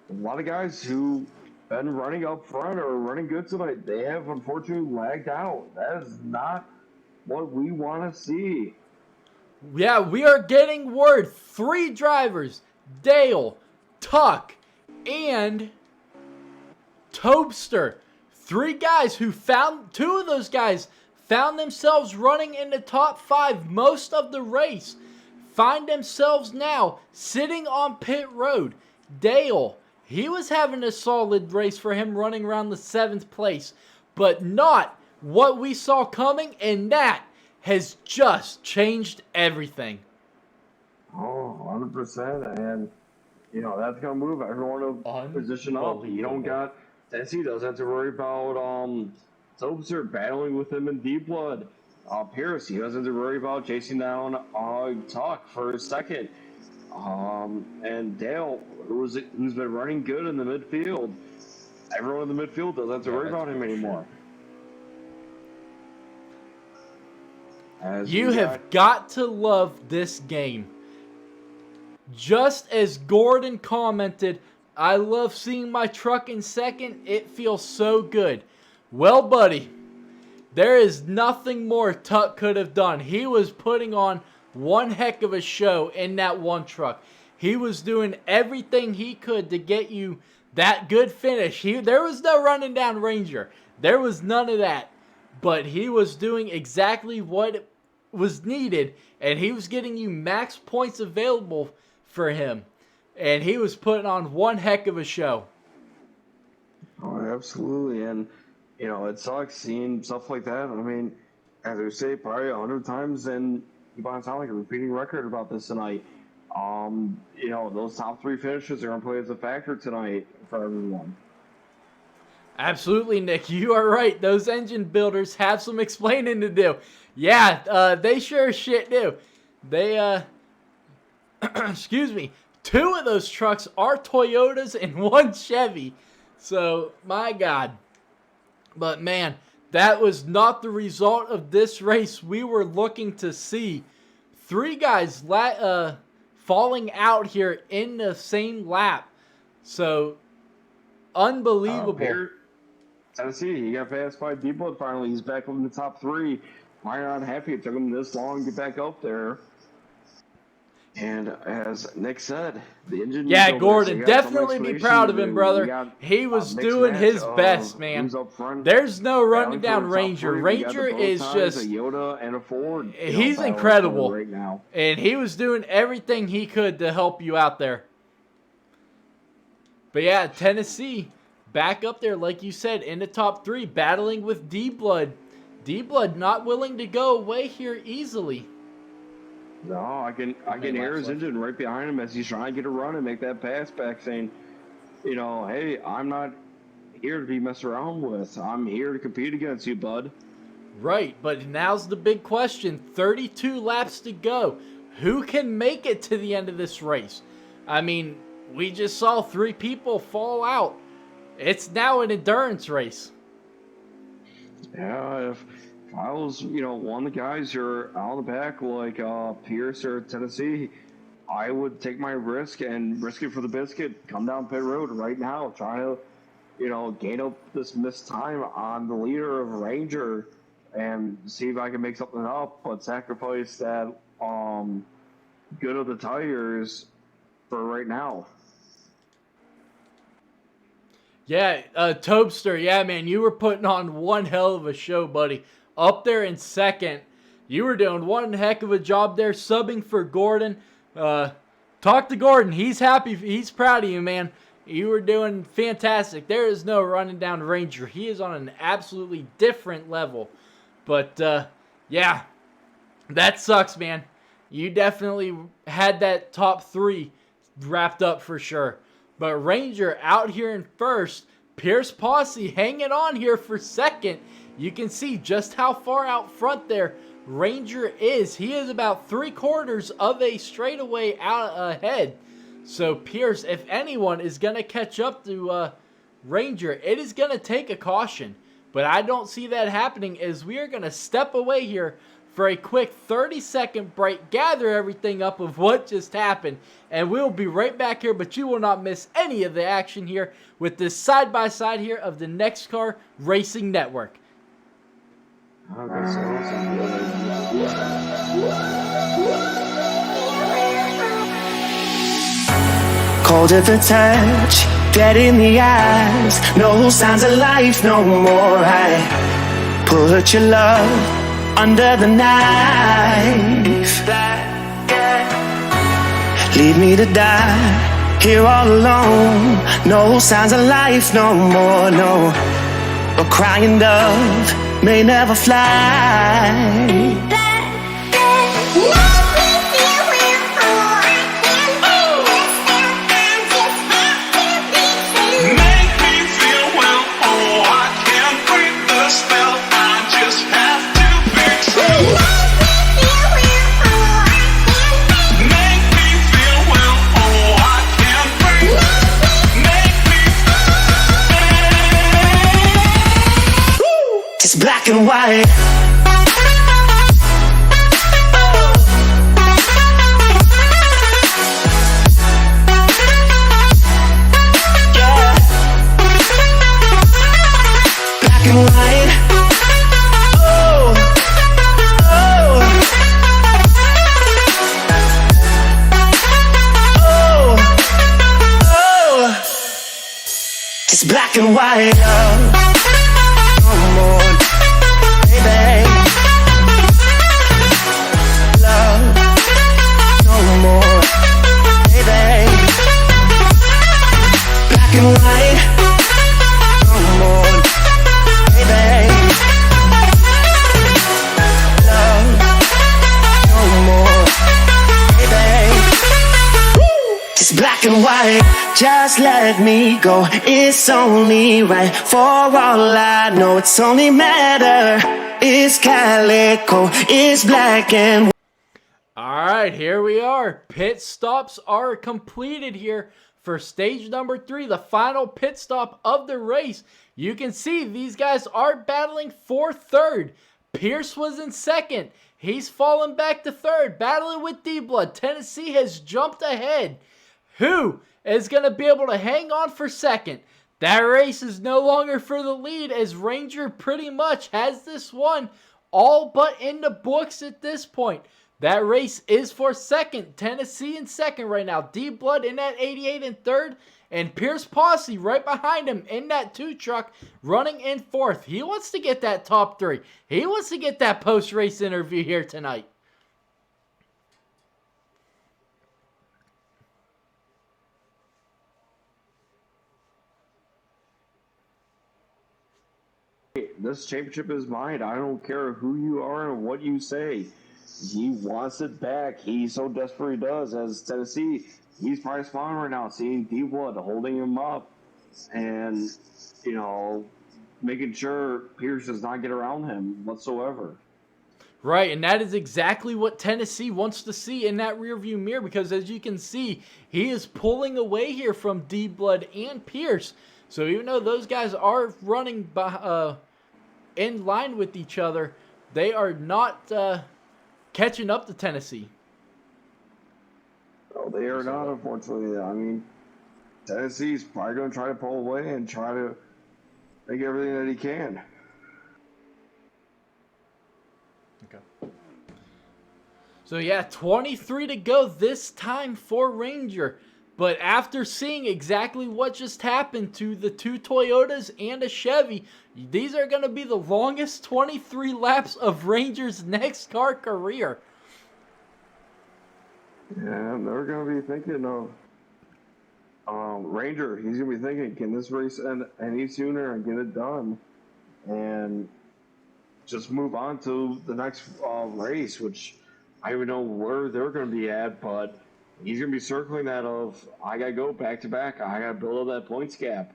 Speaker 4: A lot of guys who been running up front or running good tonight, they have unfortunately lagged out. That is not what we want to see.
Speaker 3: Yeah, we are getting word. 3 drivers, Dale, Tuck, and Tobster. 3 guys who found, 2 of those guys found themselves running in the top 5 most of the race. Find themselves now sitting on pit road. Dale, he was having a solid race for him, running around the 7th place, but not what we saw coming, and that has just changed everything.
Speaker 4: Oh, 100%. And, you know, that's going to move everyone to position up. You don't got, Tennessee doesn't have to worry about Tobster battling with him in deep blood. Pierce, he doesn't have to worry about chasing down Tuck for a second. And Dale, who's been running good in the midfield. Everyone in the midfield doesn't have to worry about him anymore.
Speaker 3: You have got to love this game. Just as Gordon commented, I love seeing my truck in second. It feels so good. Well, buddy, there is nothing more Tuck could have done. He was putting on one heck of a show in that one truck. He was doing everything he could to get you that good finish. There was no running down Ranger. There was none of that. But he was doing exactly what was needed, and he was getting you max points available for him. And he was putting on one heck of a show.
Speaker 4: Oh, absolutely. And, you know, it sucks seeing stuff like that. I mean, as I say, probably 100 times, and you might sound like a repeating record about this tonight. You know, those top 3 finishes are going to play as a factor tonight for everyone.
Speaker 3: Absolutely, Nick. You are right. Those engine builders have some explaining to do. Yeah, they sure as shit do. They, excuse me, 2 of those trucks are Toyotas and 1 Chevy. So, my God. But, man, that was not the result of this race we were looking to see. 3 guys falling out here in the same lap. So, unbelievable.
Speaker 4: Tennessee, he got passed by Depot finally. He's back up in the top 3. Why not happy it took him this long to get back up there? And as Nick said, the engine.
Speaker 3: Yeah, Gordon, definitely be proud of him, brother. He was doing his best, man. There's no running down Ranger. Ranger is just
Speaker 4: a Yoda and a Ford.
Speaker 3: He's incredible right now, and he was doing everything he could to help you out there. But yeah, Tennessee back up there, like you said, in the top 3, battling with D-Blood. D-Blood not willing to go away here easily.
Speaker 4: No, I can hear his engine right behind him as he's trying to get a run and make that pass back, saying, you know, hey, I'm not here to be messed around with. I'm here to compete against you, bud.
Speaker 3: Right, but now's the big question. 32 laps to go. Who can make it to the end of this race? I mean, we just saw 3 people fall out. It's now an endurance race.
Speaker 4: Yeah, if I was, you know, one of the guys who are out of the back like Pierce or Tennessee, I would take my risk and risk it for the biscuit. Come down pit road right now, try to, you know, gain up this missed time on the leader of Ranger and see if I can make something up, but sacrifice that good of the tires for right now.
Speaker 3: Yeah, Tobster, yeah, man, you were putting on one hell of a show, buddy. Up there in second, you were doing one heck of a job there, subbing for Gordon. Talk to Gordon. He's happy. He's proud of you, man. You were doing fantastic. There is no running down Ranger. He is on an absolutely different level. But, yeah, that sucks, man. You definitely had that top 3 wrapped up for sure. But Ranger out here in first. Pierce Posse hanging on here for second. You can see just how far out front there Ranger is. He is about 3/4 of a straightaway out ahead. So Pierce, if anyone is going to catch up to Ranger, it is going to take a caution. But I don't see that happening, as we are going to step away here for a quick 30-second break, gather everything up of what just happened, and we'll be right back here, but you will not miss any of the action here with this side-by-side here of the NEXXTCAR Racing Network.
Speaker 4: Okay, so yeah.
Speaker 1: Cold at the touch, dead in the eyes. No signs of life no more. I put your love under the knife. Leave me to die here all alone. No signs of life no more. No, a crying dove may never fly. It's black and white. Yeah. Black and white. Oh, oh, oh, oh. It's black and white. No more. Love, no more, baby. Black and white, no more, baby. Love, no more, baby. It's black and white, just let me go. It's only right for all I know. It's only matter. It's calico, it's black and white.
Speaker 3: Alright, here we are. Pit stops are completed here for stage number 3, the final pit stop of the race. You can see these guys are battling for third. Pierce was in second. He's fallen back to third, battling with D-Blood. Tennessee has jumped ahead. Who is going to be able to hang on for second? That race is no longer for the lead, as Ranger pretty much has this one all but in the books at this point. That race is for second. Tennessee in second right now. D-Blood in that 88 in third. And Pierce Posse right behind him in that 2 truck running in fourth. He wants to get that top 3. He wants to get that post-race interview here tonight.
Speaker 4: This championship is mine. I don't care who you are and what you say. He wants it back. He so desperately does. As Tennessee, he's probably smiling right now, seeing D-Blood holding him up and, you know, making sure Pierce does not get around him whatsoever.
Speaker 3: Right, and that is exactly what Tennessee wants to see in that rearview mirror, because as you can see, he is pulling away here from D-Blood and Pierce. So even though those guys are running by, in line with each other, they are not catching up to Tennessee.
Speaker 4: No, they are not, unfortunately. I mean, Tennessee's probably going to try to pull away and try to make everything that he can.
Speaker 3: Okay. So yeah, 23 to go this time for Ranger. But after seeing exactly what just happened to the 2 Toyotas and a Chevy, these are going to be the longest 23 laps of Ranger's NEXXTCAR career.
Speaker 4: Yeah, they're going to be thinking of Ranger. He's going to be thinking, can this race end any sooner and get it done? And just move on to the next race, which I don't even know where they're going to be at, but he's going to be circling that of, I got to go back to back. I got to build up that points gap.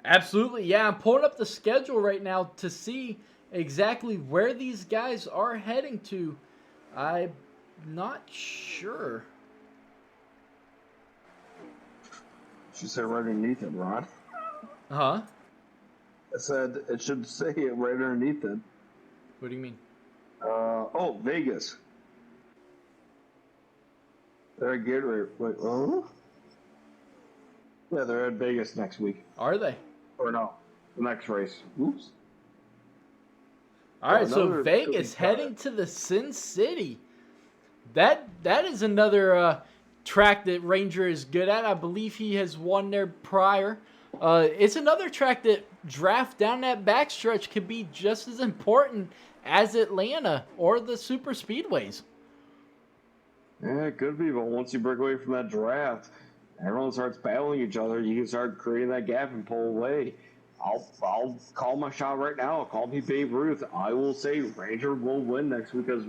Speaker 3: Absolutely, yeah. I'm pulling up the schedule right now to see exactly where these guys are heading to. I'm not sure.
Speaker 4: Should say right underneath it, Ron.
Speaker 3: Huh?
Speaker 4: I said it should say it right underneath it.
Speaker 3: What do you mean?
Speaker 4: Oh, Vegas. They're at Gatorade. Wait, oh? Yeah, they're at Vegas next week.
Speaker 3: Are they?
Speaker 4: Or no, the next race. Oops.
Speaker 3: All right, so
Speaker 4: Another
Speaker 3: Vegas
Speaker 4: cookie
Speaker 3: heading to the Sin City. That is another track that Ranger is good at. I believe he has won there prior. It's another track that draft down that backstretch could be just as important as Atlanta or the super speedways.
Speaker 4: Yeah, it could be, but once you break away from that draft, everyone starts battling each other. You can start creating that gap and pull away. I'll call my shot right now. I'll call me Babe Ruth. I will say Ranger will win next week as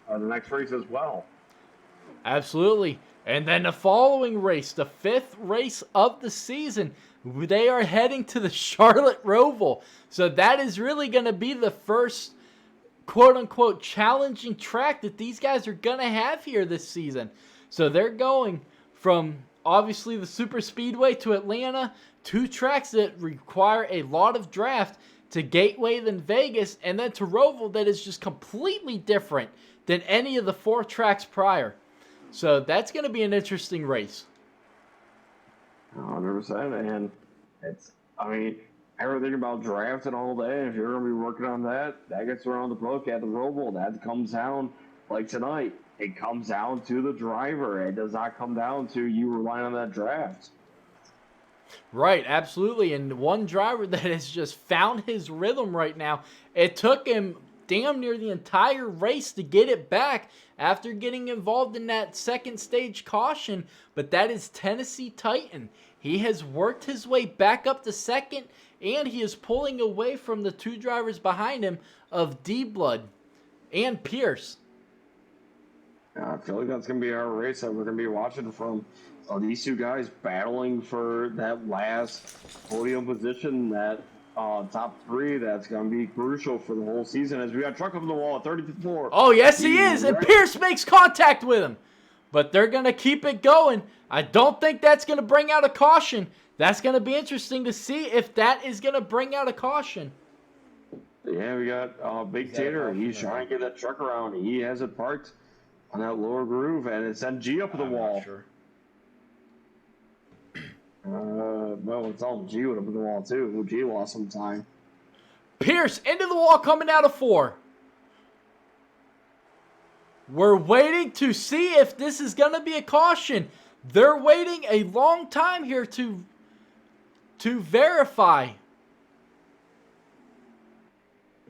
Speaker 4: the next race as well.
Speaker 3: Absolutely. And then the following race, the 5th race of the season, they are heading to the Charlotte Roval. So that is really going to be the first quote-unquote challenging track that these guys are going to have here this season. So they're going from obviously the super speedway to Atlanta, 2 tracks that require a lot of draft, to Gateway then Vegas, and then to Roval that is just completely different than any of the 4 tracks prior. So that's going to be an interesting race.
Speaker 4: 100%, and everything about draft and all that, if you're going to be working on that gets around the book at the Roval. That comes down, like tonight, it comes down to the driver. It does not come down to you relying on that draft.
Speaker 3: Right, absolutely. And one driver that has just found his rhythm right now, it took him damn near the entire race to get it back after getting involved in that second stage caution, but that is Tennessee Titan. He has worked his way back up to second, and he is pulling away from the 2 drivers behind him of D-Blood and Pierce.
Speaker 4: I feel like that's going to be our race that we're going to be watching from these 2 guys battling for that last podium position, that top 3 that's going to be crucial for the whole season, as we got truck up the wall at 34.
Speaker 3: Oh, yes, he is, and Pierce makes contact with him. But they're going to keep it going. I don't think that's going to bring out a caution. That's going to be interesting to see if that is going to bring out a caution.
Speaker 4: Yeah, we got Big Tater. He's trying to get that truck around. He has it parked on that lower groove, and it's sent G up the wall.
Speaker 3: Not sure.
Speaker 4: Well, it's all G would have been the wall too. G lost some time.
Speaker 3: Pierce into the wall coming out of 4. We're waiting to see if this is going to be a caution. They're waiting a long time here to verify.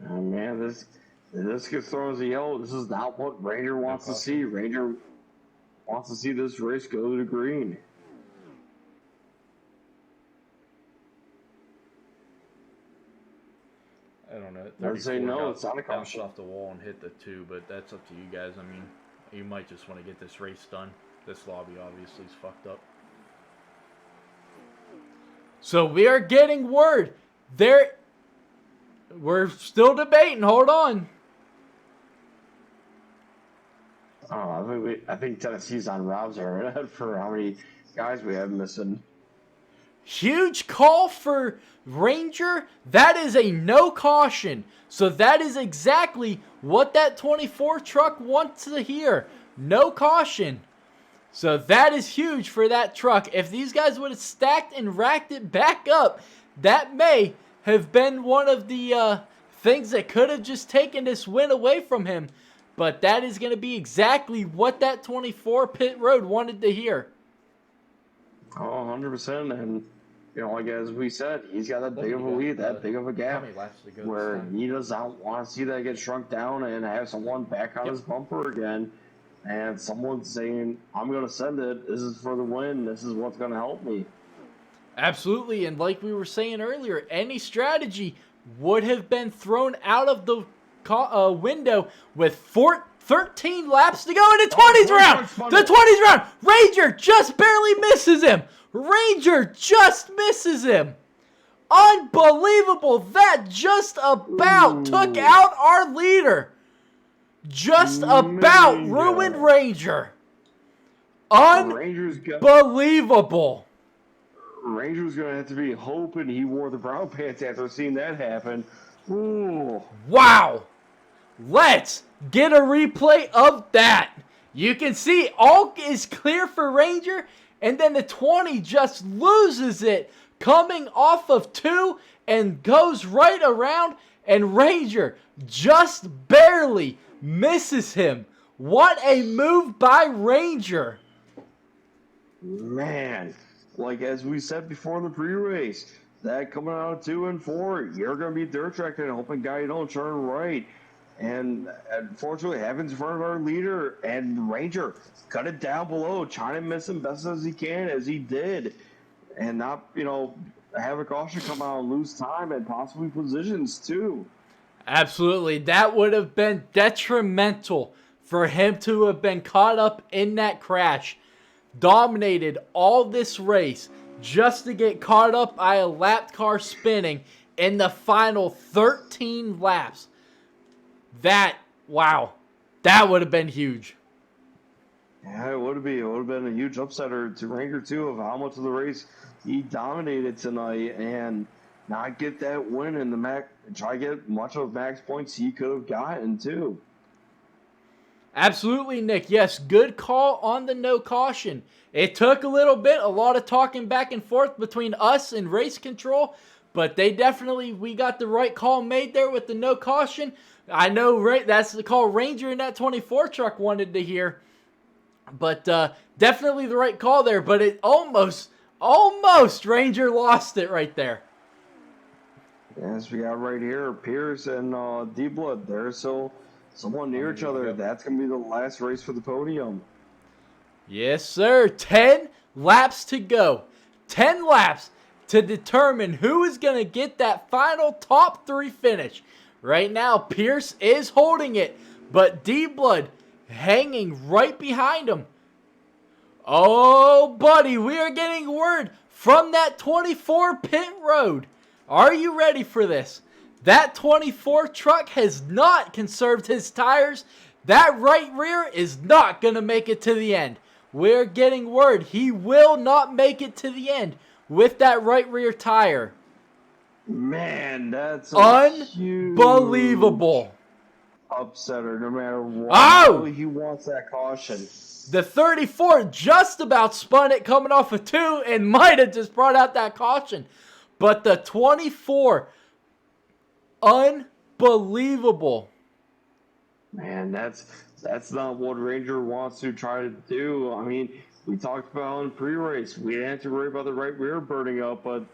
Speaker 4: Oh man, this gets thrown as a yellow. This is not what Ranger wants to see. Ranger wants to see this race go to green.
Speaker 3: I don't know.
Speaker 4: I'd say no, it's not a
Speaker 3: bounced
Speaker 4: caution.
Speaker 3: off the wall and hit the 2, but that's up to you guys. I mean, you might just want to get this race done. This lobby obviously is fucked up. So we are getting word. We're still debating. Hold on.
Speaker 4: I think Tennessee's on Rob's area for how many guys we have missing.
Speaker 3: Huge call for Ranger. That is a no caution. So that is exactly what that 24 truck wants to hear. No caution. So that is huge for that truck. If these guys would have stacked and racked it back up, that may have been one of the things that could have just taken this win away from him. But that is going to be exactly what that 24 pit road wanted to hear.
Speaker 4: Oh, 100%. And, like as we said, he's got that big of a lead, that big of a gap, where he does not want to see that get shrunk down and have someone back on his bumper again. And someone's saying, I'm going to send it. This is for the win. This is what's going to help me.
Speaker 3: Absolutely. And like we were saying earlier, any strategy would have been thrown out of the window with 13 laps to go in the 20s round. The 20s round. Ranger just barely misses him. Ranger just misses him. Unbelievable. That just about took out our leader. Just about ruined Ranger. Unbelievable.
Speaker 4: Ranger's going to have to be hoping he wore the brown pants after seeing that happen. Ooh.
Speaker 3: Wow. Let's get a replay of that. You can see all is clear for Ranger, and then the 20 just loses it, coming off of 2 and goes right around and Ranger just barely misses him. What a move by Ranger.
Speaker 4: Man, like as we said before in the pre-race, that coming out of 2 and 4, you're going to be dirt tracking and hoping guy you don't turn right. And unfortunately, happens in front of our leader, and Ranger cut it down below, trying to miss him best as he can, as he did, and not, have a caution come out and lose time and possibly positions too.
Speaker 3: Absolutely. That would have been detrimental for him to have been caught up in that crash. Dominated all this race just to get caught up by a lapped car spinning in the final 13 laps. Wow, that would have been huge.
Speaker 4: Yeah, it would have been. It would have been a huge upsetter to Ranger too, of how much of the race he dominated tonight, and not get that win in the max. Try to get much of max points he could have gotten too.
Speaker 3: Absolutely, Nick. Yes, good call on the no caution. It took a little bit, a lot of talking back and forth between us and race control, but we got the right call made there with the no caution. I know that's the call Ranger in that 24 truck wanted to hear, but definitely the right call there, but it almost Ranger lost it right there.
Speaker 4: Yes, we got right here Pierce and D-Blood. They're so somewhat near each other. That's going to be the last race for the podium.
Speaker 3: Yes, sir. 10 laps to go. 10 laps to determine who is going to get that final top 3 finish. Right now, Pierce is holding it, but D-Blood hanging right behind him. Oh, buddy, we are getting word from that 24 pit road. Are you ready for this? That 24 truck has not conserved his tires. That right rear is not going to make it to the end. We're getting word he will not make it to the end with that right rear tire.
Speaker 4: Man, that's
Speaker 3: unbelievable.
Speaker 4: Upsetter, no matter what.
Speaker 3: Oh!
Speaker 4: He wants that caution.
Speaker 3: The 34 just about spun it coming off of 2 and might have just brought out that caution. But the 24, unbelievable.
Speaker 4: Man, that's not what Ranger wants to try to do. I mean, we talked about in pre-race, we didn't have to worry about the right rear burning up, but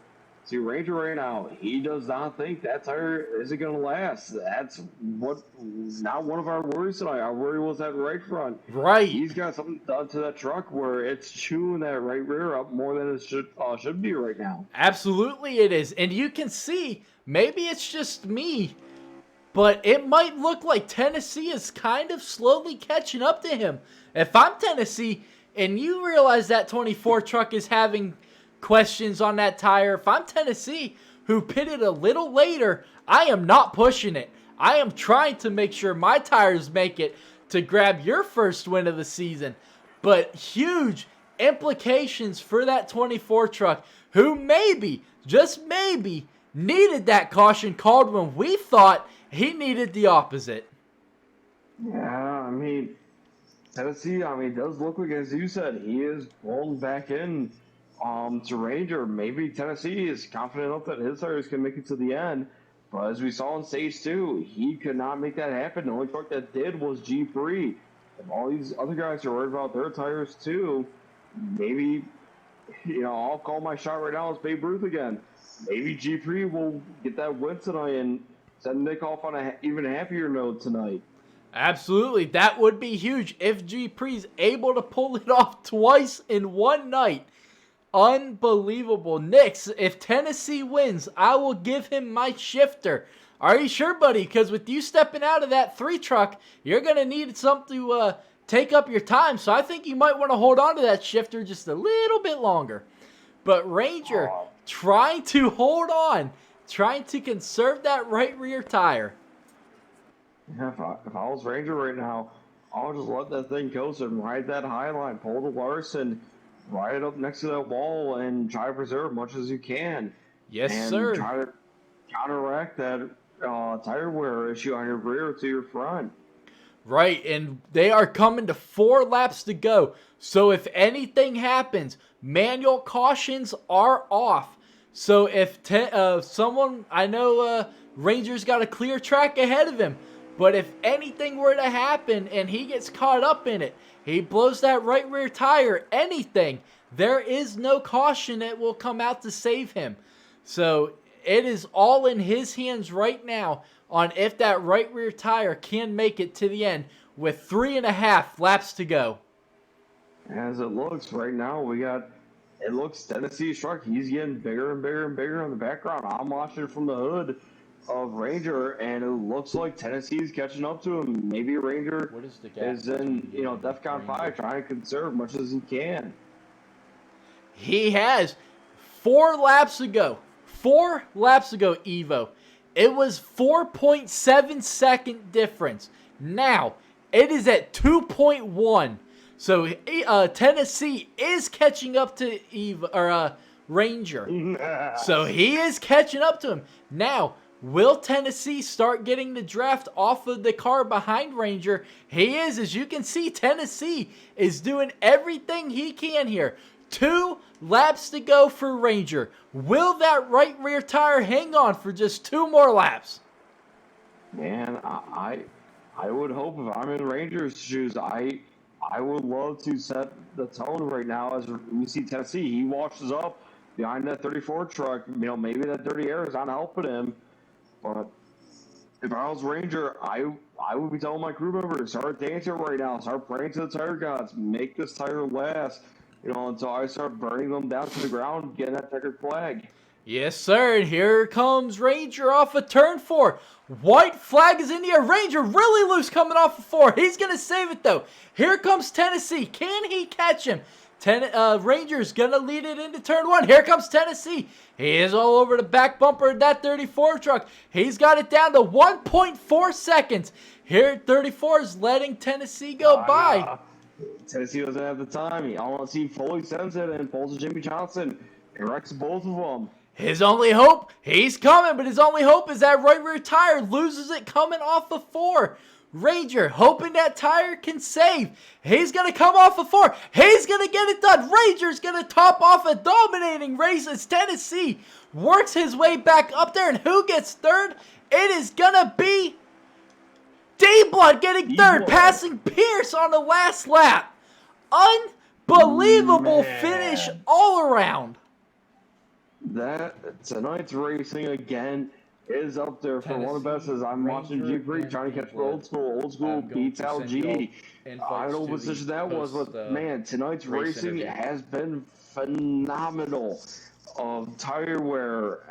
Speaker 4: see, Ranger right now, he does not think that tire isn't going to last. That's not one of our worries tonight. Our worry was that right front.
Speaker 3: Right.
Speaker 4: He's got something done to that truck where it's chewing that right rear up more than it should be right now.
Speaker 3: Absolutely it is. And you can see, maybe it's just me, but it might look like Tennessee is kind of slowly catching up to him. If I'm Tennessee and you realize that 24 truck is having questions on that tire, if I'm Tennessee, who pitted a little later, I am not pushing it. I am trying to make sure my tires make it to grab your first win of the season. But huge implications for that 24 truck, who maybe, just maybe, needed that caution called when we thought he needed the opposite.
Speaker 4: Yeah, I mean, Tennessee, it does look like, as you said, he is rolling back in to Ranger. Maybe Tennessee is confident enough that his tires can make it to the end, but as we saw in stage 2, he could not make that happen. The only truck that did was G3. If all these other guys are worried about their tires too, maybe, I'll call my shot right now. It's Babe Ruth again. Maybe G3 will get that win tonight and send Nick off on an even happier note tonight.
Speaker 3: Absolutely. That would be huge if G3's able to pull it off twice in one night. Unbelievable. Nix, if Tennessee wins, I will give him my shifter. Are you sure, buddy? Because with you stepping out of that 3 truck, you're going to need something to take up your time. So I think you might want to hold on to that shifter just a little bit longer. But Ranger trying to hold on, trying to conserve that right rear tire.
Speaker 4: Yeah, if I was Ranger right now, I'll just let that thing coast and ride that high line, pull the Larson, ride it up next to that wall, and try to preserve as much as you can.
Speaker 3: Yes,
Speaker 4: and
Speaker 3: sir.
Speaker 4: Try to counteract that tire wear issue on your rear to your front.
Speaker 3: Right, and they are coming to 4 laps to go. So if anything happens, manual cautions are off. So if someone, I know Ranger's got a clear track ahead of him, but if anything were to happen and he gets caught up in it, he blows that right rear tire, anything, there is no caution that will come out to save him. So it is all in his hands right now on if that right rear tire can make it to the end with 3.5 laps to go.
Speaker 4: As it looks right now, it looks Tennessee's truck. He's getting bigger and bigger and bigger in the background. I'm watching from the hood of Ranger, and it looks like Tennessee's catching up to him. Maybe Ranger is in, DEFCON 5 trying to conserve as much as he can.
Speaker 3: He has 4 laps ago, Evo. It was 4.7 second difference. Now, it is at 2.1. So Tennessee is catching up to Ranger. So he is catching up to him. Now, will Tennessee start getting the draft off of the car behind Ranger? He is. As you can see, Tennessee is doing everything he can here. 2 laps to go for Ranger. Will that right rear tire hang on for just 2 more laps?
Speaker 4: Man, I would hope if I'm in Ranger's shoes, I would love to set the tone right now as we see Tennessee. He washes up behind that 34 truck. Maybe that dirty air is not helping him. But if I was Ranger, I would be telling my crew members, start dancing right now. Start praying to the tire gods. Make this tire last, until I start burning them down to the ground, getting that checkered flag.
Speaker 3: Yes, sir. And here comes Ranger off of turn 4. White flag is in the air. Ranger really loose coming off of 4. He's going to save it, though. Here comes Tennessee. Can he catch him? Ranger's going to lead it into turn 1. Here comes Tennessee. He is all over the back bumper of that 34 truck. He's got it down to 1.4 seconds. Here, 34 is letting Tennessee go by.
Speaker 4: Nah. Tennessee doesn't have the time. I want to see fully sends it and pulls a Jimmy Johnson and wrecks both of them.
Speaker 3: His only hope, he's coming, but his only hope is that right rear tire loses it coming off of 4. Ranger hoping that tire can save. He's going to come off of 4. He's going to get it done. Ranger's going to top off a dominating race as Tennessee works his way back up there. And who gets third? It is going to be D-Blood getting third, passing Pierce on the last lap. Unbelievable finish all around.
Speaker 4: That tonight's racing again is up there for one of the best as I'm watching G Creek trying to catch old school beats out G. I don't know what position that was, but man, tonight's racing has been phenomenal. Tire wear,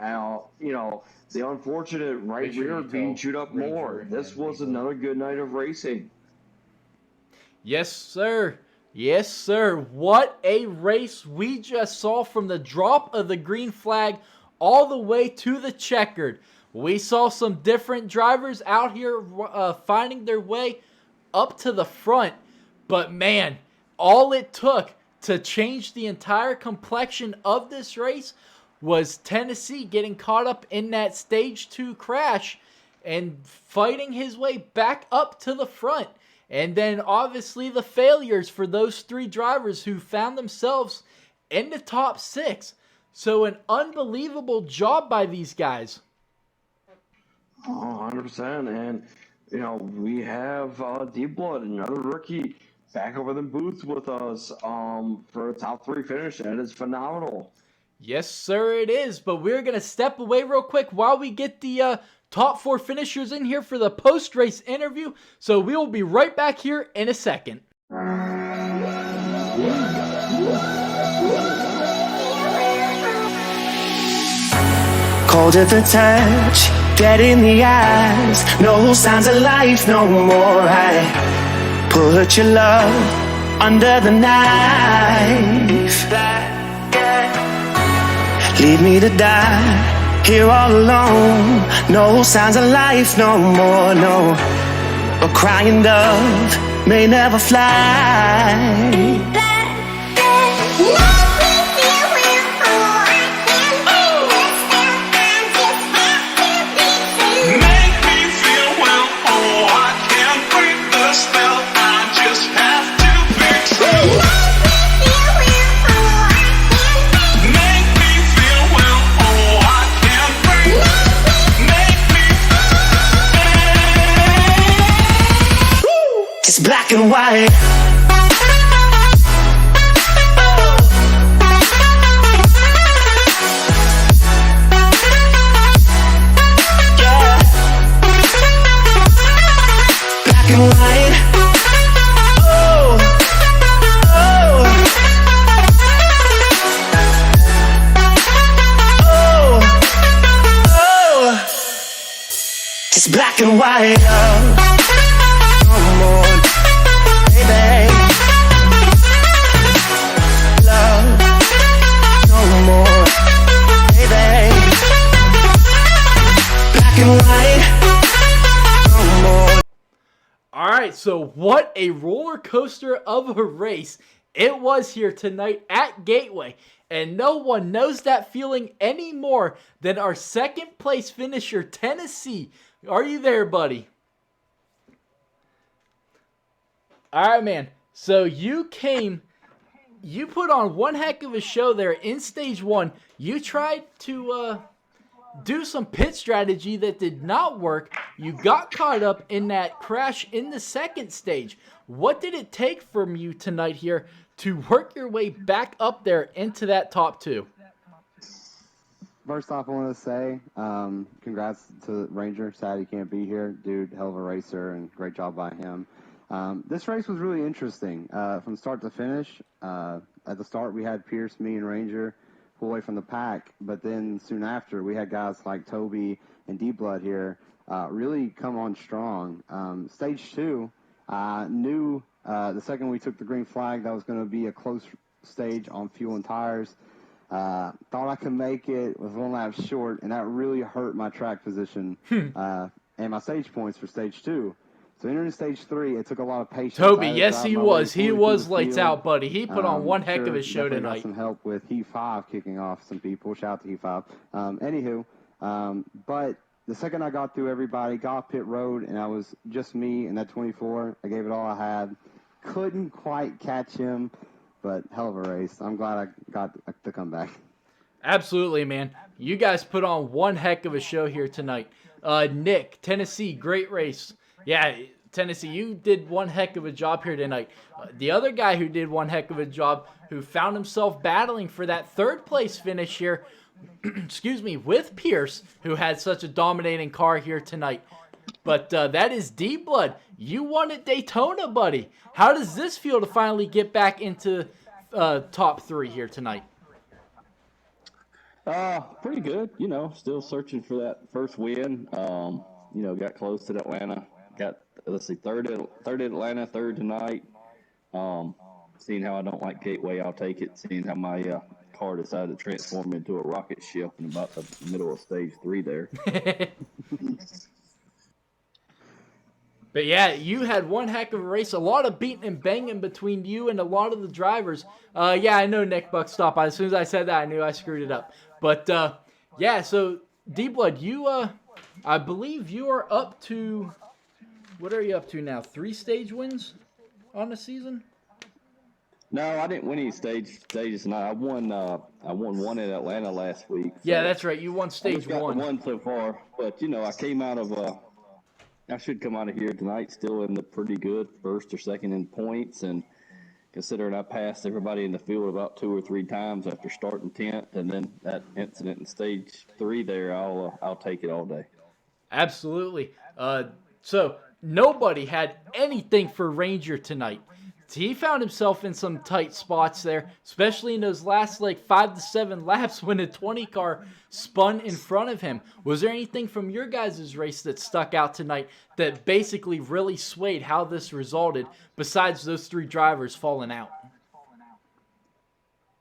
Speaker 4: the unfortunate right rear being chewed up more. This was another good night of racing.
Speaker 3: Yes, sir. Yes, sir. What a race we just saw from the drop of the green flag all the way to the checkered. We saw some different drivers out here finding their way up to the front. But man, all it took to change the entire complexion of this race was Tennessee getting caught up in that stage 2 crash and fighting his way back up to the front. And then obviously the failures for those 3 drivers who found themselves in the top 6. So an unbelievable job by these guys.
Speaker 4: 100%. And, we have D-Blood, another rookie, back over the booth with us for a top 3 finish. That is phenomenal.
Speaker 3: Yes, sir, it is. But we're going to step away real quick while we get the top 4 finishers in here for the post-race interview. So we will be right back here in a second.
Speaker 1: Cold at the touch, dead in the eyes. No signs of life no more. I put your love under the knife. Leave me to die here all alone. No signs of life no more, no. A crying dove may never fly. It's black and white. Yeah. Black and white. Oh, oh, oh, oh. It's black and white. No more, baby. Love, no more, baby. Black and white, no more.
Speaker 3: All right, so what a roller coaster of a race it was here tonight at Gateway. And no one knows that feeling any more than our second place finisher, Tennessee. Are you there, buddy? All right, man. So you put on one heck of a show there in stage one. You tried to do some pit strategy that did not work. You got caught up in that crash in the second stage. What did it take from you tonight here to work your way back up there into that top two?
Speaker 8: First off, I want to say congrats to Ranger. Sad he can't be here. Dude, hell of a racer, and great job by him. This race was really interesting from start to finish. At the start, we had Pierce, me, and Ranger pull away from the pack, but then soon after, we had guys like Toby and D-Blood here really come on strong. Stage two, knew the second we took the green flag that was going to be a close stage on fuel and tires. Thought I could make it, was one lap short, and that really hurt my track position and my stage points for stage two. So entering stage three, it took a lot of patience.
Speaker 3: Toby, yes, he was. He was lights out, buddy. He put on one heck of a show tonight.
Speaker 8: Got some help with Heat 5 kicking off some people. Shout out to Heat 5. Anywho, but the second I got through everybody, got pit road, and I was just me and that 24. I gave it all I had. Couldn't quite catch him, but hell of a race. I'm glad I got to come back.
Speaker 3: Absolutely, man. You guys put on one heck of a show here tonight. Nick, Tennessee, great race. Yeah, Tennessee, you did one heck of a job here tonight. The other guy who did one heck of a job, who found himself battling for that third place finish here, excuse me, with Pierce, who had such a dominating car here tonight. But that is D-Blood. You won at Daytona, buddy. How does this feel to finally get back into top three here tonight?
Speaker 9: Pretty good. You know, still searching for that first win. You know, got close to Atlanta. Got, let's see, third at Atlanta, third tonight. Seeing how I don't like Gateway, I'll take it. Seeing how my car decided to transform into a rocket ship in about the middle of stage 3 there.
Speaker 3: But yeah, you had one heck of a race. A lot of beating and banging between you and a lot of the drivers. Yeah, I know Nick Buck stopped. As soon as I said that, I knew I screwed it up. But yeah, so D-Blood, you, I believe you are up to, what are you up to now? 3 stage wins on the season?
Speaker 9: No, I didn't win any stages tonight. I won one in Atlanta last week. So
Speaker 3: yeah, that's right. You won stage one.
Speaker 9: One so far, but you know, I came out of I should come out of here tonight still in the pretty good first or second in points, and considering I passed everybody in the field about 2 or 3 times after starting 10th, and then that incident in stage 3 there, I'll take it all day.
Speaker 3: Absolutely. So nobody had anything for Ranger tonight. He found himself in some tight spots there, especially in those last like 5 to 7 laps when a 20 car spun in front of him. Was there anything from your guys' race that stuck out tonight that basically really swayed how this resulted, besides those 3 drivers falling out?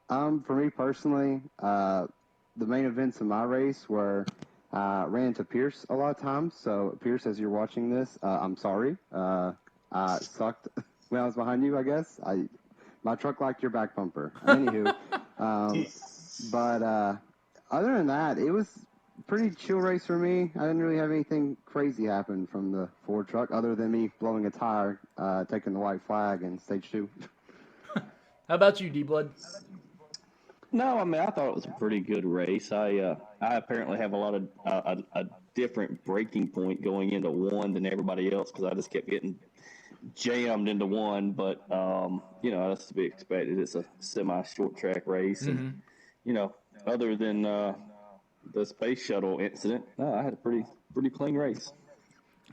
Speaker 8: For me personally, the main events in my race were ran into Pierce a lot of times. So Pierce, as you're watching this, I'm sorry. I sucked when I was behind you, I guess. My truck liked your back bumper. Anywho, but other than that, it was a pretty chill race for me. I didn't really have anything crazy happen from the Ford truck other than me blowing a tire, taking the white flag in stage 2.
Speaker 3: How about you, D-Blood?
Speaker 9: No, I mean, I thought it was a pretty good race. I apparently have a lot of a different breaking point going into 1 than everybody else, because I just kept getting jammed into one, but you know, that's to be expected. It's a semi-short track race, and you know, other than the space shuttle incident, I had a pretty clean race.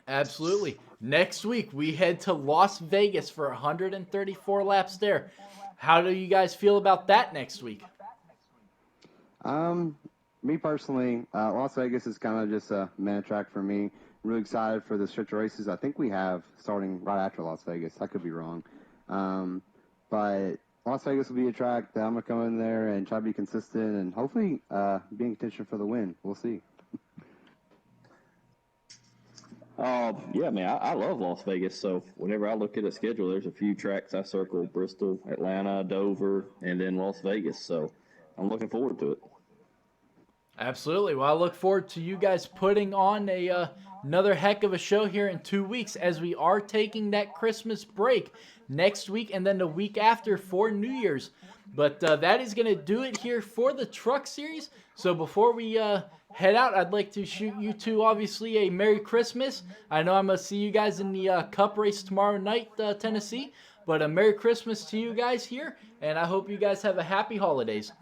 Speaker 3: Absolutely. Next week, we head to Las Vegas for 134 laps there. How do you guys feel about that next week?
Speaker 8: Me personally, Las Vegas is kind of just a minute track for me. I'm really excited for the stretch of races I think we have starting right after Las Vegas. I could be wrong. But Las Vegas will be a track that I'm going to come in there and try to be consistent and hopefully be in contention for the win. We'll see.
Speaker 9: Yeah, man, I love Las Vegas. So whenever I look at a schedule, there's a few tracks I circle: Bristol, Atlanta, Dover, and then Las Vegas. So I'm looking forward to it.
Speaker 3: Absolutely. Well, I look forward to you guys putting on another heck of a show here in 2 weeks, as we are taking that Christmas break next week and then the week after for New Year's. But that is going to do it here for the Truck Series. So before we head out, I'd like to shoot you two, obviously, a Merry Christmas. I know I'm going to see you guys in the Cup race tomorrow night, Tennessee. But a Merry Christmas to you guys here, and I hope you guys have a happy holidays.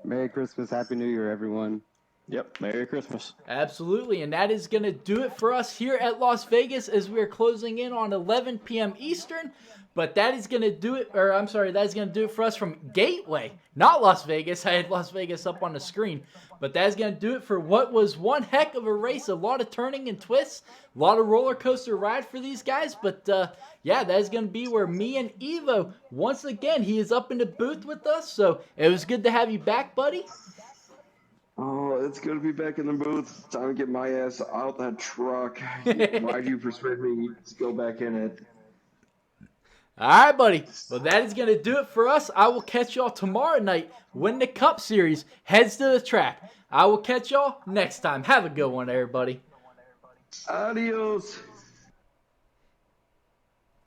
Speaker 8: Merry Christmas, Happy New Year, everyone.
Speaker 9: Yep, Merry Christmas.
Speaker 3: Absolutely, and that is going to do it for us here at Las Vegas as we are closing in on 11 p.m. Eastern. But that is going to do it, or I'm sorry, that is going to do it for us from Gateway, not Las Vegas. I had Las Vegas up on the screen. But that is going to do it for what was one heck of a race. A lot of turning and twists, a lot of roller coaster ride for these guys. But yeah, that is going to be where me and Evo, once again, he is up in the booth with us. So it was good to have you back, buddy.
Speaker 4: Oh, it's good to be back in the booth. Time to get my ass out that truck. Why'd you persuade me to go back in it?
Speaker 3: All right, buddy. Well, that is going to do it for us. I will catch y'all tomorrow night when the Cup Series heads to the track. I will catch y'all next time. Have a good one, everybody.
Speaker 4: Adios.